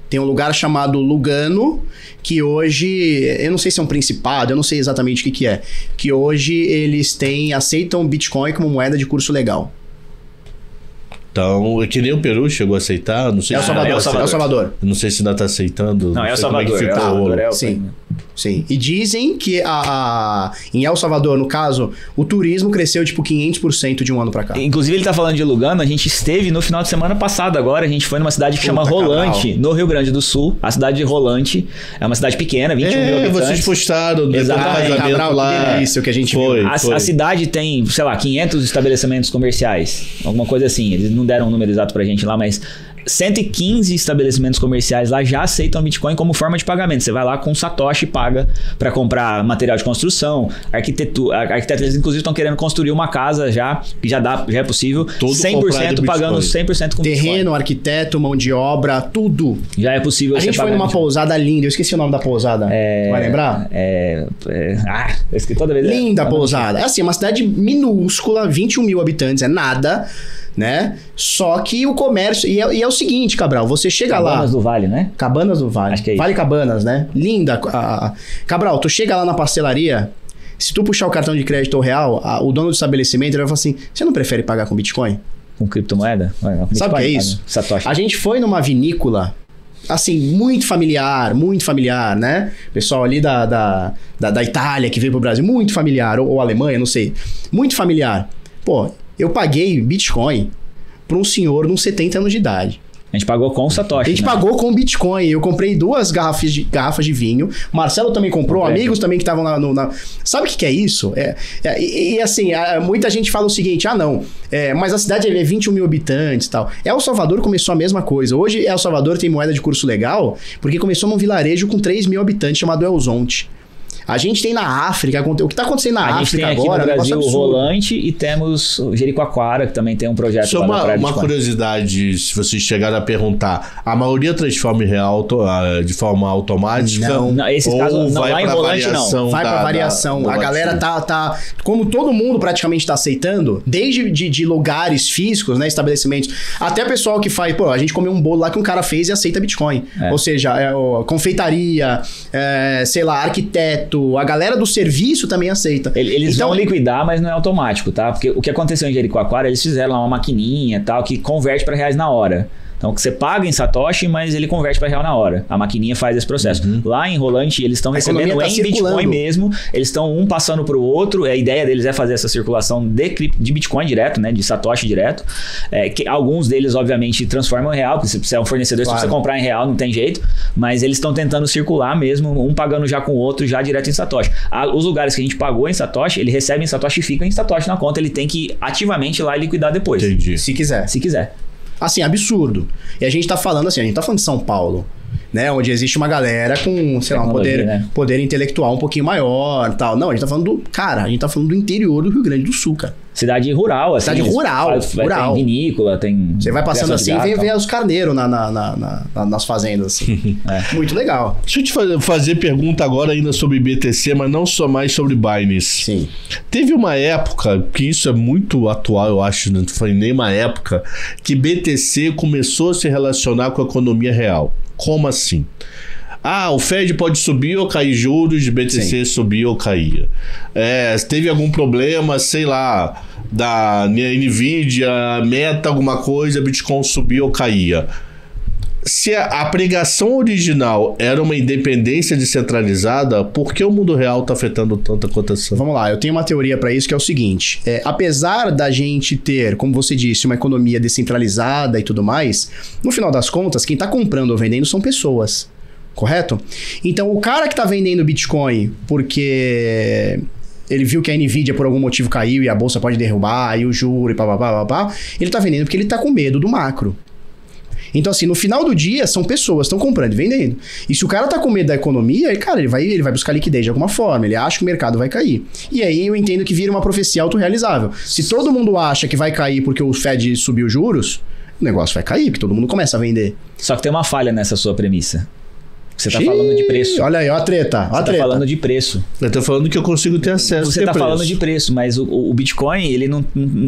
Tem um lugar chamado Lugano, que hoje, eu não sei se é um principado, eu não sei exatamente o que é, que hoje eles aceitam Bitcoin como moeda de curso legal. Então, que nem o Peru chegou a aceitar, não sei El Salvador. Não sei se ainda está aceitando. Não, é El Salvador. Sim. E dizem que em El Salvador, no caso, o turismo cresceu tipo 500% de um ano pra cá. Inclusive, ele tá falando de Lugano, a gente esteve no final de semana passado agora, a gente foi numa cidade que chama Rolante, no Rio Grande do Sul. A cidade de Rolante é uma cidade pequena, 21 mil habitantes. Vocês postaram Cabral, lá. Isso que a gente viu. A cidade tem, sei lá, 500 estabelecimentos comerciais, alguma coisa assim. Eles não deram um número exato pra gente lá, mas 115 estabelecimentos comerciais lá já aceitam Bitcoin como forma de pagamento. Você vai lá com Satoshi e paga para comprar material de construção, arquitetura. Arquitetos, inclusive, estão querendo construir uma casa já, que já é possível, todo 100% pagando 100% com terreno, Bitcoin. Arquiteto, mão de obra, tudo. Já é possível. A gente foi numa pousada linda, eu esqueci o nome da pousada. Vai lembrar? Eu esqueci toda vez. Linda a pousada. É assim, uma cidade minúscula, 21 mil habitantes, é nada, né? Só que o comércio... E é o seguinte, Cabral, você chega lá... Cabanas do Vale, né? Cabanas do Vale. Acho que é isso. Vale Cabanas, né? Linda. Cabral, tu chega lá na pastelaria, se tu puxar o cartão de crédito real, o dono do estabelecimento ele vai falar assim, você não prefere pagar com Bitcoin? Com criptomoeda? Sabe o que é isso? Satoshi. A gente foi numa vinícola, assim, muito familiar, né? Pessoal ali da Itália que veio pro Brasil, muito familiar, ou Alemanha, não sei. Muito familiar. Pô, eu paguei Bitcoin para um senhor de uns 70 anos de idade. A gente pagou com o Satoshi. A gente pagou com Bitcoin. Eu comprei 2 garrafas de vinho. Marcelo também comprou, amigos também que estavam lá Sabe o que é isso? E assim, muita gente fala o seguinte, mas a cidade é 21 mil habitantes e tal. El Salvador começou a mesma coisa. Hoje, El Salvador tem moeda de curso legal porque começou num vilarejo com 3 mil habitantes chamado El Zonte. A gente tem na África, o que está acontecendo na África agora... A gente tem aqui no Brasil o Rolante e temos o Jericoacoara, que também tem um projeto lá na Praia de Uma curiosidade, se vocês chegarem a perguntar, a maioria transforma em real de forma automática? Não, esse caso não vai em Rolante, não. Vai para variação. A galera tá... Como todo mundo praticamente está aceitando, desde de lugares físicos, né, estabelecimentos, até pessoal que faz... Pô, a gente comeu um bolo lá que um cara fez e aceita Bitcoin. Ou seja, confeitaria, sei lá, arquiteto, a galera do serviço também aceita. Eles vão liquidar, mas não é automático, tá? Porque o que aconteceu em Jericoacoara, eles fizeram lá uma maquininha e tal, que converte para reais na hora. Então, que você paga em Satoshi, mas ele converte para real na hora. A maquininha faz esse processo. Lá em Rolante, eles estão recebendo em Bitcoin mesmo. Eles estão um passando para o outro. A ideia deles é fazer essa circulação de Bitcoin direto, né? De Satoshi direto. Que alguns deles, obviamente, transformam em real. Porque se você é um fornecedor, se você comprar em real, não tem jeito. Mas eles estão tentando circular mesmo, um pagando já com o outro, já direto em Satoshi. Os lugares que a gente pagou em Satoshi, ele recebe em Satoshi e fica em Satoshi na conta. Ele tem que ativamente ir lá e liquidar depois. Entendi. Se quiser. Se quiser. Assim, absurdo. E a gente tá falando de São Paulo. né? Onde existe uma galera com, sei lá, um poder intelectual um pouquinho maior e tal. Não, a gente tá falando a gente tá falando do interior do Rio Grande do Sul, cara. Cidade rural, assim. Cidade rural. Tem vinícola, tem... Você vai passando assim e vem ver os carneiros nas fazendas, assim. Muito legal. Deixa eu te fazer pergunta agora ainda sobre BTC, mas não só mais sobre Binance. Sim. Teve uma época, que isso é muito atual, eu acho, não foi nem uma época, que BTC começou a se relacionar com a economia real. Como assim? O Fed pode subir ou cair juros, BTC subir ou cair. Teve algum problema, sei lá, da Nvidia, Meta, alguma coisa, Bitcoin subir ou caía. Se a pregação original era uma independência descentralizada, por que o mundo real está afetando tanta cotação? Vamos lá, eu tenho uma teoria para isso que é o seguinte. Apesar da gente ter, como você disse, uma economia descentralizada e tudo mais, no final das contas, quem está comprando ou vendendo são pessoas. Correto? Então, o cara que tá vendendo Bitcoin porque ele viu que a Nvidia por algum motivo caiu e a bolsa pode derrubar, e o juro e papapá, ele tá vendendo porque ele tá com medo do macro. Então, assim, no final do dia, são pessoas que estão comprando e vendendo. E se o cara tá com medo da economia, ele vai buscar liquidez de alguma forma, ele acha que o mercado vai cair. E aí eu entendo que vira uma profecia autorrealizável. Se todo mundo acha que vai cair porque o Fed subiu juros, o negócio vai cair, porque todo mundo começa a vender. Só que tem uma falha nessa sua premissa. Você tá falando de preço. Olha aí, ó a treta. Você tá falando de preço. Eu tô falando que eu consigo ter acesso. Você tá falando de preço, mas o Bitcoin, ele não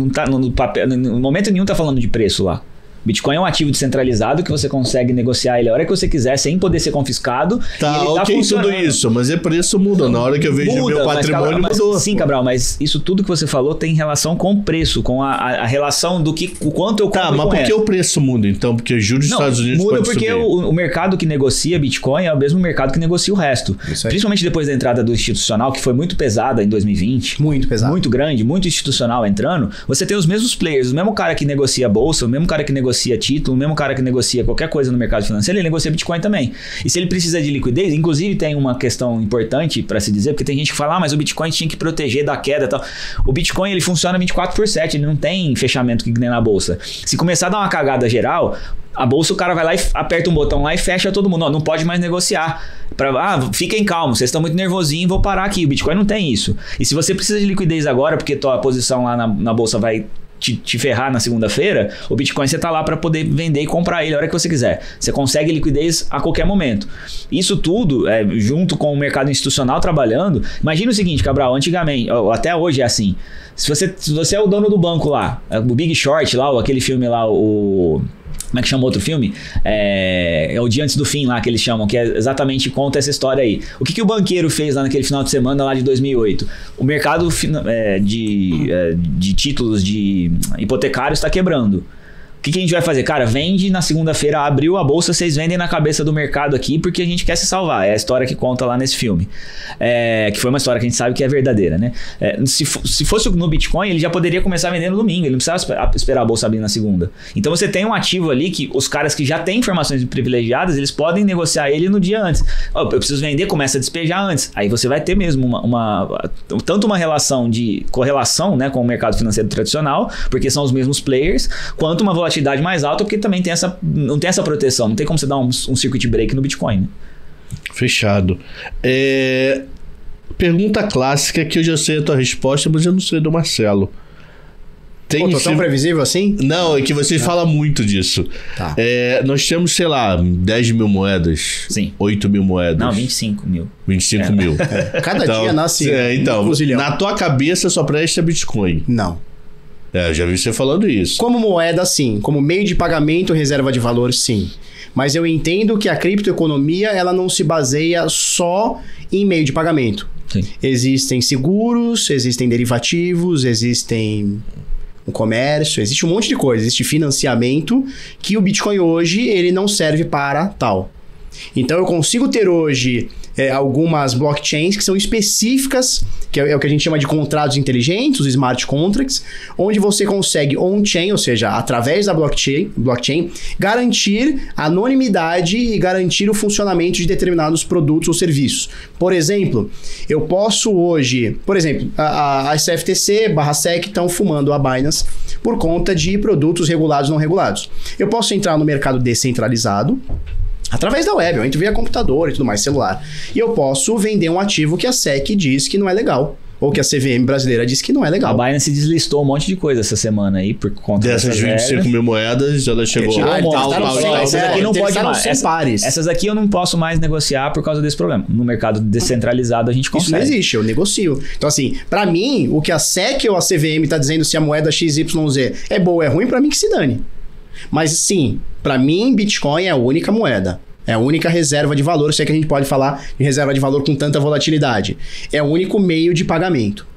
tá no papel. No momento nenhum tá falando de preço lá. Bitcoin é um ativo descentralizado que você consegue negociar ele a hora que você quiser, sem poder ser confiscado. Tá, ok, tudo isso, mas o preço muda. Na hora que eu vejo meu patrimônio, mudou. Sim, Cabral, mas isso tudo que você falou tem relação com o preço, com a relação do que o quanto eu compro. Tá, mas por que o preço muda, então? Porque os juros dos Estados Unidos muda porque o mercado que negocia Bitcoin é o mesmo mercado que negocia o resto. Principalmente depois da entrada do institucional, que foi muito pesada em 2020. Muito pesada. Muito grande, muito institucional entrando. Você tem os mesmos players, o mesmo cara que negocia bolsa, o mesmo cara que negocia título, o mesmo cara que negocia qualquer coisa no mercado financeiro, ele negocia Bitcoin também. E se ele precisa de liquidez, inclusive tem uma questão importante para se dizer, porque tem gente que fala, mas o Bitcoin tinha que proteger da queda e tal. O Bitcoin, ele funciona 24/7, ele não tem fechamento que nem na bolsa. Se começar a dar uma cagada geral, a bolsa, o cara vai lá e aperta um botão lá e fecha todo mundo. Não pode mais negociar. Fiquem calmos, vocês estão muito nervosinhos, vou parar aqui. O Bitcoin não tem isso. E se você precisa de liquidez agora, porque tua posição lá na bolsa vai te ferrar na segunda-feira, o Bitcoin você tá lá para poder vender e comprar ele a hora que você quiser. Você consegue liquidez a qualquer momento. Isso tudo, junto com o mercado institucional trabalhando. Imagina o seguinte, Cabral, antigamente, até hoje é assim. Se você é o dono do banco lá, o Big Short lá, ou aquele filme lá, como é que chama outro filme? É o Dia Antes do Fim lá que eles chamam, que exatamente conta essa história aí. O que o banqueiro fez lá naquele final de semana lá de 2008? O mercado de títulos de hipotecários está quebrando. O que a gente vai fazer? Cara, vende na segunda-feira, abriu a bolsa, vocês vendem na cabeça do mercado aqui porque a gente quer se salvar. É a história que conta lá nesse filme. Que foi uma história que a gente sabe que é verdadeira, né? Se fosse no Bitcoin, ele já poderia começar a vender no domingo. Ele não precisava esperar a bolsa abrir na segunda. Então você tem um ativo ali que os caras que já têm informações privilegiadas, eles podem negociar ele no dia antes. Eu preciso vender, começa a despejar antes. Aí você vai ter mesmo tanto uma relação de correlação, né, com o mercado financeiro tradicional, porque são os mesmos players, quanto uma volatilidade mais alta, porque também não tem essa proteção. Não tem como você dar um circuit break no Bitcoin, né? Fechado. Pergunta clássica que eu já sei a tua resposta, mas eu não sei do Marcelo. Tô tão previsível assim? Não, é que você fala muito disso. Tá. Nós temos, sei lá, 10 mil moedas. Sim. 8 mil moedas. Não, 25 mil. 25 mil. Cada dia nasce na tua cabeça só presta Bitcoin. Não. Eu já vi você falando isso. Como moeda, sim. Como meio de pagamento, reserva de valor, sim. Mas eu entendo que a criptoeconomia, ela não se baseia só em meio de pagamento. Sim. Existem seguros, existem derivativos, existem o comércio, existe um monte de coisa. Existe financiamento que o Bitcoin hoje, ele não serve para tal. Então eu consigo ter hoje algumas blockchains que são específicas, que é o que a gente chama de contratos inteligentes, os smart contracts, onde você consegue on-chain, ou seja, através da blockchain, garantir anonimidade e garantir o funcionamento de determinados produtos ou serviços. Por exemplo, eu posso hoje... Por exemplo, a CFTC/SEC estão fumando a Binance por conta de produtos regulados e não regulados. Eu posso entrar no mercado descentralizado Através da web, eu entro via computador e tudo mais, celular. E eu posso vender um ativo que a SEC diz que não é legal. Ou que a CVM brasileira diz que não é legal. A Binance deslistou um monte de coisa essa semana aí por conta dessas 25 mil moedas, ela chegou essas aqui não pode mais. Essas aqui eu não posso mais negociar por causa desse problema. No mercado descentralizado a gente consegue. Isso não existe, eu negocio. Então assim, pra mim, o que a SEC ou a CVM tá dizendo se a moeda XYZ é boa ou é ruim, pra mim que se dane. Mas sim, pra mim, Bitcoin é a única moeda. É a única reserva de valor, se é que a gente pode falar de reserva de valor com tanta volatilidade. É o único meio de pagamento.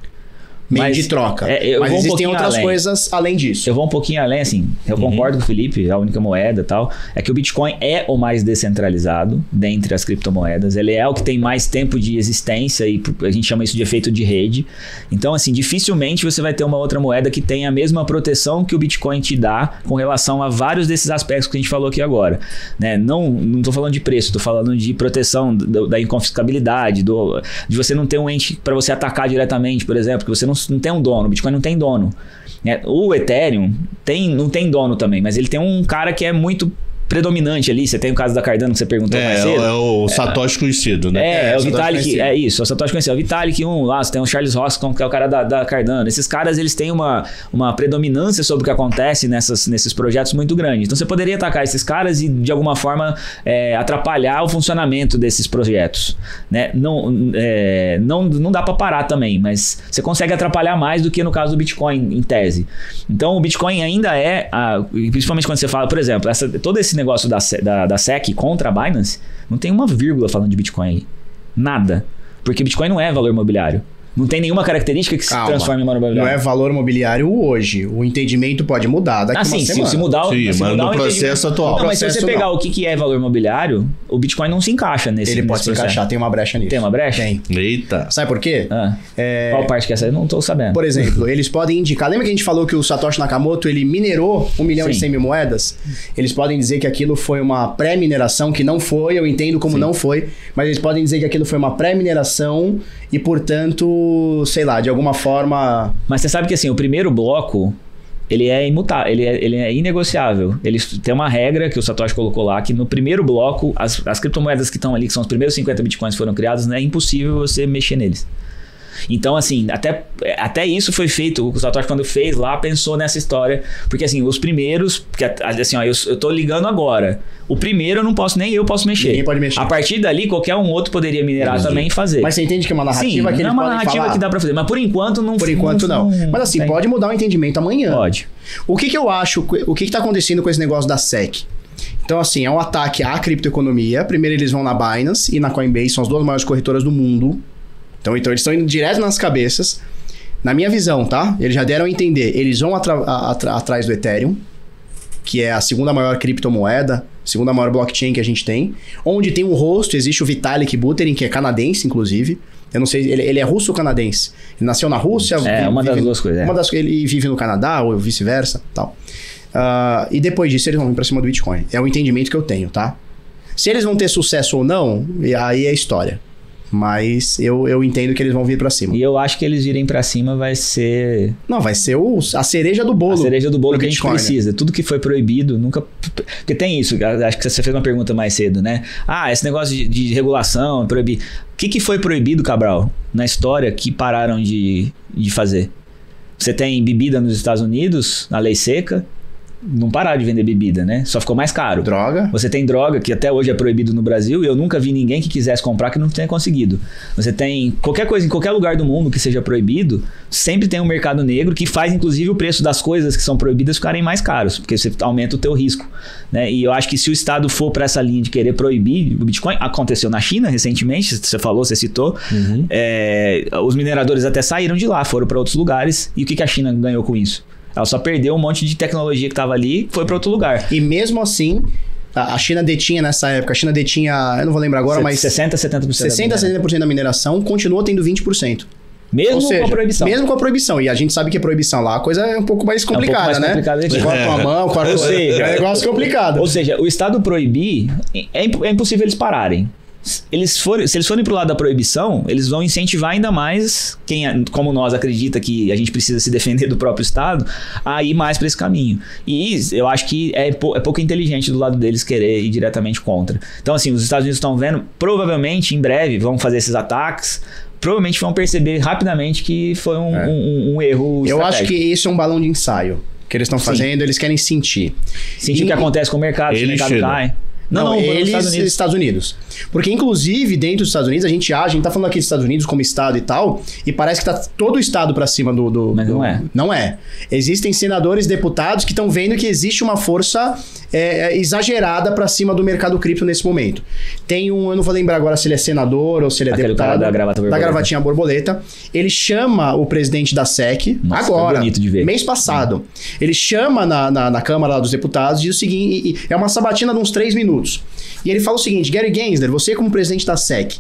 Meio de troca. Mas existem outras coisas além disso. Eu vou um pouquinho além, assim. Eu concordo com o Felipe, a única moeda e tal. É que o Bitcoin é o mais descentralizado dentre as criptomoedas. Ele é o que tem mais tempo de existência e a gente chama isso de efeito de rede. Então, assim, dificilmente você vai ter uma outra moeda que tenha a mesma proteção que o Bitcoin te dá com relação a vários desses aspectos que a gente falou aqui agora. Né? Não tô falando de preço, tô falando de proteção da inconfiscabilidade, de você não ter um ente para você atacar diretamente, por exemplo, que você não tem um dono, o Bitcoin não tem dono. O Ethereum não tem dono também, mas ele tem um cara que é muito predominante ali. Você tem o caso da Cardano que você perguntou mais cedo. É o Satoshi conhecido, né? É o Vitalik, é isso, é o Satoshi conhecido. É o Vitalik lá, você tem o Charles Hoskinson, que é o cara da Cardano. Esses caras, eles têm uma predominância sobre o que acontece nesses projetos muito grande. Então você poderia atacar esses caras e de alguma forma atrapalhar o funcionamento desses projetos, né? Não dá para parar também, mas você consegue atrapalhar mais do que no caso do Bitcoin, em tese. Então o Bitcoin ainda principalmente quando você fala, por exemplo, todo esse negócio da SEC contra a Binance, não tem uma vírgula falando de Bitcoin ali. Nada. Porque Bitcoin não é valor imobiliário. Não tem nenhuma característica que se transforme em valor imobiliário. Não é valor imobiliário hoje. O entendimento pode mudar daqui a uma semana. Se mudar no processo atual. Não, mas se você pegar o que é valor imobiliário, o Bitcoin não se encaixa nesse Ele pode se encaixar, tem uma brecha nisso. Tem uma brecha? Tem. Eita. Sabe por quê? Qual parte que é essa? Eu não tô sabendo. Por exemplo, eles podem indicar... Lembra que a gente falou que o Satoshi Nakamoto, ele minerou 1 milhão e 100 mil moedas? Eles podem dizer que aquilo foi uma pré-mineração, que não foi, eu entendo como não foi, mas eles podem dizer que aquilo foi uma pré-mineração e, portanto, sei lá, de alguma forma... Mas você sabe que assim, o primeiro bloco, ele é imutável, ele é inegociável. Ele tem uma regra que o Satoshi colocou lá, que no primeiro bloco, as criptomoedas que estão ali, que são os primeiros 50 bitcoins que foram criados, né, é impossível você mexer neles. Então, assim, até isso foi feito. O Satoshi, quando fez lá, pensou nessa história. Porque, assim, os primeiros... Porque, assim, ó, eu tô ligando agora. O primeiro eu posso mexer. Ninguém pode mexer. A partir dali, qualquer um outro poderia minerar também e fazer. Mas você entende que é uma narrativa que eles podem falar? Sim, é uma narrativa que dá pra fazer. Mas, por enquanto, não... Por enquanto, não. Mas, assim, pode mudar o entendimento amanhã. Pode. O que eu acho... O que tá acontecendo com esse negócio da SEC? Então, assim, é um ataque à criptoeconomia. Primeiro, eles vão na Binance e na Coinbase. São as duas maiores corretoras do mundo. Então eles estão indo direto nas cabeças. Na minha visão, tá? Eles já deram a entender. Eles vão atrás do Ethereum, que é a segunda maior criptomoeda, segunda maior blockchain que a gente tem. Onde tem um rosto, existe o Vitalik Buterin, que é canadense, inclusive. Eu não sei, ele é russo ou canadense? Ele nasceu na Rússia? Uma das duas coisas. Ele vive no Canadá, ou vice-versa, tal. E depois disso, eles vão vir pra cima do Bitcoin. É o entendimento que eu tenho, tá? Se eles vão ter sucesso ou não, aí é história. Mas eu entendo que eles vão vir pra cima. E eu acho que eles virem pra cima vai ser... Não, vai ser a cereja do bolo. A cereja do bolo que a gente precisa. Tudo que foi proibido, nunca... Porque tem isso, acho que você fez uma pergunta mais cedo, né? Esse negócio de regulação, proibir. O que foi proibido, Cabral, na história que pararam de fazer? Você tem bebida nos Estados Unidos, na lei seca... Não pararam de vender bebida, né? Só ficou mais caro. Droga. Você tem droga, que até hoje é proibido no Brasil, e eu nunca vi ninguém que quisesse comprar que não tenha conseguido. Você tem qualquer coisa, em qualquer lugar do mundo que seja proibido, sempre tem um mercado negro que faz, inclusive, o preço das coisas que são proibidas ficarem mais caros, porque você aumenta o teu risco, né? E eu acho que se o Estado for para essa linha de querer proibir o Bitcoin, aconteceu na China recentemente, você falou, você citou, os mineradores até saíram de lá, foram para outros lugares, e o que a China ganhou com isso? Ela só perdeu um monte de tecnologia que estava ali e foi para outro lugar. E mesmo assim, a China detinha nessa época, eu não vou lembrar agora, mas... 60%, 70% da mineração, continuou tendo 20%. Mesmo com a proibição. Mesmo com a proibição. E a gente sabe que a proibição lá, a coisa é um pouco mais complicada, né? Corta a mão, corta o... É um negócio complicado. Ou seja, o Estado proibir, é impossível eles pararem. se eles forem pro lado da proibição, eles vão incentivar ainda mais quem, como nós, acredita que a gente precisa se defender do próprio Estado, a ir mais para esse caminho. E eu acho que é pouco inteligente do lado deles querer ir diretamente contra. Então, assim, os Estados Unidos estão vendo, provavelmente, em breve, vão fazer esses ataques, provavelmente vão perceber rapidamente que foi um erro estratégico. Eu acho que isso é um balão de ensaio que eles estão fazendo, eles querem sentir. Sentir o que acontece com o mercado, se o mercado cai. Não, eles Estados Unidos. Porque, inclusive, dentro dos Estados Unidos, a gente tá falando aqui dos Estados Unidos como Estado e tal, e parece que tá todo o Estado pra cima Mas não é. Não é. Existem senadores, deputados que estão vendo que existe uma força exagerada pra cima do mercado cripto nesse momento. Tem eu não vou lembrar agora se ele é senador ou se ele é deputado. Cara da gravatinha borboleta. Ele chama o presidente da SEC, agora, bonito de ver. Mês passado. Ele chama na Câmara lá dos Deputados e diz o seguinte, é uma sabatina de uns 3 minutos. E ele fala o seguinte: Gary Gensler, você como presidente da SEC,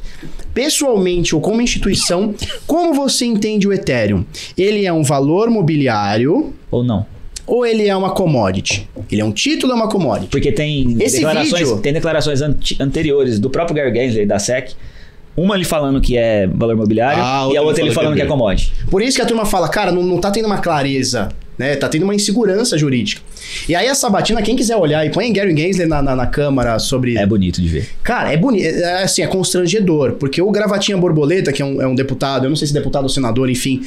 pessoalmente ou como instituição, como você entende o Ethereum? Ele é um valor mobiliário ou não? Ou ele é uma commodity? Ele é um título ou é uma commodity? Porque tem declarações anteriores do próprio Gary Gensler da SEC. Uma ele falando que é valor mobiliário e a outra ele falando que é commodity. Por isso que a turma fala, cara, não tá tendo uma clareza, né? Tá tendo uma insegurança jurídica. E aí a sabatina, quem quiser olhar e põe Gary Gensler na Câmara sobre... É bonito de ver. Cara, é bonito. Assim, é constrangedor. Porque o Gravatinha Borboleta, que é um deputado, eu não sei se deputado ou senador, enfim,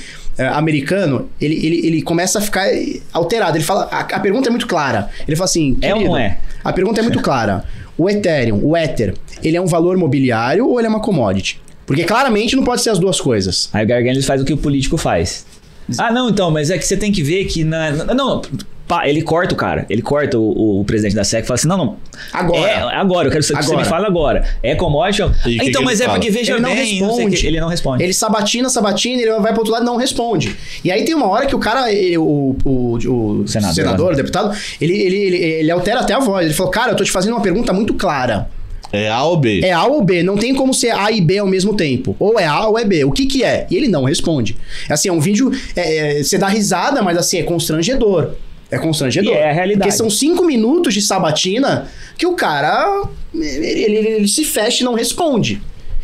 americano, ele começa a ficar alterado. Ele fala... A pergunta é muito clara. Ele fala assim... É ou não é? A pergunta é muito clara. O Ethereum, o Ether, ele é um valor mobiliário ou ele é uma commodity? Porque claramente não pode ser as duas coisas. Aí o Gary Gensler faz o que o político faz. Ah, não, então, mas é que você tem que ver que... ele corta o cara. Ele corta o presidente da SEC e fala assim, não. Agora, eu quero que você me fale agora. É commodity? Então, mas é porque, veja bem, ele não responde. Ele sabatina, ele vai pro outro lado e não responde. E aí tem uma hora que o cara, o senador, o deputado, ele altera até a voz. Ele falou, cara, eu tô te fazendo uma pergunta muito clara. É A ou B? É A ou B, não tem como ser A e B ao mesmo tempo. Ou é A ou é B. O que é? E ele não responde. Assim, é um vídeo... você dá risada, mas assim, é constrangedor. É constrangedor. E é a realidade. Porque são 5 minutos de sabatina que o cara... Ele se fecha e não responde.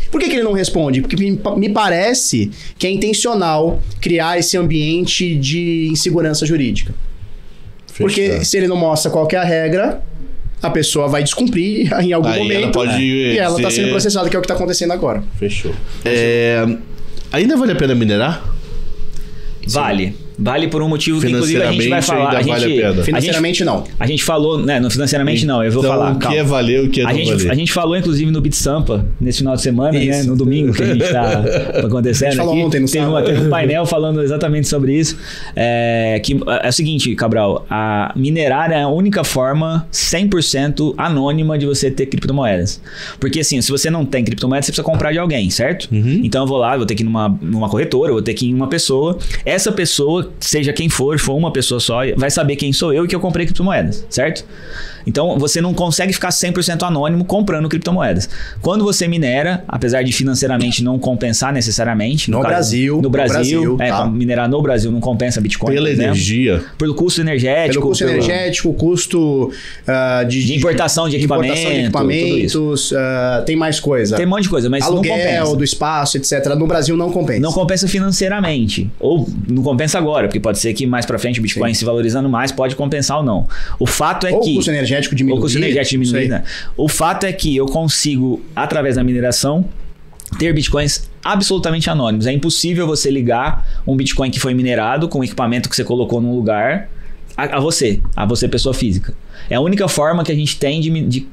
Por que ele não responde? Porque me parece que é intencional criar esse ambiente de insegurança jurídica. Porque se ele não mostra qual que é a regra... A pessoa vai descumprir em algum momento e ela está sendo processada, que é o que está acontecendo agora. Fechou. Ainda vale a pena minerar? Vale. Vale por um motivo que, inclusive, a gente vai falar. Financeiramente, não. A gente falou, né? No financeiramente, não. Eu vou falar. O que é valer, o que é não valer. A gente falou, inclusive, no Bit Sampa, nesse final de semana, né? No domingo, que a gente tá acontecendo. A gente falou ontem, teve um painel falando exatamente sobre isso. Que é o seguinte, Cabral. A minerar é a única forma 100% anônima de você ter criptomoedas. Porque, assim, se você não tem criptomoedas, você precisa comprar de alguém, certo? Uhum. Então, eu vou lá, vou ter que ir numa corretora, vou ter que ir em uma pessoa. Essa pessoa, seja quem for uma pessoa só, vai saber quem sou eu e que eu comprei criptomoedas, certo? Então, você não consegue ficar 100% anônimo comprando criptomoedas. Quando você minera, apesar de financeiramente não compensar necessariamente... No Brasil. Tá. Minerar no Brasil não compensa Bitcoin, pela energia. Pelo custo energético. Custo de importação de equipamentos. Tem mais coisa. Tem um monte de coisa, mas aluguel, não compensa. Do espaço, etc. No Brasil não compensa. Não compensa financeiramente. Ou não compensa agora, porque pode ser que mais pra frente o Bitcoin se valorizando mais pode compensar ou não. O fato é que... O custo energético diminuir, né? O fato é que eu consigo, através da mineração, ter bitcoins absolutamente anônimos. É impossível você ligar um bitcoin que foi minerado com o equipamento que você colocou num lugar a você pessoa física. É a única forma que a gente tem de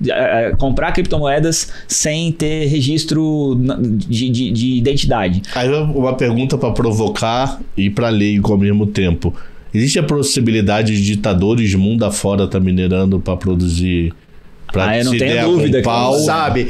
comprar criptomoedas sem ter registro de identidade. Aí uma pergunta para provocar e para leigo ao mesmo tempo. Existe a possibilidade de ditadores de mundo afora estar minerando para produzir... eu não tenho dúvida.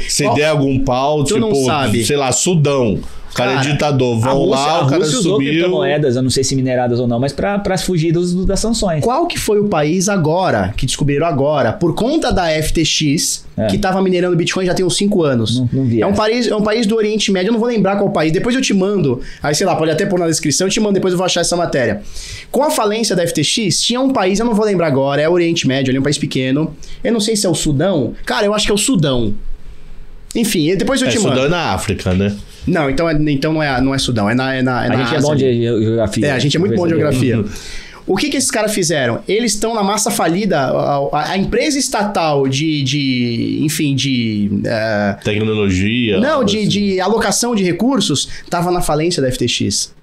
Se der algum pau, tipo, sei lá, Sudão. O cara é ditador, vão lá, o cara Rússia usou criptomoedas, eu não sei se mineradas ou não, mas para fugir das sanções. Qual que foi o país agora, que descobriram agora, por conta da FTX, que estava minerando Bitcoin já tem uns 5 anos? Não vi. É um país do Oriente Médio, eu não vou lembrar qual país, depois eu te mando, aí sei lá, pode até pôr na descrição, eu te mando, depois eu vou achar essa matéria. Com a falência da FTX, tinha um país, eu não vou lembrar agora, é o Oriente Médio, ali um país pequeno, eu não sei se é o Sudão, cara, eu acho que é o Sudão. Enfim, depois eu te mando. Sudão é na África, né? Não, então não é Sudão, é na A gente Ásia. é bom de geografia. A gente é muito bom de geografia. O que esses caras fizeram? Eles estão na massa falida, a empresa estatal enfim, tecnologia. Não, de alocação de recursos, estava na falência da FTX.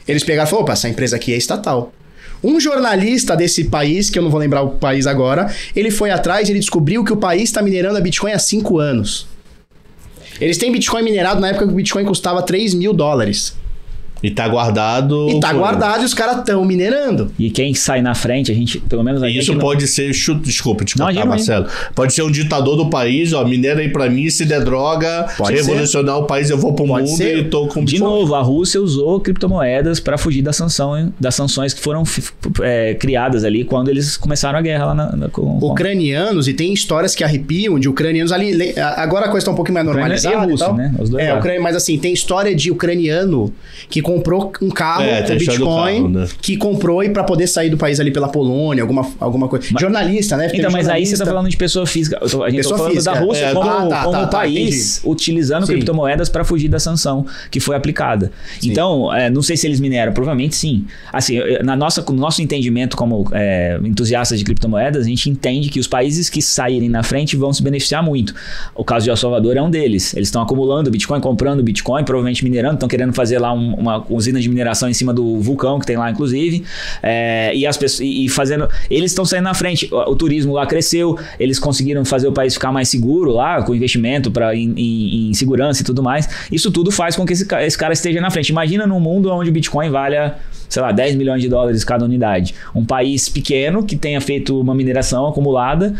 Eles pegaram e falaram, opa, essa empresa aqui é estatal. Um jornalista desse país, que eu não vou lembrar o país agora, ele foi atrás e ele descobriu que o país está minerando a Bitcoin há 5 anos. Eles têm Bitcoin minerado na época que o Bitcoin custava $3.000. E tá guardado. E tá guardado e os caras estão minerando. E quem sai na frente, a gente, pelo menos a gente... Isso pode ser... Desculpa te cortar, Marcelo. Pode ser um ditador do país, ó, minera aí pra mim, se der droga, se revolucionar o país, eu vou pro mundo e tô com... De novo, a Rússia usou criptomoedas pra fugir das sanções que foram criadas ali quando eles começaram a guerra lá Ucranianos, e tem histórias que arrepiam de ucranianos ali... Agora a coisa tá um pouquinho mais normalizada. E russo, né? Os dois mas assim, tem história de ucraniano que comprou um carro com Bitcoin, carro, né? Que comprou e para poder sair do país ali pela Polônia, alguma coisa. Jornalista, né? Então, mas aí você tá falando de pessoa física. A gente tá falando da Rússia como país utilizando criptomoedas para fugir da sanção que foi aplicada. Sim. Então, não sei se eles mineram, provavelmente sim. Assim, no nosso entendimento como entusiastas de criptomoedas, a gente entende que os países que saírem na frente vão se beneficiar muito. O caso de El Salvador é um deles. Eles estão acumulando Bitcoin, comprando Bitcoin, provavelmente minerando, estão querendo fazer lá uma usina de mineração em cima do vulcão que tem lá, inclusive, e as pessoas fazendo, eles estão saindo na frente. O turismo lá cresceu, eles conseguiram fazer o país ficar mais seguro lá, com investimento em segurança e tudo mais. Isso tudo faz com que esse cara esteja na frente. Imagina num mundo onde o Bitcoin valha, sei lá, $10 milhões cada unidade. Um país pequeno que tenha feito uma mineração acumulada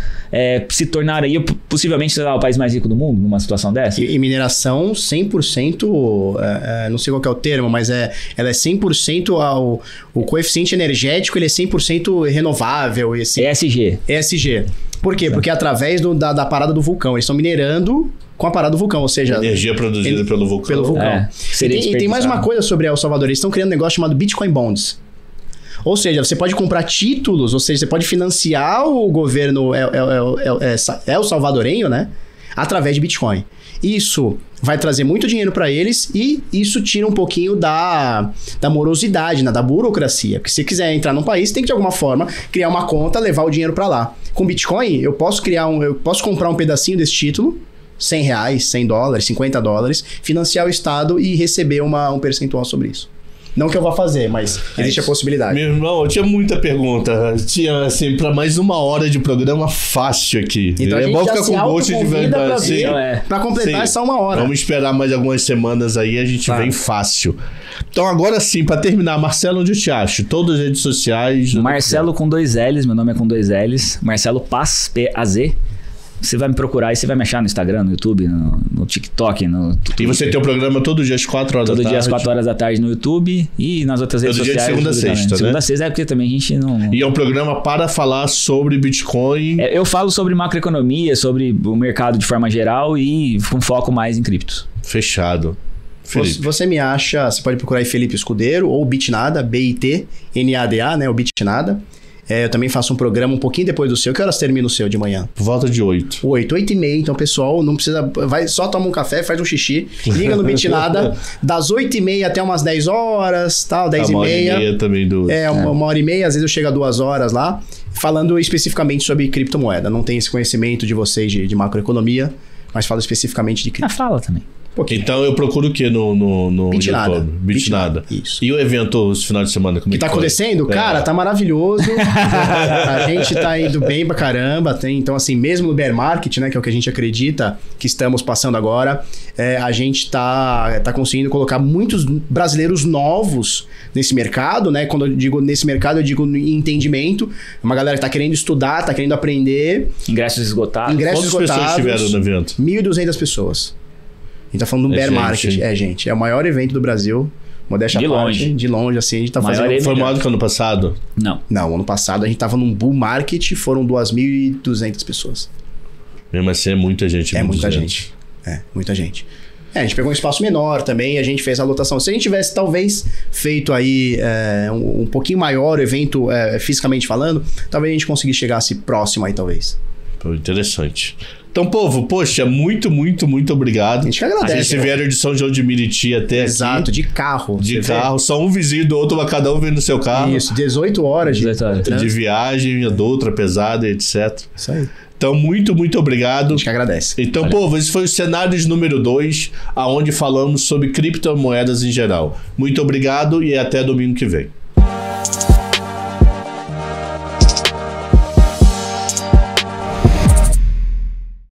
se tornaria possivelmente, sei lá, o país mais rico do mundo numa situação dessa. E mineração 100%, não sei qual que é o termo, mas ela é 100% o coeficiente energético, ele é 100% renovável. ESG. Por quê? Porque através da parada do vulcão, eles estão minerando com a parada do vulcão, ou seja... Energia produzida pelo vulcão. E tem mais uma coisa sobre El Salvador, eles estão criando um negócio chamado Bitcoin Bonds. Ou seja, você pode comprar títulos, ou seja, você pode financiar o governo El Salvadorenho, né? Através de Bitcoin. Isso vai trazer muito dinheiro para eles e isso tira um pouquinho da morosidade, né, da burocracia. Porque se você quiser entrar num país, tem que de alguma forma criar uma conta, levar o dinheiro para lá. Com Bitcoin, eu posso comprar um pedacinho desse título, R$100, $100, $50, financiar o Estado e receber um percentual sobre isso. Não que eu vá fazer, mas existe a possibilidade. Meu irmão, eu tinha muita pergunta. Tinha, assim, pra mais 1 hora de programa fácil aqui. Então é bom ficar com gosto de verdade. Pra completar essa 1 hora. Vamos esperar mais algumas semanas aí, a gente vem fácil. Então agora sim, pra terminar, Marcelo, onde eu te acho? Todas as redes sociais. Marcelo com 2 L's, meu nome é com 2 L's. Marcelo Paz, P-A-Z. Você vai me procurar e você vai me achar no Instagram, no YouTube, no TikTok, no Twitter. E você tem o programa todo dia às 4 horas da tarde? Todo dia às 4 horas da tarde no YouTube e nas outras redes sociais. Todo dia de segunda a sexta, né? Segunda a sexta é porque também a gente não... E é um programa para falar sobre Bitcoin. Eu falo sobre macroeconomia, sobre o mercado de forma geral e com foco mais em criptos. Fechado. Felipe. Você me acha, você pode procurar aí Felipe Escudeiro ou Bitnada, B-I-T-N-A-D-A, né? O Bitnada. Eu também faço um programa um pouquinho depois do seu. Que horas termina o seu de manhã? Por volta de 8. 8h30. Então, pessoal, não precisa... Só toma um café, faz um xixi, liga no Bitnada, das 8h30 até umas 10 horas, tal, 10h30. Uma hora e meia também do... 1h30, às vezes eu chego a 2 horas lá, falando especificamente sobre criptomoeda. Não tenho esse conhecimento de vocês de macroeconomia, mas falo especificamente de cripto. Fala também. Então eu procuro o que no Bitnada. YouTube? Bitnada. Isso. E o evento esse final de semana? Como que tá acontecendo? Cara, tá maravilhoso. A gente tá indo bem pra caramba. Então, assim, mesmo no bear market, né, que é o que a gente acredita que estamos passando agora, a gente tá conseguindo colocar muitos brasileiros novos nesse mercado, né? Quando eu digo nesse mercado, eu digo em entendimento. Uma galera que tá querendo estudar, tá querendo aprender. Ingressos esgotados. Quantas pessoas estiveram no evento? 1.200 pessoas. A gente tá falando de um bear market. Gente. É o maior evento do Brasil. Modéstia à parte. De longe, assim. A gente tá fazendo... Foi maior do que ano passado? Não, ano passado a gente tava num bull market, foram 2.200 pessoas. Mesmo assim é muita gente. Muita gente. Muita gente. A gente pegou um espaço menor também, a gente fez a lotação. Se a gente tivesse, talvez, feito aí um pouquinho maior o evento, fisicamente falando, talvez a gente conseguisse chegar próximo aí, talvez. Interessante. Então, povo, poxa, muito obrigado. A gente que agradece. A gente vieram de São João de Meriti até aqui. Exato, de carro. De carro, só um vizinho do outro, cada um vem no seu carro. Isso, 18 horas de viagem, a do outra pesada, etc. Isso aí. Então, muito obrigado. A gente que agradece. Então, povo, esse foi o Cenários número 2, aonde falamos sobre criptomoedas em geral. Muito obrigado e até domingo que vem.